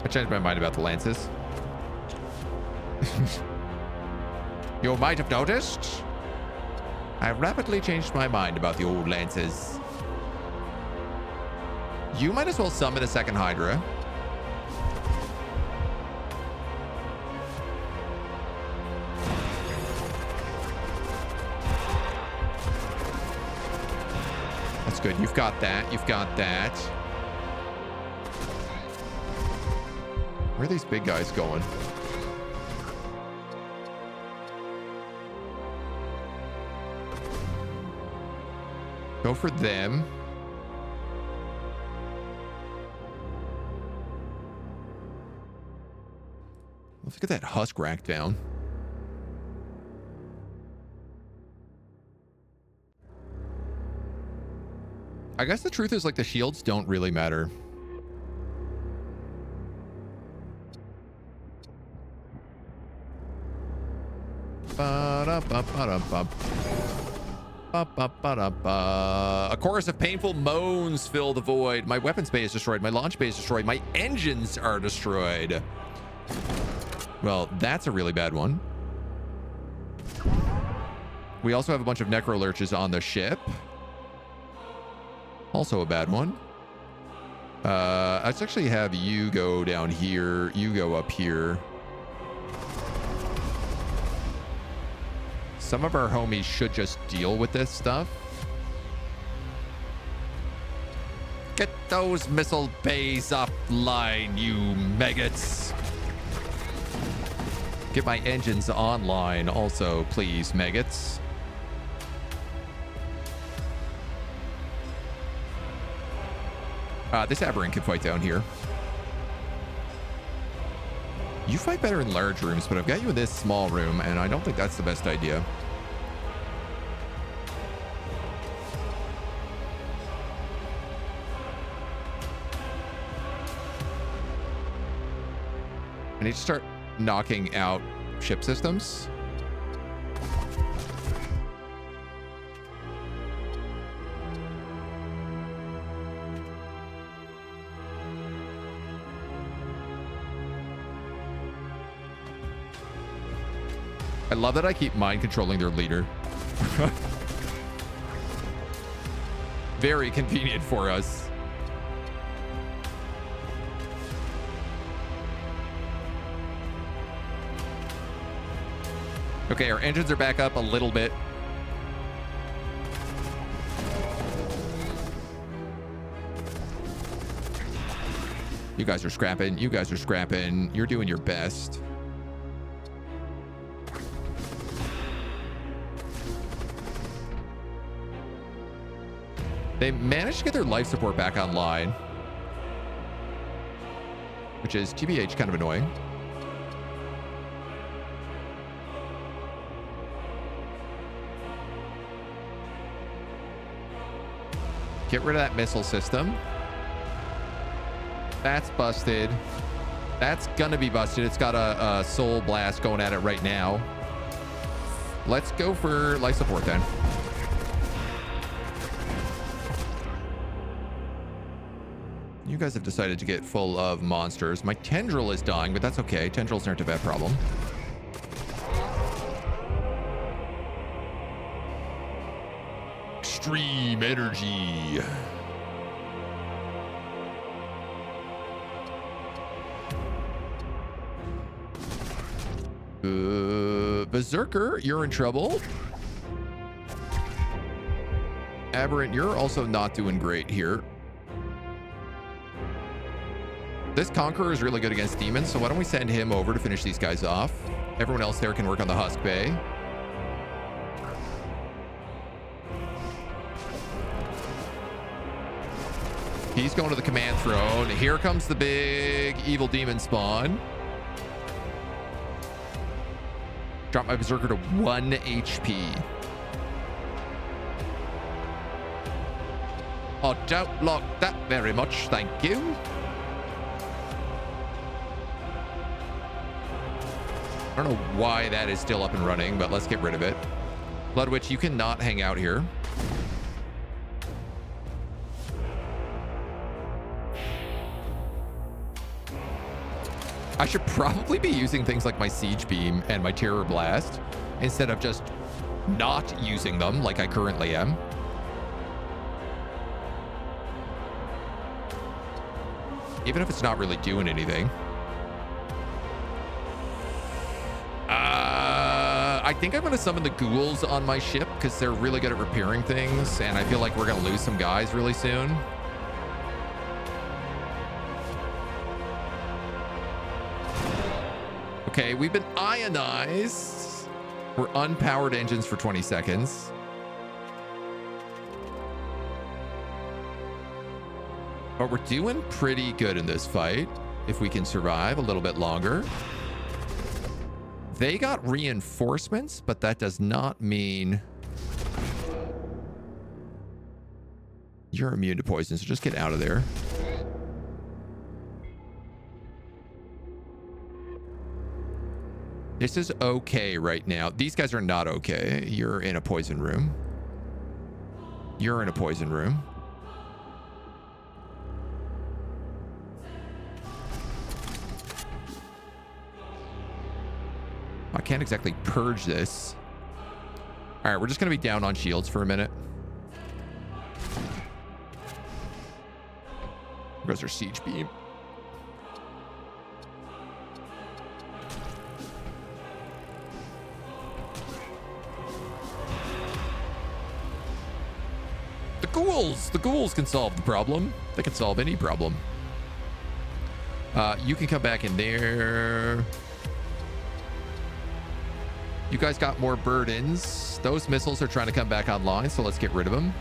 I changed my mind about the lances. You might have noticed, I've rapidly changed my mind about the old lances. You might as well summon a second Hydra. That's good. You've got that. You've got that. Where are these big guys going? Go for them. Let's get that husk rack down. I guess the truth is, like, the shields don't really matter. A chorus of painful moans fill the void. My weapons bay is destroyed. My launch bay is destroyed. My engines are destroyed. Well, that's a really bad one. We also have a bunch of necrolurches on the ship. Also a bad one. Let's actually have you go down here. You go up here. Some of our homies should just deal with this stuff. Get those missile bays offline, you maggots. Get my engines online also, please, maggots. This aberrant can fight down here. You fight better in large rooms, but I've got you in this small room, and I don't think that's the best idea. I need to start knocking out ship systems. I love that I keep mind controlling their leader. Very convenient for us. Okay, our engines are back up a little bit. You guys are scrapping. You guys are scrapping. You're doing your best. They managed to get their life support back online, which is TBH kind of annoying. Get rid of that missile system. That's busted. That's gonna be busted. It's got a soul blast going at it right now. Let's go for life support then. You guys have decided to get full of monsters. My tendril is dying, but that's okay. Tendrils aren't a bad problem. Extreme energy. Berserker, you're in trouble. Aberrant, you're also not doing great here. This Conqueror is really good against demons, so why don't we send him over to finish these guys off? Everyone else there can work on the Husk Bay. He's going to the command throne. Here comes the big evil demon spawn. Drop my Berserker to 1 HP. Oh, don't like that very much, thank you. I don't know why that is still up and running, but let's get rid of it. Blood Witch, you cannot hang out here. I should probably be using things like my Siege Beam and my Terror Blast instead of just not using them like I currently am. Even if it's not really doing anything. I think I'm going to summon the ghouls on my ship because they're really good at repairing things, and I feel like we're going to lose some guys really soon. Okay, we've been ionized. We're unpowered engines for 20 seconds. But we're doing pretty good in this fight if we can survive a little bit longer. They got reinforcements, but that does not mean you're immune to poison, so just get out of there. This is okay right now. These guys are not okay. You're in a poison room. You're in a poison room. I can't exactly purge this. All right, we're just going to be down on shields for a minute. There goes our Siege Beam. The ghouls can solve the problem. They can solve any problem. You can come back in there. You guys got more burdens. Those missiles are trying to come back online, so let's get rid of them.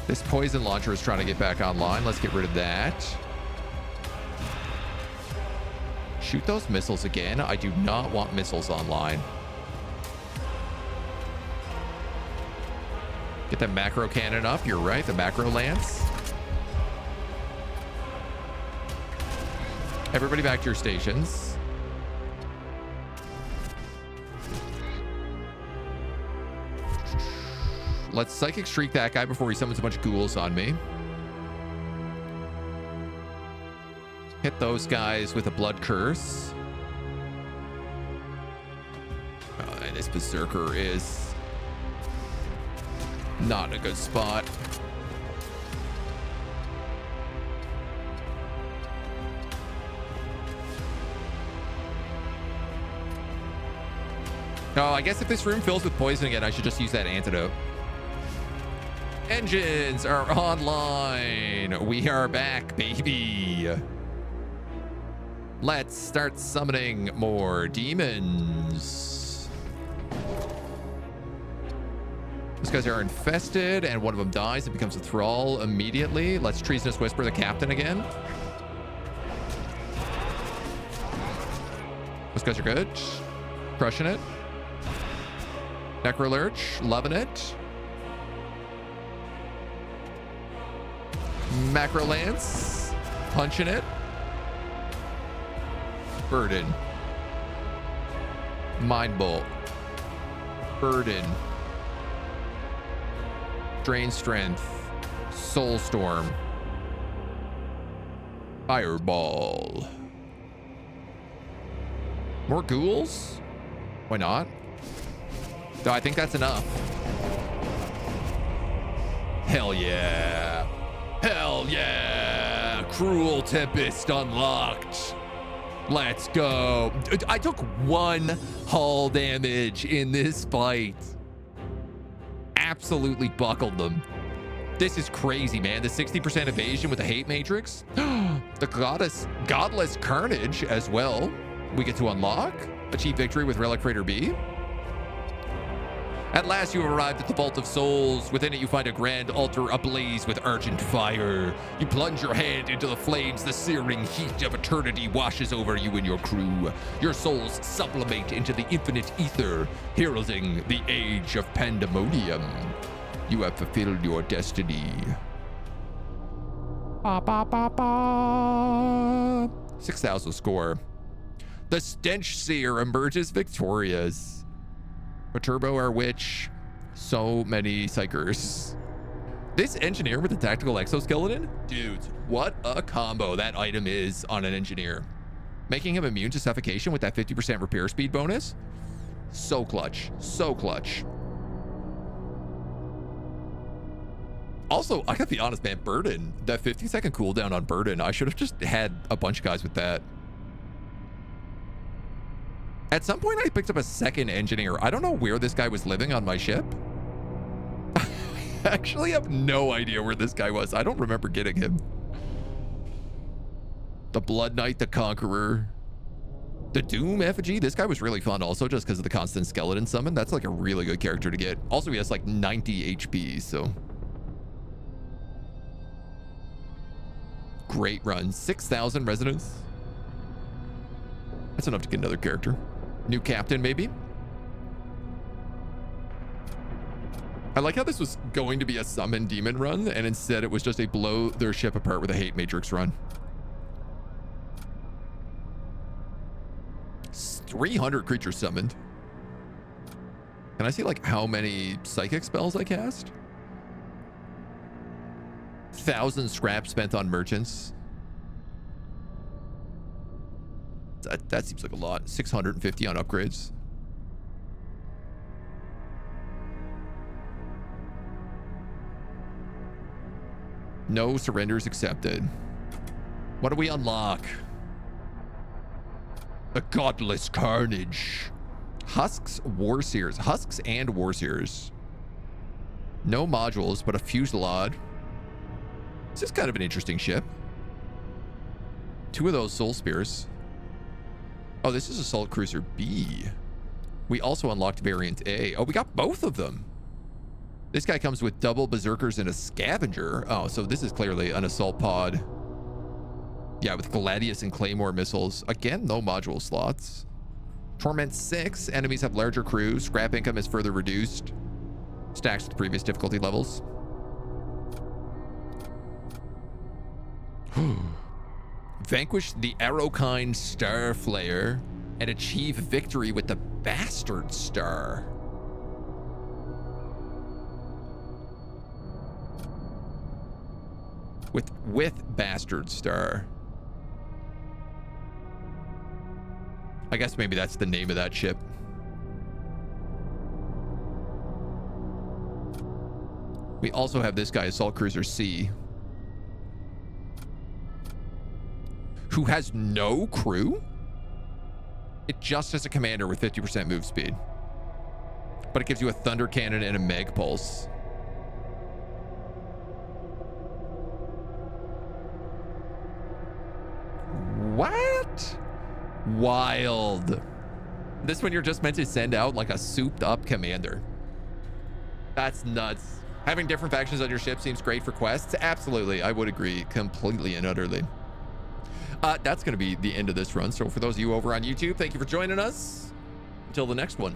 This poison launcher is trying to get back online. Let's get rid of that. Shoot those missiles again. I do not want missiles online. Get the macro cannon up. You're right, the macro lance. Everybody back to your stations. Let's Psychic Shriek that guy before he summons a bunch of ghouls on me. Hit those guys with a blood curse. And this Berserker is not in a good spot. Oh, I guess if this room fills with poison again, I should just use that antidote. Engines are online. We are back, baby. Let's start summoning more demons. These guys are infested, and one of them dies and becomes a thrall immediately. Let's Treasonous Whisper the captain again. Those guys are good. Crushing it. Necrolurch, loving it. Macrolance, punching it. Burden. Mind Bolt. Burden. Drain Strength. Soulstorm. Fireball. More ghouls? Why not? No, I think that's enough. Hell yeah. Hell yeah. Cruel Tempest unlocked. Let's go. I took 1 hull damage in this fight. Absolutely buckled them. This is crazy, man. The 60% evasion with the hate matrix. The godless carnage as well. We get to unlock. Achieve victory with Relic Freighter B. At last, you have arrived at the Vault of Souls. Within it, you find a grand altar ablaze with argent fire. You plunge your hand into the flames. The searing heat of eternity washes over you and your crew. Your souls sublimate into the infinite ether, heralding the age of pandemonium. You have fulfilled your destiny. Ba, ba, ba, ba. 6,000 score. The Stench Seer emerges victorious. A turbo our witch. So many psykers. This engineer with the tactical exoskeleton? Dudes, what a combo that item is on an engineer. Making him immune to suffocation with that 50% repair speed bonus? So clutch. So clutch. Also, I gotta be honest, man, Burden. That 50-second cooldown on Burden, I should have just had a bunch of guys with that. At some point, I picked up a second engineer. I don't know where this guy was living on my ship. I actually have no idea where this guy was. I don't remember getting him. The Blood Knight, the Conqueror. The Doom effigy. This guy was really fun also just because of the constant skeleton summon. That's like a really good character to get. Also, he has like 90 HP, so. Great run. 6,000 resonance. That's enough to get another character. New captain, maybe? I like how this was going to be a summon demon run, and instead it was just a blow their ship apart with a hate matrix run. 300 creatures summoned. Can I see like how many psychic spells I cast? 1,000 scrap spent on merchants. That seems like a lot. 650 on upgrades. No surrenders accepted. What do we unlock? The Godless Carnage. Husks, Warseers. Husks and Warseers. No modules, but a fuselage. This is kind of an interesting ship. 2 of those Soul Spears. Oh, this is Assault Cruiser B. We also unlocked Variant A. Oh, we got both of them. This guy comes with double Berserkers and a Scavenger. Oh, so this is clearly an Assault Pod. Yeah, with Gladius and Claymore missiles. Again, no module slots. Torment 6. Enemies have larger crews. Scrap income is further reduced. Stacks with previous difficulty levels. Vanquish the Arrowkind Starflayer and achieve victory with the Bastard Star. With Bastard Star. I guess maybe that's the name of that ship. We also have this guy, Assault Cruiser C, who has no crew. It just has a commander with 50% move speed. but it gives you a thunder cannon and a mag pulse. What? Wild. This one you're just meant to send out like a souped up commander. That's nuts. Having different factions on your ship seems great for quests. Absolutely. I would agree completely and utterly. That's going to be the end of this run. So for those of you over on YouTube, thank you for joining us. Until the next one.